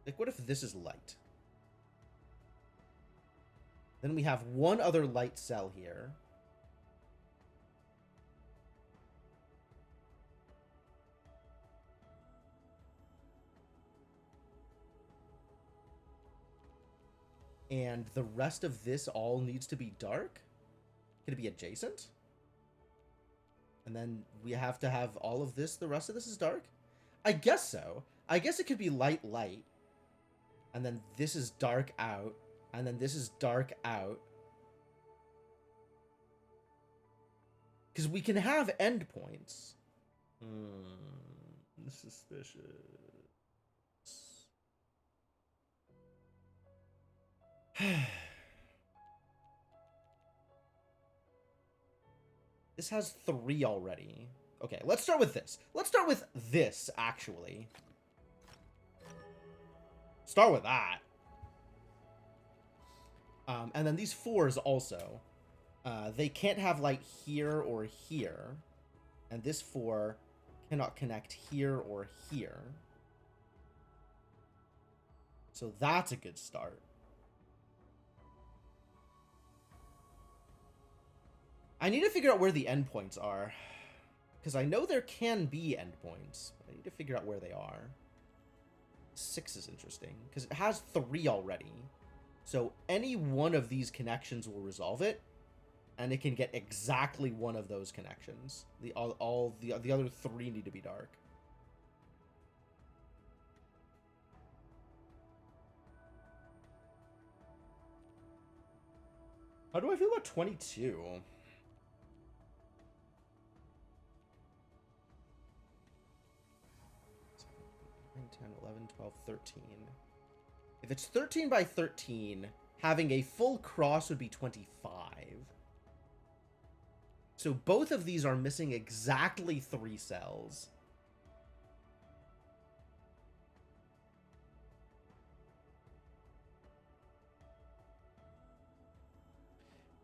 Like, what if this is light? Then we have one other light cell here. And the rest of this all needs to be dark? Could it be adjacent? And then we have to have all of this, the rest of this is dark? I guess so. I guess it could be light, light. And then this is dark out. And then this is dark out. Because we can have endpoints. Suspicious. This has 3 already. Okay, let's start with this. Let's start with this, actually. Start with that. And then these 4s also. They can't have light here or here. And this 4 cannot connect here or here. So that's a good start. I need to figure out where the endpoints are. Because I know there can be endpoints, but I need to figure out where they are. 6 is interesting, because it has 3 already. So any one of these connections will resolve it, and it can get exactly one of those connections. The other 3 need to be dark. How do I feel about 22? 10, 11, 12, 13. If it's 13 by 13, having a full cross would be 25. So both of these are missing exactly 3 cells.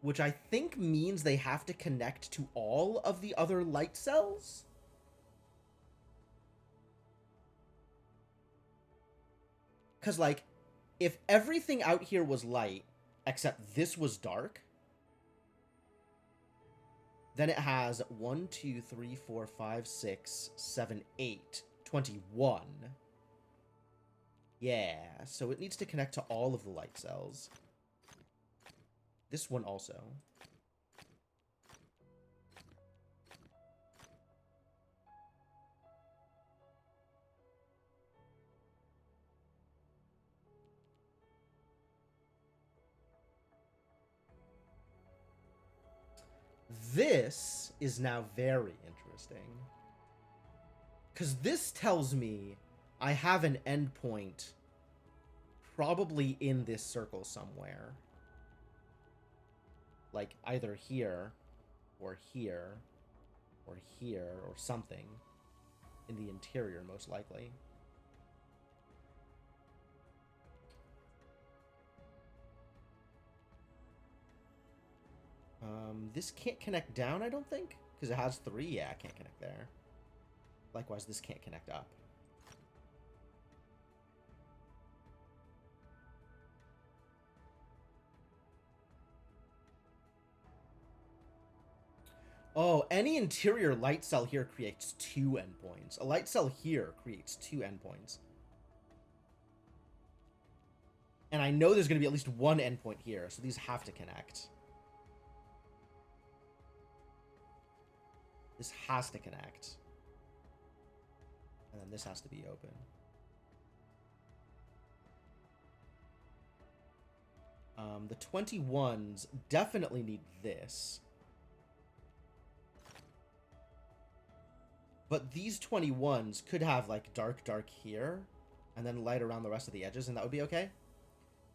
Which I think means they have to connect to all of the other light cells? Because, like, if everything out here was light, except this was dark, then it has 1, 2, 3, 4, 5, 6, 7, 8, 21. Yeah, so it needs to connect to all of the light cells. This one also. This is now very interesting. Because this tells me I have an endpoint probably in this circle somewhere. Like either here, or here, or here, or something. In the interior, most likely. This can't connect down, I don't think. Because it has 3. Yeah, it can't connect there. Likewise, this can't connect up. Oh, any interior light cell here creates 2 endpoints. A light cell here creates 2 endpoints. And I know there's going to be at least 1 endpoint here, so these have to connect. This has to connect. And then this has to be open. The 21s definitely need this. But these 21s could have, like, dark here, and then light around the rest of the edges, and that would be okay.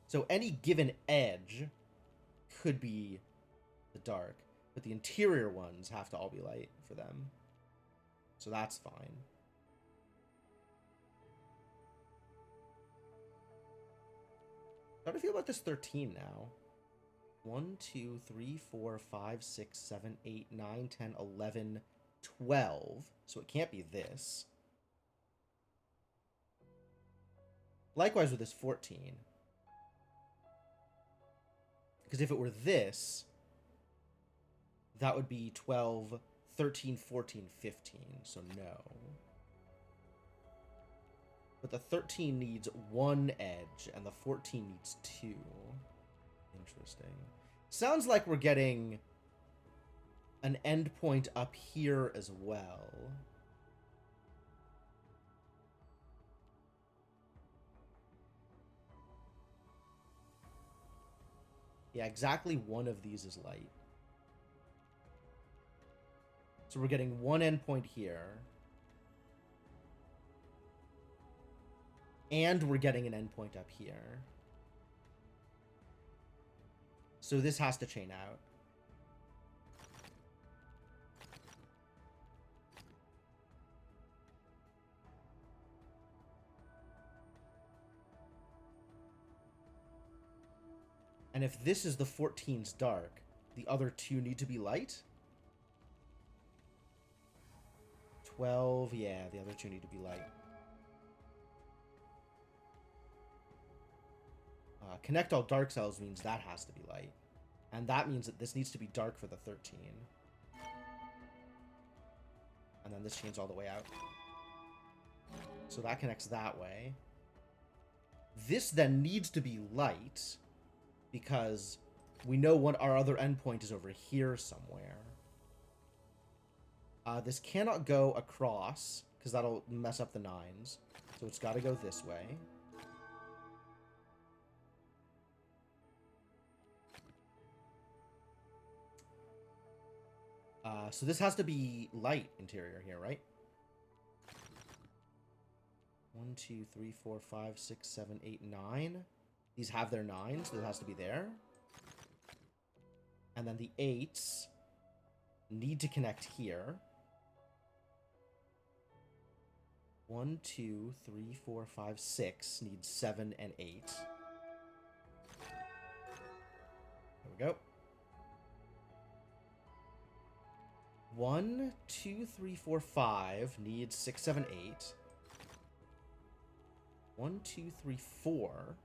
So any given edge could be the dark, but the interior ones have to all be light for them. So that's fine. How do I feel about this 13 now? 1, 2, 3, 4, 5, 6, 7, 8, 9, 10, 11, 12. So it can't be this. Likewise with this 14. Because if it were this, that would be 12, 13, 14, 15. So no. But the 13 needs 1 edge, and the 14 needs 2. Interesting. Sounds like we're getting an endpoint up here as well. Yeah, exactly one of these is light. So we're getting 1 endpoint here. And we're getting an endpoint up here. So this has to chain out. And if this is the 14's dark, the other 2 need to be light? 12, yeah, the other 2 need to be light. Connect all dark cells means that has to be light. And that means that this needs to be dark for the 13. And then this chains all the way out. So that connects that way. This then needs to be light, because we know what our other endpoint is over here somewhere. This cannot go across, because that'll mess up the 9s. So it's got to go this way. So this has to be light interior here, right? 1, 2, 3, 4, 5, 6, 7, 8, 9. These have their 9s, so it has to be there. And then the 8s need to connect here. 1, 2, 3, 4, 5, 6 needs 7 and 8. There we go. 1, 2, 3, 4, 5 needs 6, 7, 8. 1, 2, 3, 4.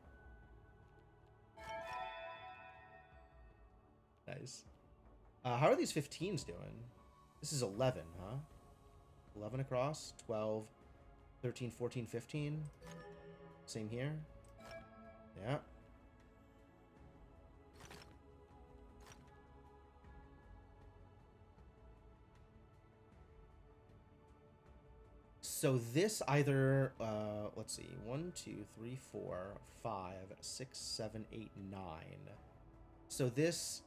Nice. How are these 15s doing? This is 11, huh? 11 across, 12, 13, 14, 15. Same here. Yeah. So this either, let's see, 1, 2, 3, 4, 5, 6, 7, 8, 9. So this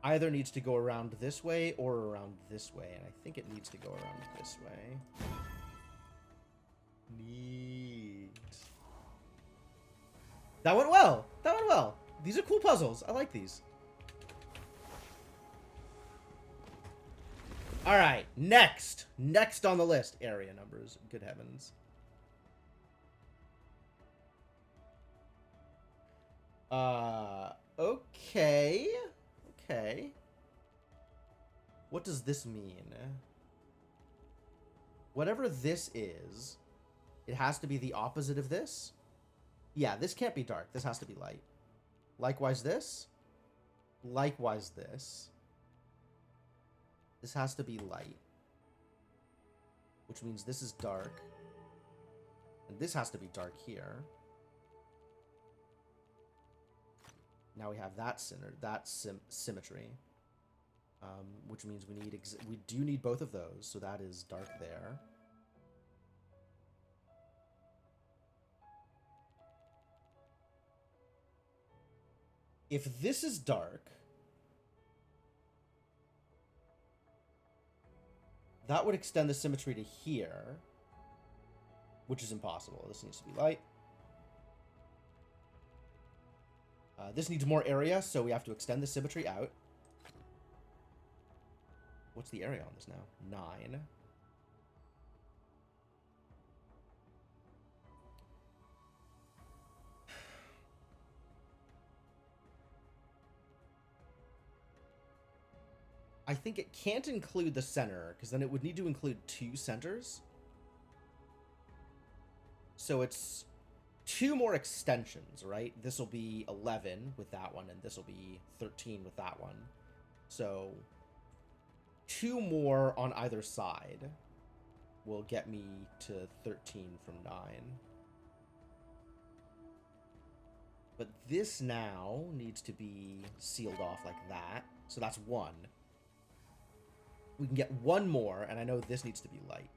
either needs to go around this way or around this way, and I think it needs to go around this way. Neat. That went well. That went well. These are cool puzzles. I like these. All right, next on the list, area numbers. Good heavens. Okay. What does this mean? Whatever this is, it has to be the opposite of this. Yeah, this can't be dark. This has to be light. Likewise this. Likewise this. This has to be light. Which means this is dark. And this has to be dark here. Now we have that symmetry. Which means we do need both of those. So that is dark there. If this is dark, that would extend the symmetry to here, which is impossible. This needs to be light. This needs more area, so we have to extend the symmetry out. What's the area on this now? 9. I think it can't include the center, because then it would need to include 2 centers. So it's 2 more extensions, right? This will be 11 with that one, and this will be 13 with that one. So 2 more on either side will get me to 13 from 9. But this now needs to be sealed off like that. So that's 1. We can get 1 more, and I know this needs to be light.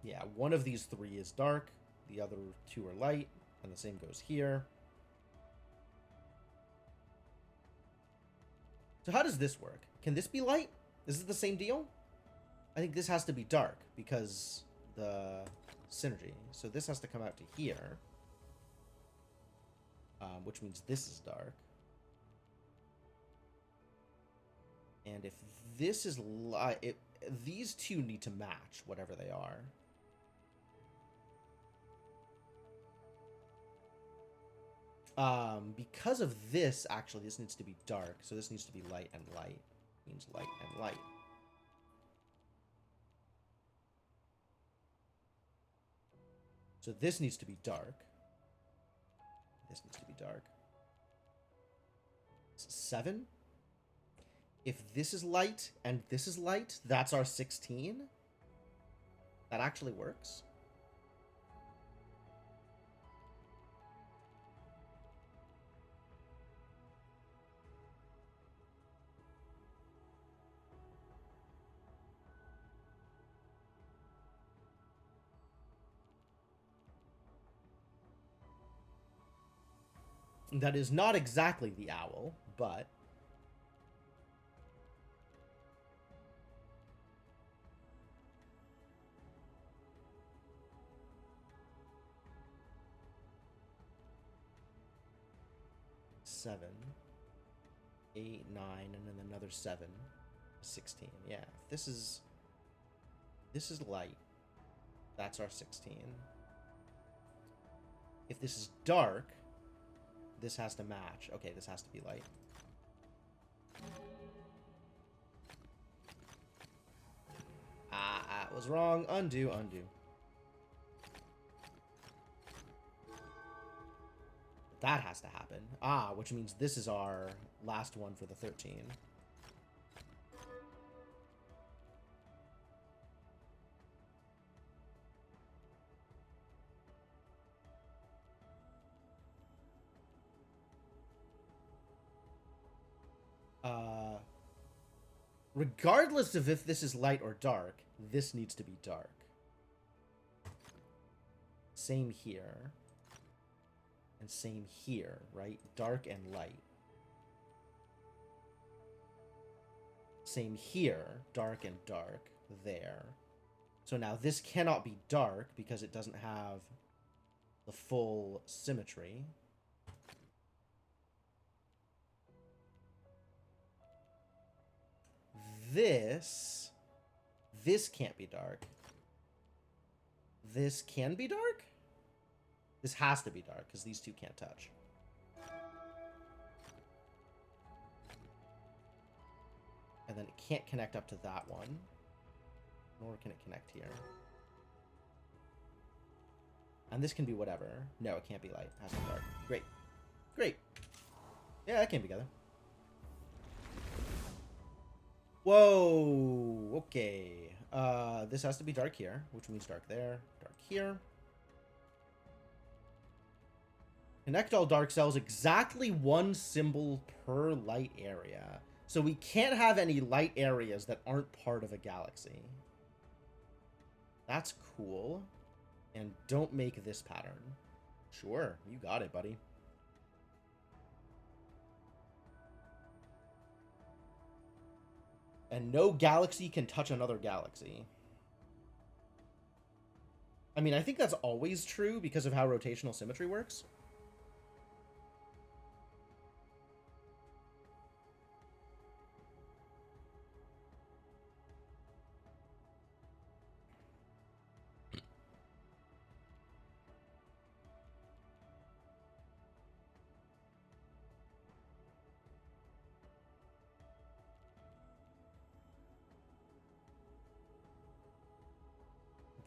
Yeah, one of these 3 is dark, the other 2 are light, and the same goes here. So how does this work? Can this be light? Is this the same deal? I think this has to be dark because the synergy. So this has to come out to here, which means this is dark. And if this is light, these 2 need to match whatever they are. Because of this, actually, this needs to be dark. So this needs to be light and light. Means light and light. So this needs to be dark. This needs to be dark. 7. If this is light and this is light, that's our 16. That actually works. That is not exactly the owl, but... Seven, 8, 9, and then another 7, 16. Yeah, if this is light. That's our 16. If this is dark, this has to match. Okay, this has to be light. I was wrong. Undo, undo. That has to happen. Which means this is our last one for the 13. Regardless of if this is light or dark, this needs to be dark. Same here. And same here, right? Dark and light. Same here, dark and dark, there. So now this cannot be dark because it doesn't have the full symmetry. This can't be dark. This can be dark? This has to be dark because these 2 can't touch. And then it can't connect up to that one. Nor can it connect here. And this can be whatever. No, it can't be light. It has to be dark. Great. Great. Yeah, that came together. Whoa. Okay. This has to be dark here, which means dark there, dark here. Connect all dark cells, exactly 1 symbol per light area. So we can't have any light areas that aren't part of a galaxy. That's cool. And don't make this pattern. Sure, you got it, buddy. And no galaxy can touch another galaxy. I mean, I think that's always true because of how rotational symmetry works.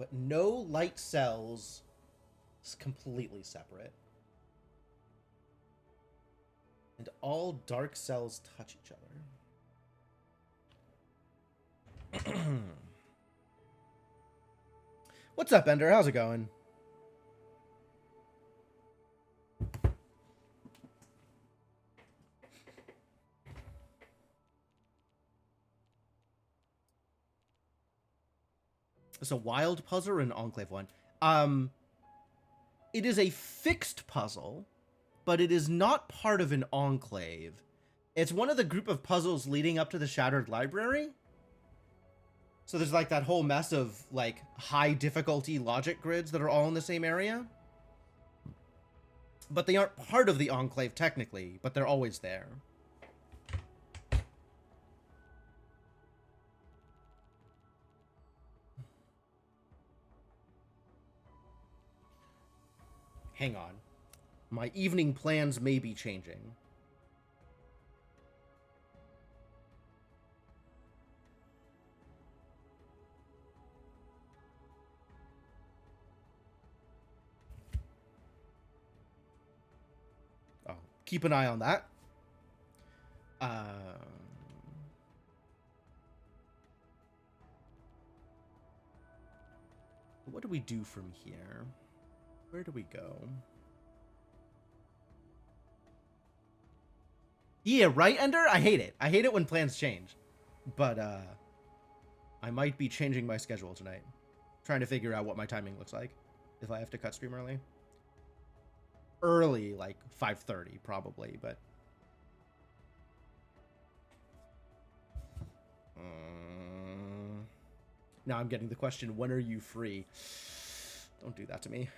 but no light cells is completely separate. And all dark cells touch each other. What's up, Ender? How's it going? It's a wild puzzle or an enclave one? It is a fixed puzzle, but it is not part of an enclave. It's one of the group of puzzles leading up to the Shattered Library. So there's like that whole mess of like high difficulty logic grids that are all in the same area. But they aren't part of the enclave technically, but they're always there. Hang on. My evening plans may be changing. Oh, keep an eye on that. What do we do from here? Where do we go? Yeah, right, Ender? I hate it. I hate it when plans change. But, I might be changing my schedule tonight. Trying to figure out what my timing looks like. If I have to cut stream early. Early, like 5:30, probably, but... Now I'm getting the question, when are you free? Don't do that to me.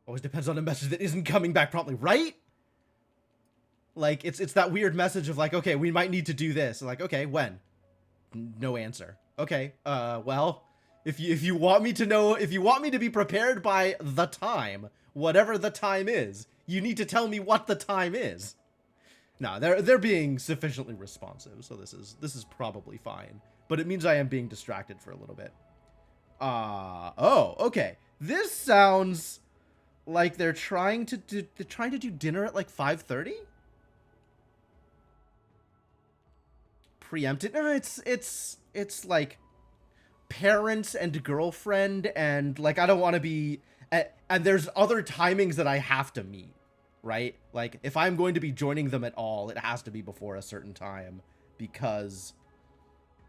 Always depends on a message that isn't coming back promptly, right? Like, it's that weird message of like, okay, we might need to do this. Like, okay, when? No answer. Okay, well, if you want me to know, if you want me to be prepared by the time, whatever the time is, you need to tell me what the time is. No, they're being sufficiently responsive, so this is probably fine. But it means I am being distracted for a little bit. Oh, okay. This sounds like they're trying to do dinner at like 5:30? Preempted? No, it's like parents and girlfriend, and like I don't want to be and there's other timings that I have to meet, right? Like if I'm going to be joining them at all, it has to be before a certain time, because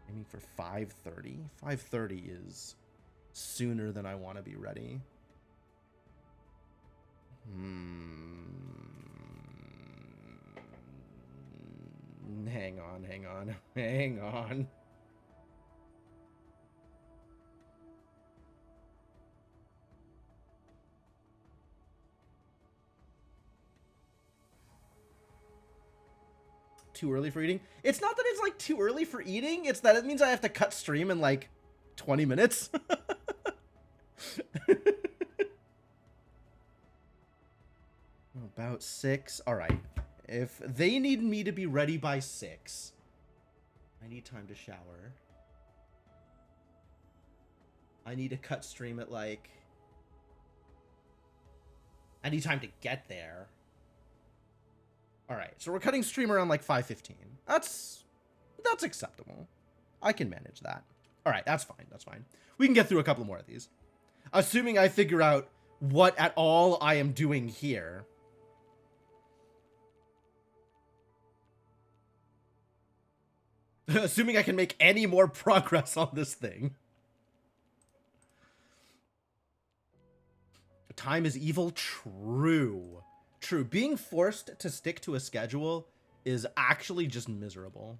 I mean for 5:30? 5:30 is sooner than I want to be ready. Hang on. Too early for eating? It's not that it's like too early for eating, it's that it means I have to cut stream in like 20 minutes. About 6. All right. If they need me to be ready by 6, I need time to shower. I need to cut stream at like... I need time to get there. All right. So we're cutting stream around like 5:15. That's acceptable. I can manage that. All right. That's fine. That's fine. We can get through a couple more of these. Assuming I figure out what at all I am doing here. Assuming I can make any more progress on this thing. Time is evil? True. True. Being forced to stick to a schedule is actually just miserable.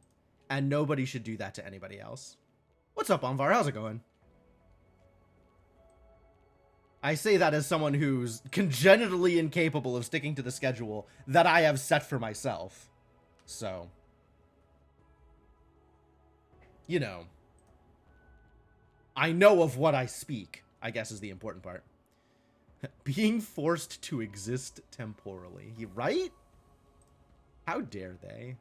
And nobody should do that to anybody else. What's up, Anvar? How's it going? I say that as someone who's congenitally incapable of sticking to the schedule that I have set for myself. So, you know, I know of what I speak, I guess is the important part. Being forced to exist temporally. Right? How dare they?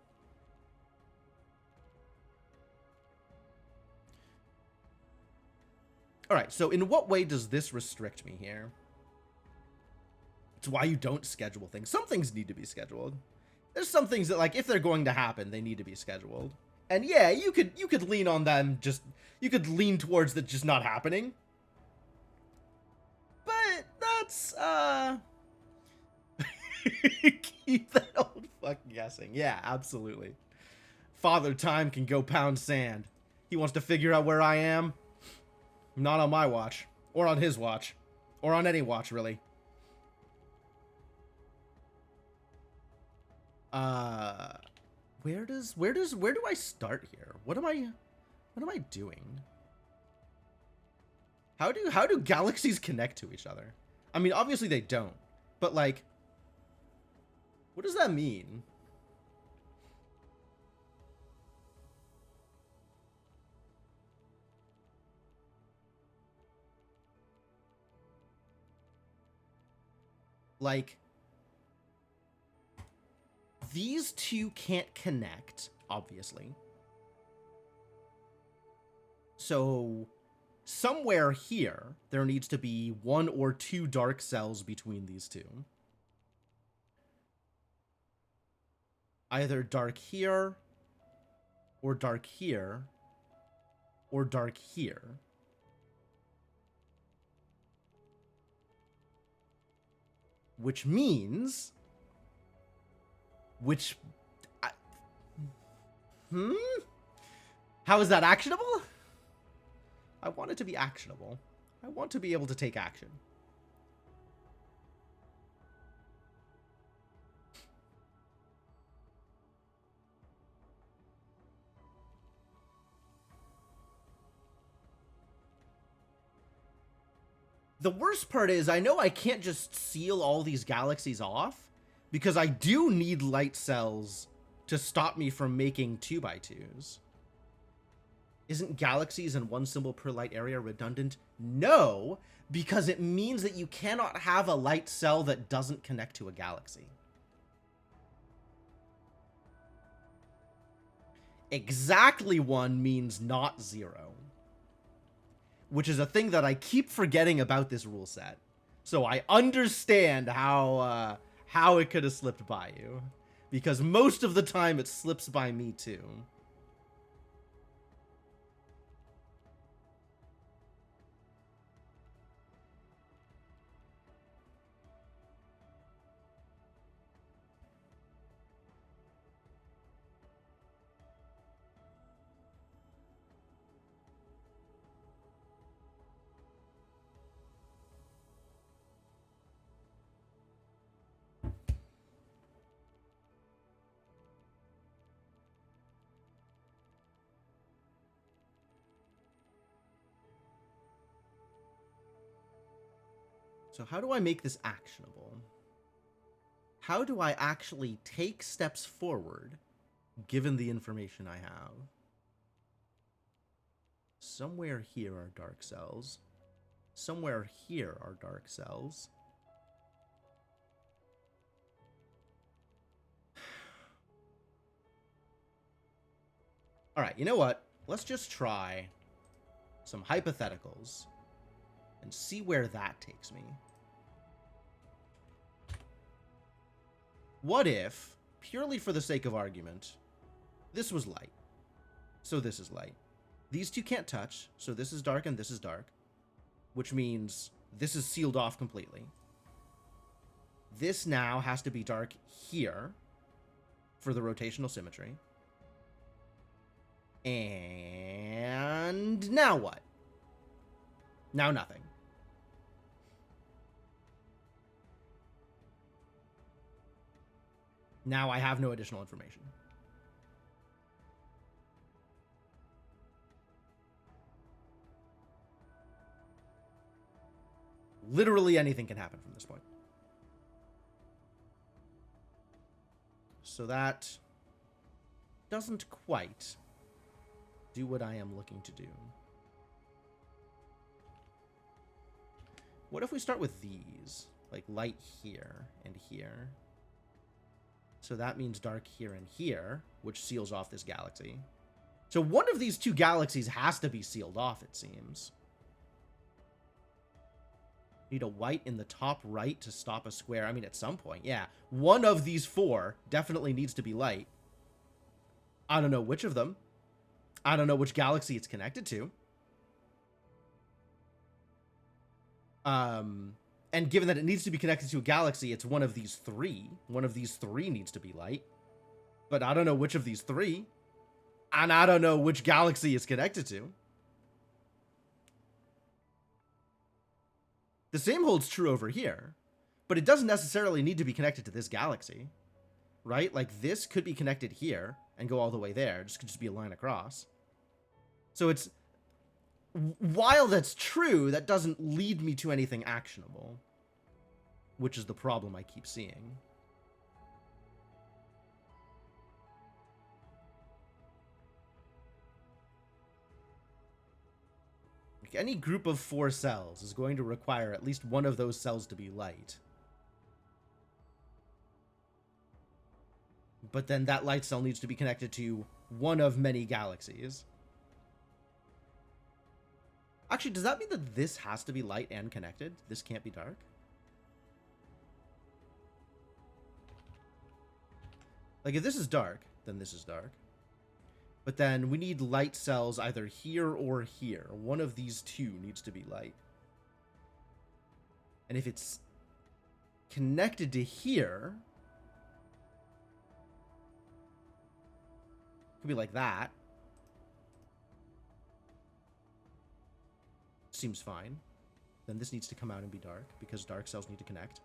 Alright, so in what way does this restrict me here? It's why you don't schedule things. Some things need to be scheduled. There's some things that, like, if they're going to happen, they need to be scheduled. And yeah, you could lean on them, you could lean towards that just not happening. But that's, keep that old fuck guessing. Yeah, absolutely. Father Time can go pound sand. He wants to figure out where I am. Not on my watch. Or on his watch. Or on any watch, really. Where do I start here? What am I doing? How do galaxies connect to each other? I mean, obviously they don't. But, like, what does that mean? Like, these two can't connect, obviously. So, somewhere here, there needs to be 1 or 2 dark cells between these two. Either dark here, or dark here, or dark here. Which means... How is that actionable? I want it to be actionable. I want to be able to take action. The worst part is, I know I can't just seal all these galaxies off, because I do need light cells to stop me from making 2x2s. Isn't galaxies and 1 symbol per light area redundant? No, because it means that you cannot have a light cell that doesn't connect to a galaxy. Exactly 1 means not 0. Which is a thing that I keep forgetting about this rule set. So I understand how it could have slipped by you. Because most of the time it slips by me too. So how do I make this actionable? How do I actually take steps forward, given the information I have? Somewhere here are dark cells. Somewhere here are dark cells. Alright, you know what? Let's just try some hypotheticals and see where that takes me. What if, purely for the sake of argument, this was light, so this is light. These two can't touch, so this is dark and this is dark, which means this is sealed off completely. This now has to be dark here for the rotational symmetry. And now what? Now nothing. Now I have no additional information. Literally anything can happen from this point. So that doesn't quite do what I am looking to do. What if we start with these? Like light here and here. So that means dark here and here, which seals off this galaxy. So one of these two galaxies has to be sealed off, it seems. Need a white in the top right to stop a square. I mean, at some point, yeah. One of these four definitely needs to be light. I don't know which of them. I don't know which galaxy it's connected to. And given that it needs to be connected to a galaxy, it's one of these three. One of these three needs to be light. But I don't know which of these three. And I don't know which galaxy it's connected to. The same holds true over here. But it doesn't necessarily need to be connected to this galaxy. Right? Like, this could be connected here and go all the way there. This could just be a line across. So it's... While that's true, that doesn't lead me to anything actionable. Which is the problem I keep seeing. Like, any group of 4 cells is going to require at least one of those cells to be light. But then that light cell needs to be connected to one of many galaxies. Actually, does that mean that this has to be light and connected? This can't be dark? Like, if this is dark, then this is dark. But then we need light cells either here or here. One of these two needs to be light. And if it's connected to here, it could be like that. Seems fine. Then this needs to come out and be dark, because dark cells need to connect.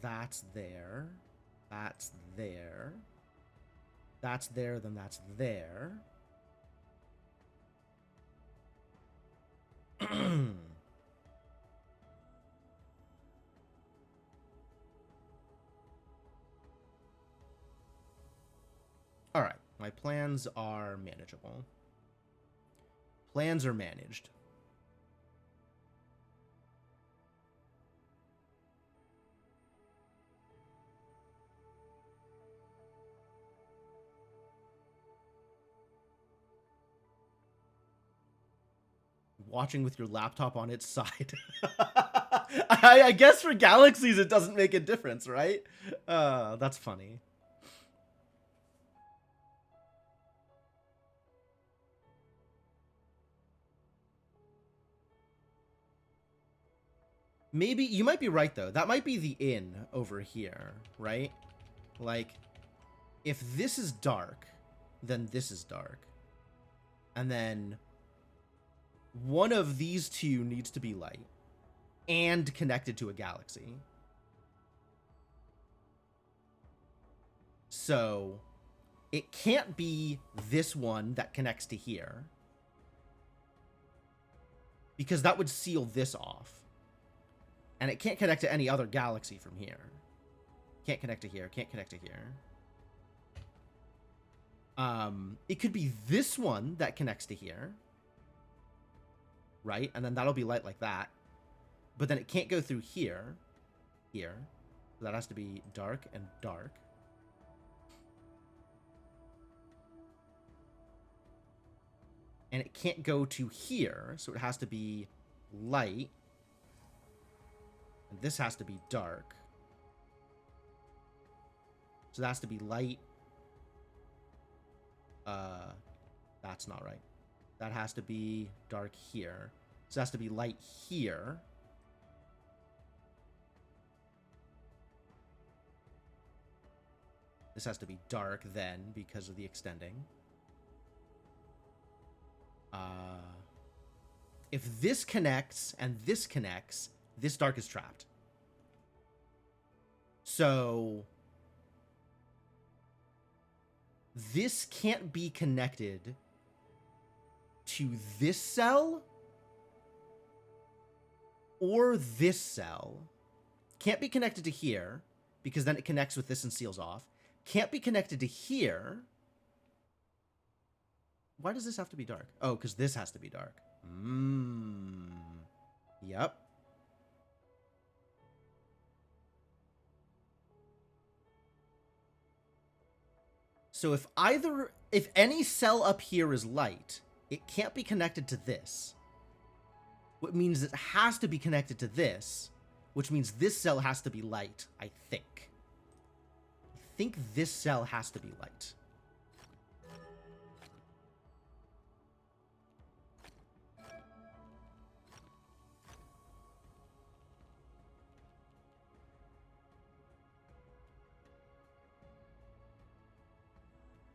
That's there. That's there. That's there, then that's there. Alright, my plans are manageable. Plans are managed. Watching with your laptop on its side. I guess for galaxies it doesn't make a difference, right? That's funny. Maybe, you might be right though. That might be the in over here, right? Like, if this is dark, then this is dark. And then one of these two needs to be light and connected to a galaxy. So it can't be this one that connects to here, because that would seal this off. And it can't connect to any other galaxy from here. Can't connect to here, can't connect to here. It could be this one that connects to here. Right? And then that'll be light like that. But then it can't go through here. Here. So that has to be dark and dark. And it can't go to here. So it has to be light. And this has to be dark. So that has to be light. That's not right. That has to be dark here. So it has to be light here. This has to be dark then because of the extending. If this connects and this connects, this dark is trapped. So this can't be connected to this cell or this cell. Can't be connected to here, because then it connects with this and seals off. Can't be connected to here. Why does this have to be dark? Oh, because this has to be dark. Yep. So if any cell up here is light, it can't be connected to this. Which means it has to be connected to this, which means this cell has to be light, I think. I think this cell has to be light.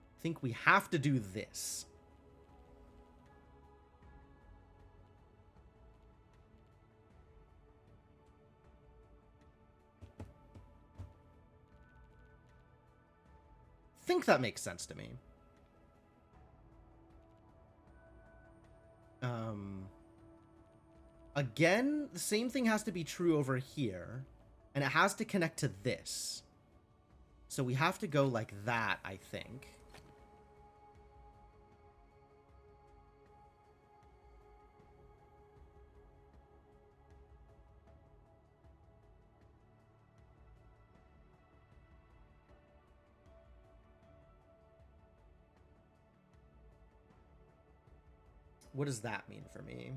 I think we have to do this. I think that makes sense to me. Again, the same thing has to be true over here, and it has to connect to this. So we have to go like that, I think. What does that mean for me?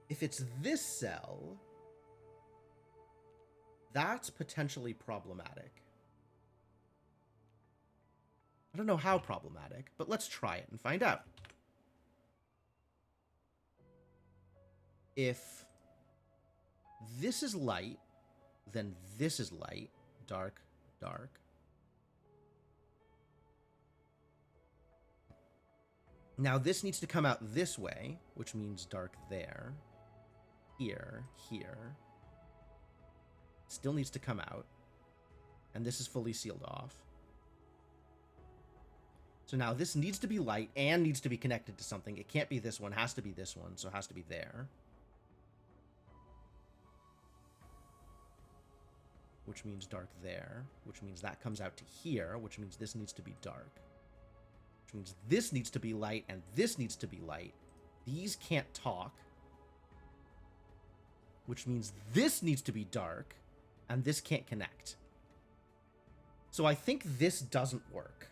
If it's this cell, that's potentially problematic. I don't know how problematic, but let's try it and find out. If this is light, then this is light. Dark, dark. Now this needs to come out this way, which means dark there. Here, here. Still needs to come out. And this is fully sealed off. So now this needs to be light and needs to be connected to something. It can't be this one, has to be this one, so it has to be there. Which means dark there, which means that comes out to here, which means this needs to be dark. Which means this needs to be light and this needs to be light. These can't talk. Which means this needs to be dark and this can't connect. So I think this doesn't work.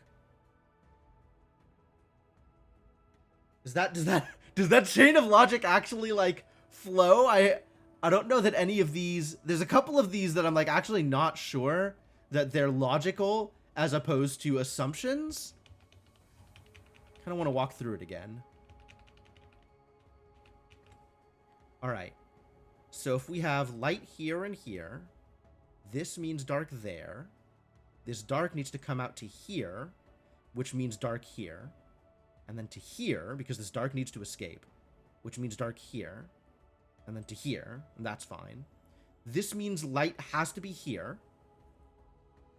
Does that chain of logic actually like flow? I don't know that any of these, there's a couple of these that I'm like actually not sure that they're logical as opposed to assumptions. Kind of want to walk through it again. All right. So if we have light here and here, this means dark there. This dark needs to come out to here, which means dark here. And then to here, because this dark needs to escape, which means dark here. And then to here, and that's fine. This means light has to be here.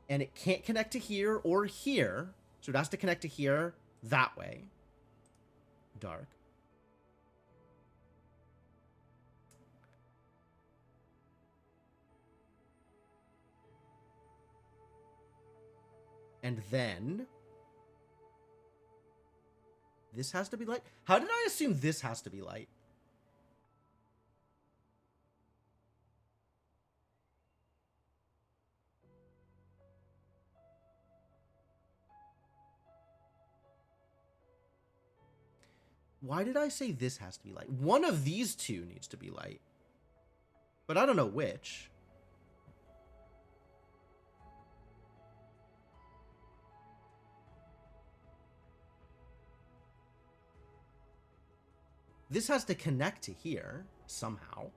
And it can't connect to here or here. So it has to connect to here that way. Dark. And then this has to be light. How did I assume this has to be light? Why did I say this has to be light? One of these two needs to be light. But I don't know which. This has to connect to here somehow.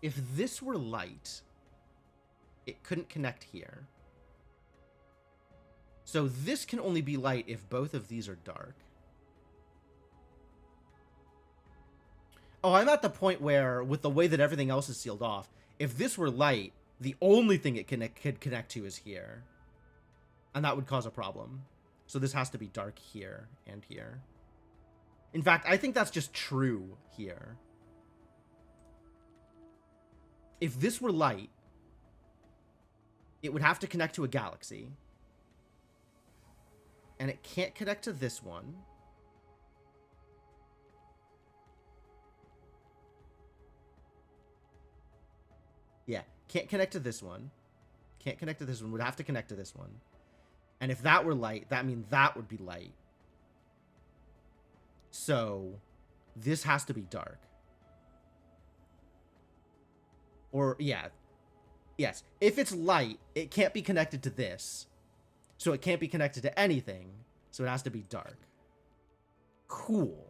If this were light, it couldn't connect here. So this can only be light if both of these are dark. Oh, I'm at the point where, with the way that everything else is sealed off, if this were light, the only thing it could connect to is here. And that would cause a problem. So this has to be dark here and here. In fact, I think that's just true here. If this were light, it would have to connect to a galaxy. And it can't connect to this one. Yeah, can't connect to this one. Can't connect to this one. Would have to connect to this one. And if that were light, that means that would be light. So, this has to be dark. Or, yeah. Yes. If it's light, it can't be connected to this. So it can't be connected to anything. So it has to be dark. Cool.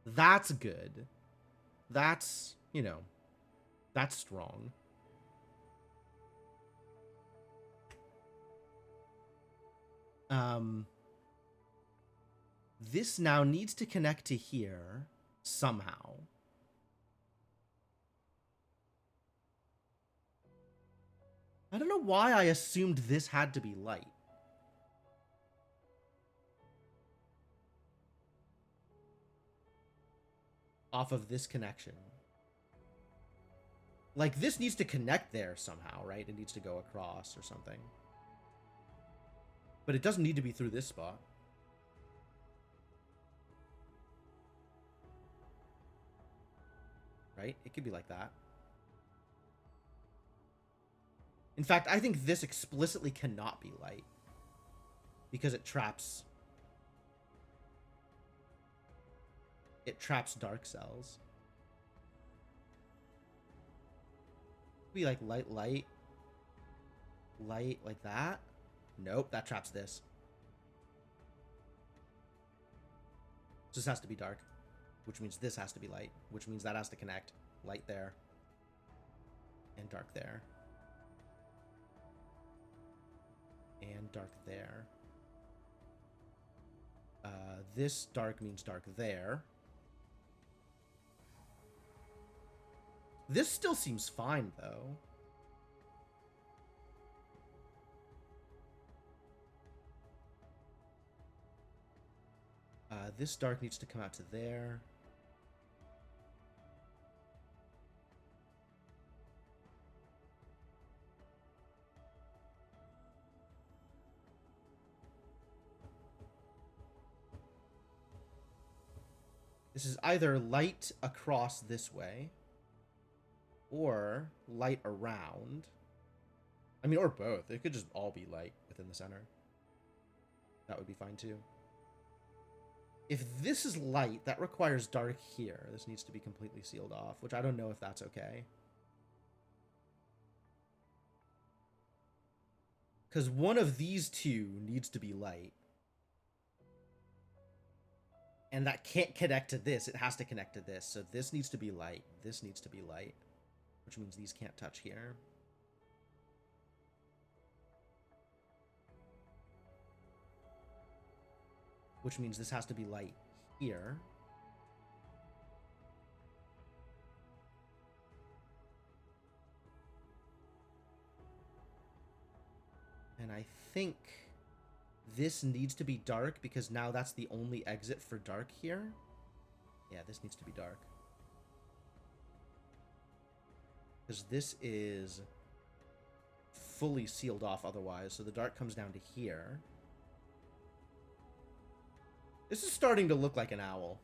That's good. That's, you know, that's strong. This now needs to connect to here somehow. I don't know why I assumed this had to be light. Off of this connection. Like, this needs to connect there somehow, right? It needs to go across or something. But it doesn't need to be through this spot. Right? It could be like that. In fact, I think this explicitly cannot be light. Because it traps... It traps dark cells. Be like light, light. Light like that. Nope, that traps this. This has to be dark. Which means this has to be light. Which means that has to connect. Light there. And dark there. And dark there. This dark means dark there. This still seems fine, though. This dark needs to come out to there. This is either light across this way, or light around. I mean, or both. It could just all be light within the center. That would be fine too. If this is light, that requires dark here. This needs to be completely sealed off, which I don't know if that's okay. Because one of these two needs to be light. And that can't connect to this. It has to connect to this. So this needs to be light. This needs to be light. Which means these can't touch here. Which means this has to be light here. And I think this needs to be dark because now that's the only exit for dark here. Yeah, this needs to be dark. Because this is fully sealed off otherwise. So the dark comes down to here. This is starting to look like an owl.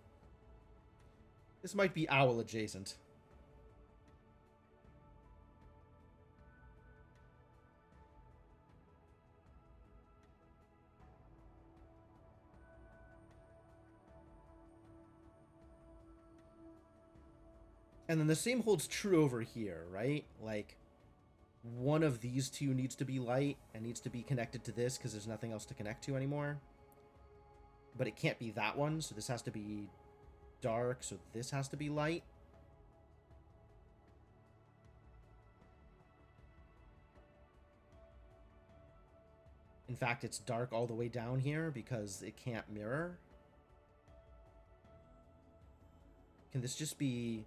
This might be owl adjacent. And then the same holds true over here, right? Like, one of these two needs to be light and needs to be connected to this because there's nothing else to connect to anymore. But it can't be that one, so this has to be dark, so this has to be light. In fact, it's dark all the way down here because it can't mirror. Can this just be...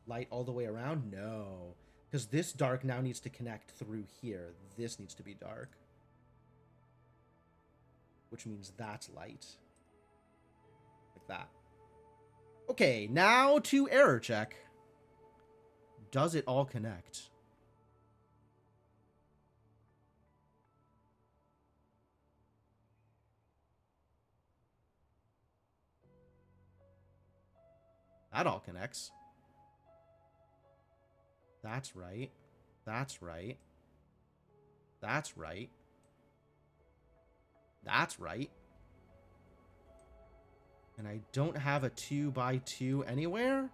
light all the way around? No. Because this dark now needs to connect through here. This needs to be dark. Which means that's light. Like that. Okay, now to error check. Does it all connect? That all connects. That's right. That's right. That's right. That's right. And I don't have a 2x2 anywhere?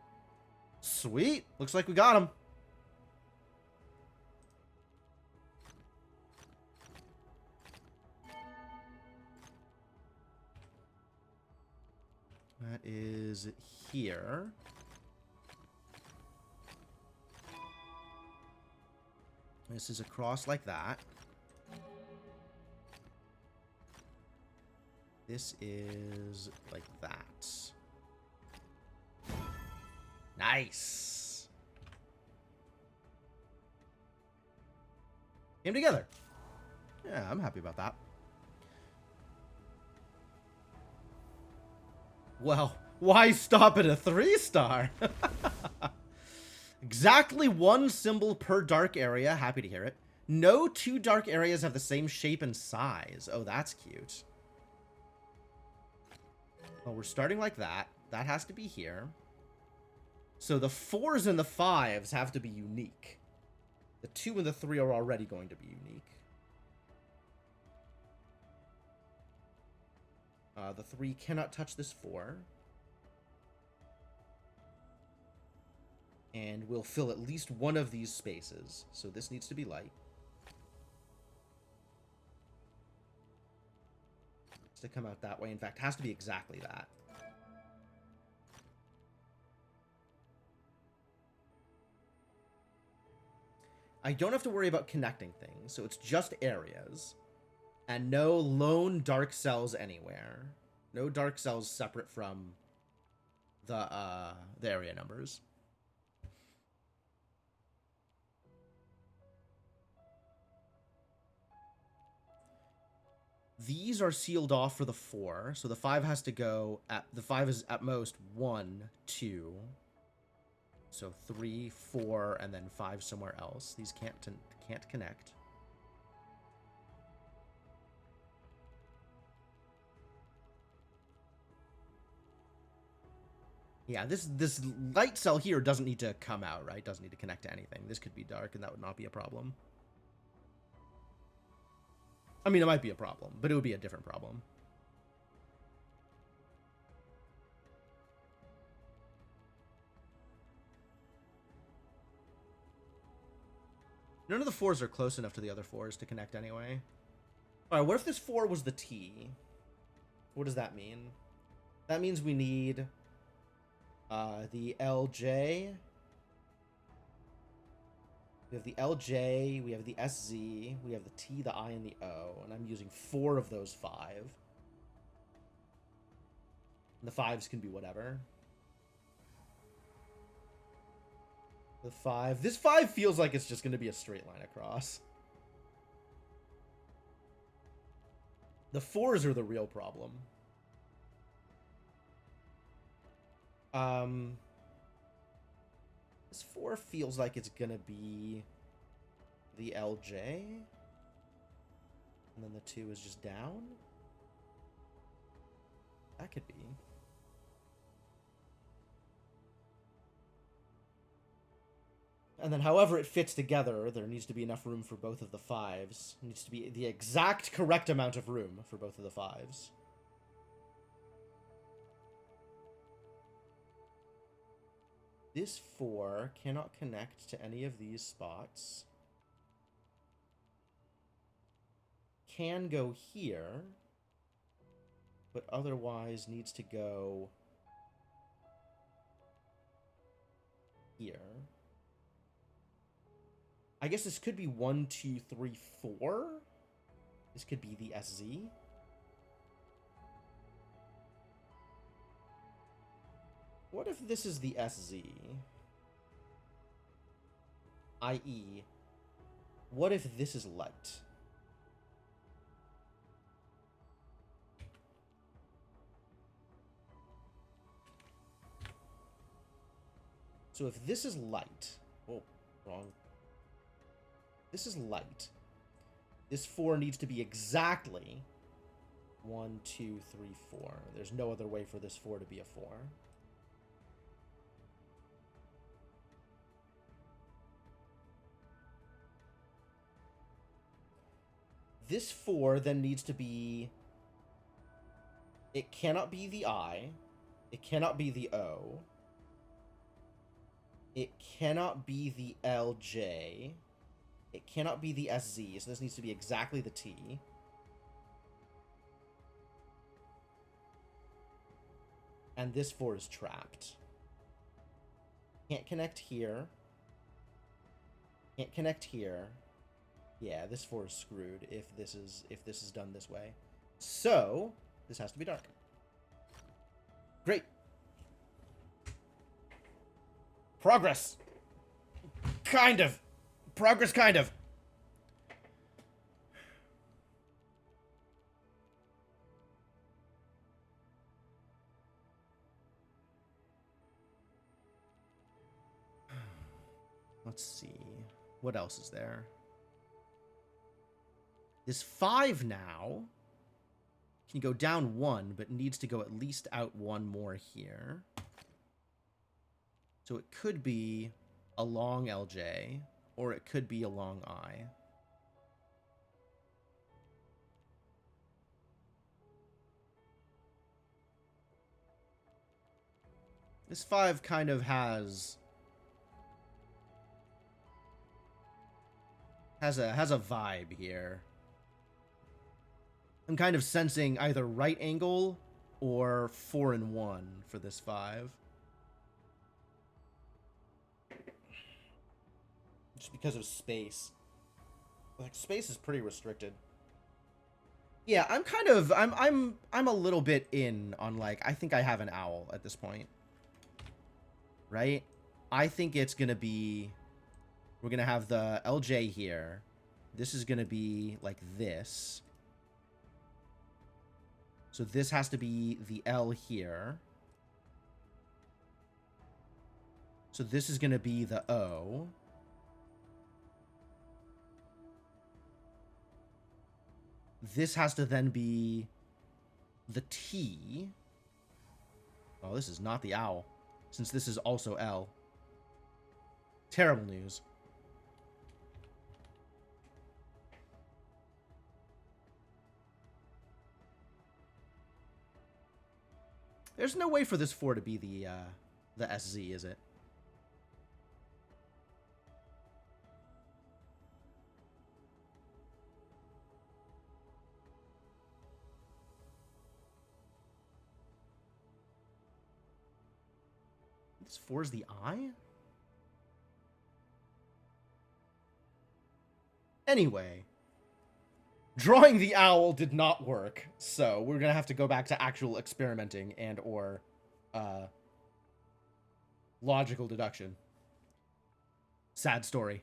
Sweet. Looks like we got him. That is here. This is across like that. This is like that. Nice. Came together. Yeah, I'm happy about that. Well, why stop at a 3-star? Exactly one symbol per dark area. Happy to hear it. No 2 dark areas have the same shape and size. Oh, that's cute. Well, we're starting like that. That has to be here. So the 4s and the 5s have to be unique. The 2 and the 3 are already going to be unique. The 3 cannot touch this 4. And we'll fill at least one of these spaces. So this needs to be light. To come out that way. In fact, has to be exactly that. I don't have to worry about connecting things, so it's just areas. And no lone dark cells anywhere. No dark cells separate from the area numbers. These are sealed off for the 4, so the 5 has to go at the 5 is at most 1, 2. So 3, 4, and then 5 somewhere else. These can't connect. Yeah, this light cell here doesn't need to come out, right? Doesn't need to connect to anything. This could be dark, and that would not be a problem. I mean, it might be a problem, but it would be a different problem. None of the 4s are close enough to the other 4s to connect anyway. Alright, what if this 4 was the T? What does that mean? That means we need the LJ. We have the LJ, we have the SZ, we have the T, the I, and the O, and I'm using 4 of those 5. And the 5s can be whatever. The 5. This 5 feels like it's just going to be a straight line across. The 4s are the real problem. This 4 feels like it's gonna be the LJ. And then the 2 is just down. That could be. And then however it fits together, there needs to be enough room for both of the 5s. It needs to be the exact correct amount of room for both of the 5s. This 4 cannot connect to any of these spots. Can go here, but otherwise needs to go here. I guess this could be 1, 2, 3, 4. This could be the SZ. What if this is the SZ? I.e., what if this is light? So if this is light... Oh, wrong. This is light. This 4 needs to be exactly 1, 2, 3, 4. There's no other way for this 4 to be a 4. This 4 then needs to be... It cannot be the I. It cannot be the O. It cannot be the LJ. It cannot be the SZ, so this needs to be exactly the T. And this 4 is trapped. Can't connect here. Can't connect here. Yeah, this 4 is screwed if this is done this way. So, this has to be dark. Great. Progress. Kind of. Progress, kind of. Let's see. What else is there? This 5 now can go down 1, but needs to go at least out 1 more here. So it could be a long LJ, or it could be a long I. This 5 kind of has a vibe here. I'm kind of sensing either right angle or 4 and 1 for this 5. Just because of space. Like, space is pretty restricted. Yeah, I'm kind of I'm a little bit in on, like, I think I have an owl at this point. Right? I think it's gonna be, we're gonna have the LJ here. This is gonna be like this. So this has to be the L here. So this is gonna be the O. This has to then be the T. Oh, this is not the owl, since this is also L. Terrible news. There's no way for this 4 to be the SZ, is it? This 4 is the I? Anyway. Drawing the owl did not work, so we're gonna have to go back to actual experimenting and or logical deduction. Sad story.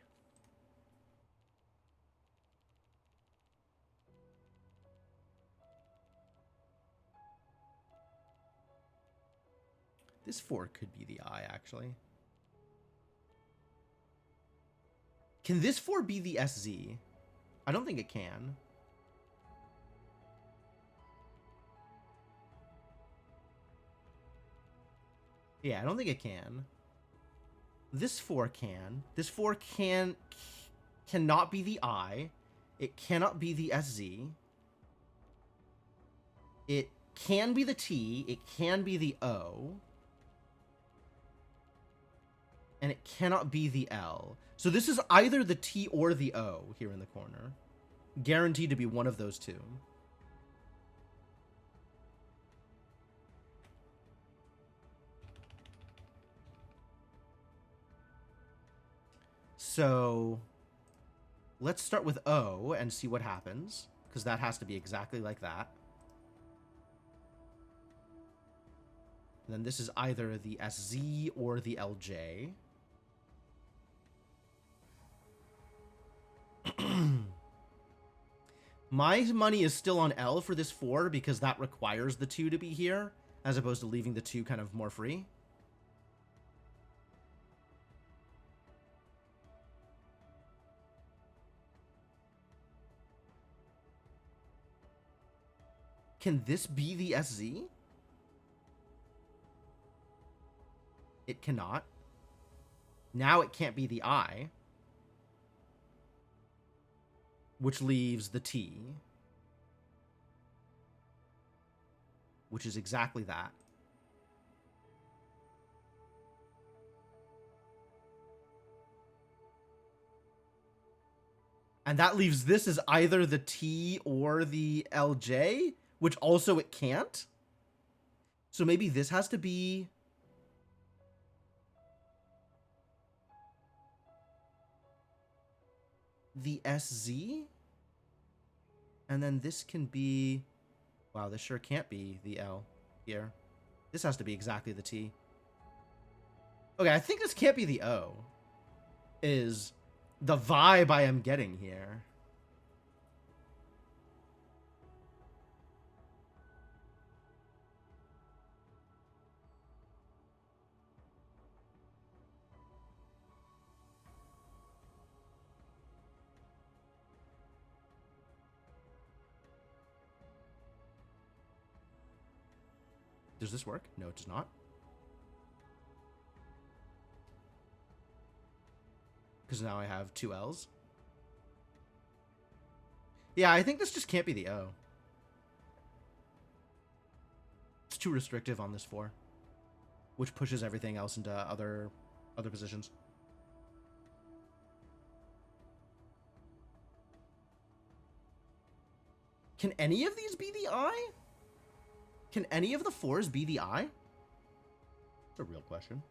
This 4 could be the I, actually. Can this 4 be the SZ? I don't think it can. Yeah, I don't think it can. This 4 can. This 4 cannot be the I. It cannot be the SZ. It can be the T. It can be the O. And it cannot be the L. So this is either the T or the O here in the corner. Guaranteed to be one of those two. So Let's start with O and see what happens, because that has to be exactly like that. And then this is either the SZ or the LJ. My money is still on L for this 4 because that requires the 2 to be here, as opposed to leaving the 2 kind of more free. Can this be the SZ? It cannot. Now it can't be the I, which leaves the T, which is exactly that. And that leaves this as either the T or the LJ, which also it can't. So maybe this has to be... the SZ? And then this can be... Wow, this sure can't be the L here. This has to be exactly the T. Okay, I think this can't be the O. Is the vibe I am getting here. Does this work? No, it does not. Because now I have 2 L's. Yeah, I think this just can't be the O. It's too restrictive on this 4. Which pushes everything else into other positions. Can any of these be the I? Can any of the 4s be the I? It's a real question.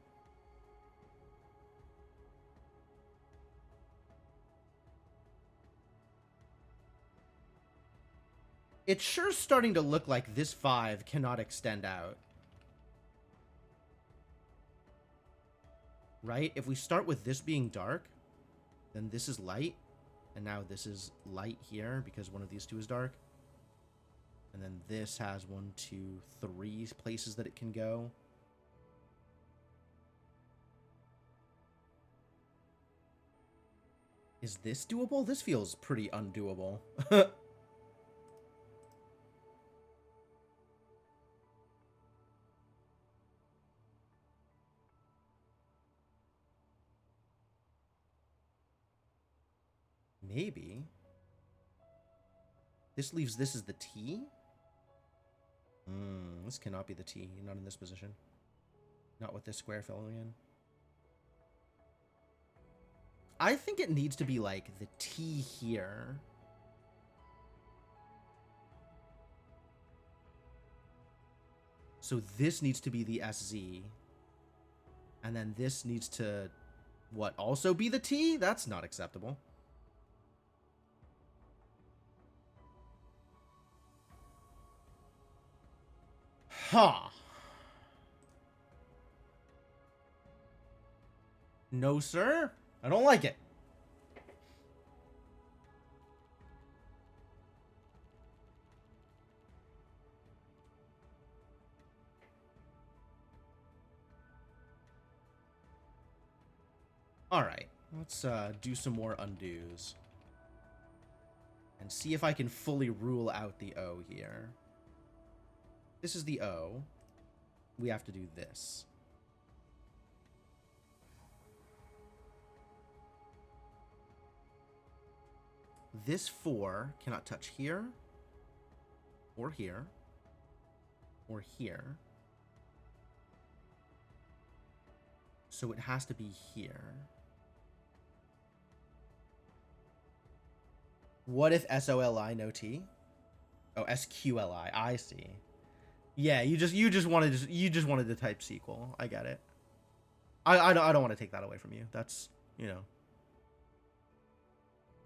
It's sure starting to look like this 5 cannot extend out. Right? If we start with this being dark, then this is light. And now this is light here because one of these 2 is dark. And then this has 1, 2, 3 places that it can go. Is this doable? This feels pretty undoable. Maybe. This leaves this as the T? This cannot be the T. Not in this position. Not with this square filling in. I think it needs to be like the T here. So this needs to be the SZ. And then this needs to, what, also be the T? That's not acceptable. Huh. No, sir. I don't like it. All right. Let's do some more undos. And see if I can fully rule out the O here. This is the O. We have to do this. This 4 cannot touch here, or here, or here. So it has to be here. What if SOLI no T? Oh, SQLI. I see. Yeah, you just wanted to type SQL. I get it. I don't want to take that away from you. That's, you know.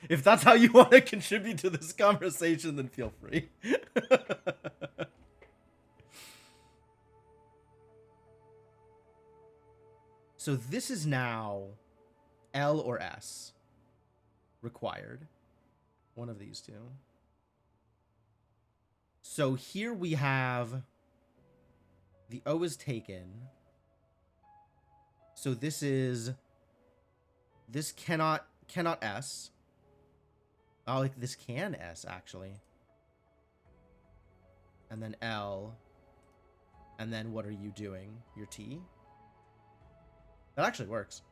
If that's how you want to contribute to this conversation, then feel free. So this is now L or S required. One of these two. So here we have the O is taken. So this cannot S. Oh, like this can S actually. And then L. And then what are you doing? Your T? That actually works.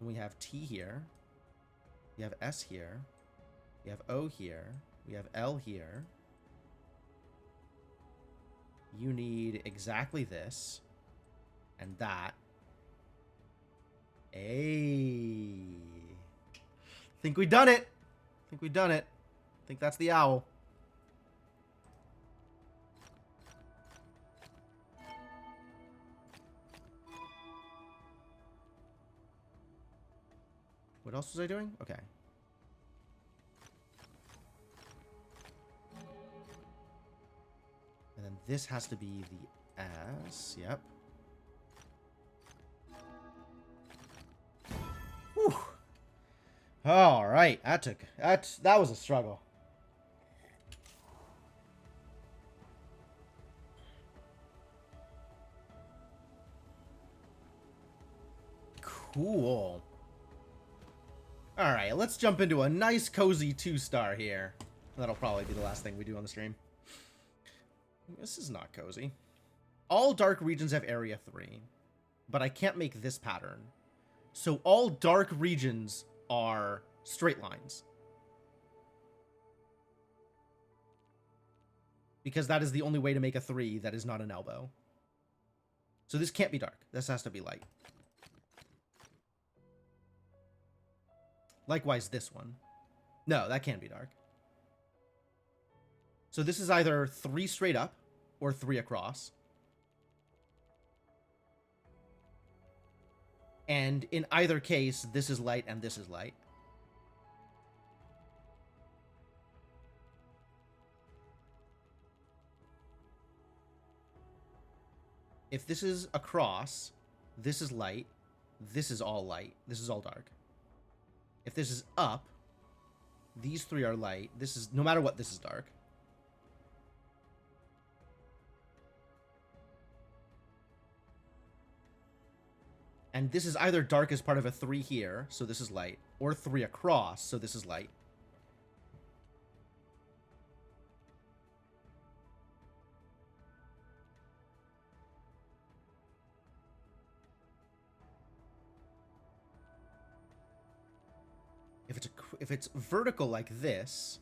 We have T here. We have S here. We have O here. We have L here. You need exactly this. And that. Hey. Think we done it. Think we done it. Think that's the owl. What else was I doing? Okay. And then this has to be the S. Yep. Whew. All right. That was a struggle. Cool. All right, let's jump into a nice, cozy 2-star here. That'll probably be the last thing we do on the stream. This is not cozy. All dark regions have area 3, but I can't make this pattern. So all dark regions are straight lines. Because that is the only way to make a 3 that is not an elbow. So this can't be dark. This has to be light. Likewise, this one. No, that can't be dark. So this is either 3 straight up or 3 across. And in either case, this is light and this is light. If this is across, this is light, this is all light, this is all dark. If this is up, these 3 are light. This is, no matter what, this is dark. And this is either dark as part of a 3 here, so this is light, or 3 across, so this is light. If it's vertical like this,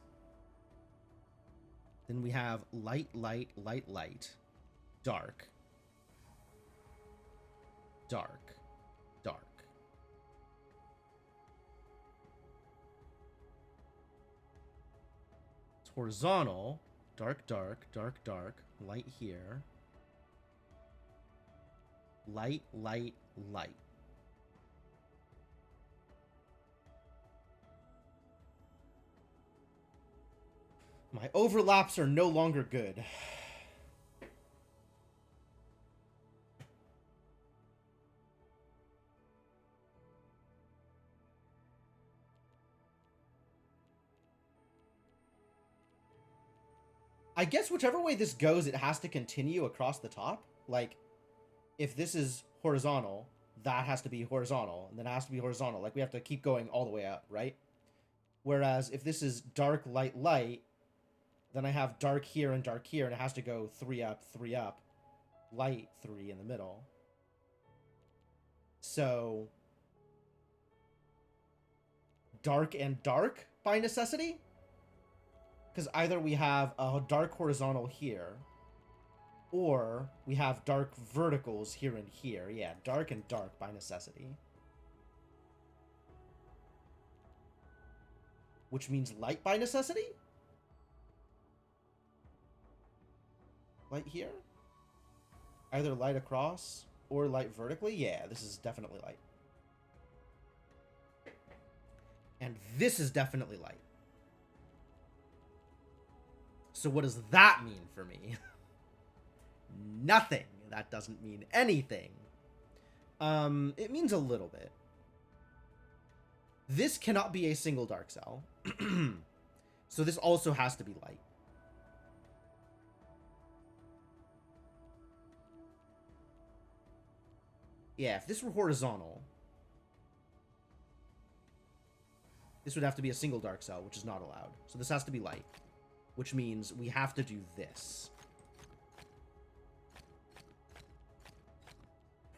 then we have light, light, light, light, dark, dark, dark. It's horizontal, dark, dark, dark, dark, light here, light, light, light. My overlaps are no longer good. I guess whichever way this goes, it has to continue across the top. Like, if this is horizontal, that has to be horizontal, and then it has to be horizontal. Like, we have to keep going all the way up, right? Whereas, if this is dark, light, light, then I have dark here, and it has to go 3 up, light 3 in the middle. So, dark and dark by necessity? Because either we have a dark horizontal here, or we have dark verticals here and here. Yeah, dark and dark by necessity. which means light by necessity? Light here? Either light across or light vertically? Yeah, this is definitely light. And this is definitely light. So what does that mean for me? Nothing. That doesn't mean anything. It means a little bit. This cannot be a single dark cell. So this also has to be light. Yeah, if this were horizontal, this would have to be a single dark cell, which is not allowed. So this has to be light, which means we have to do this.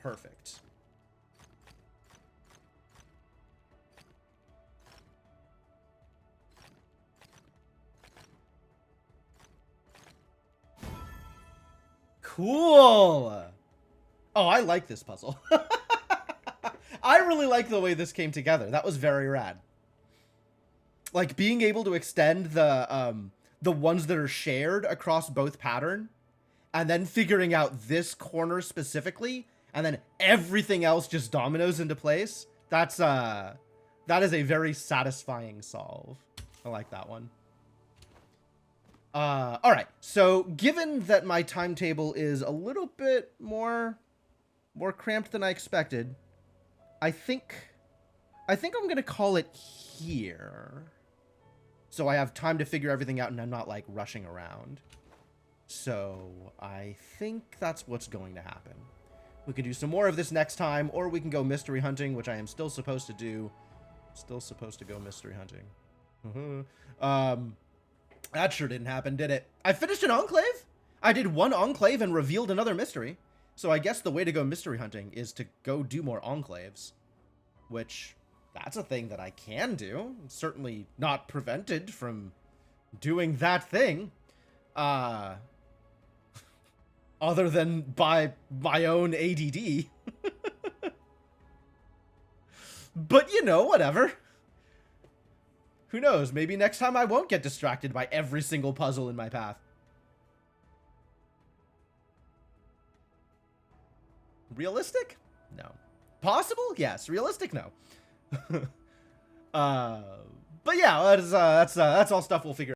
Perfect. Cool! Oh, I like this puzzle. I really like the way this came together. That was very rad. Like, being able to extend the ones that are shared across both pattern, and then figuring out this corner specifically, and then everything else just dominoes into place. That is a very satisfying solve. I like that one. All right. So given that my timetable is a little bit more cramped than I expected, I think I'm going to call it here. So I have time to figure everything out and I'm not like rushing around. So I think that's what's going to happen. We could do some more of this next time, or we can go mystery hunting, which I am still supposed to do. Still supposed to go mystery hunting. That sure didn't happen, did it? I finished an enclave? I did one enclave and revealed another mystery. So I guess the way to go mystery hunting is to go do more enclaves. Which, that's a thing that I can do. I'm certainly not prevented from doing that thing. Other than by my own ADD. But, you know, whatever. Who knows? Maybe next time I won't get distracted by every single puzzle in my path. Realistic? No. Possible? Yes. Realistic? No. But yeah, that's all stuff we'll figure out.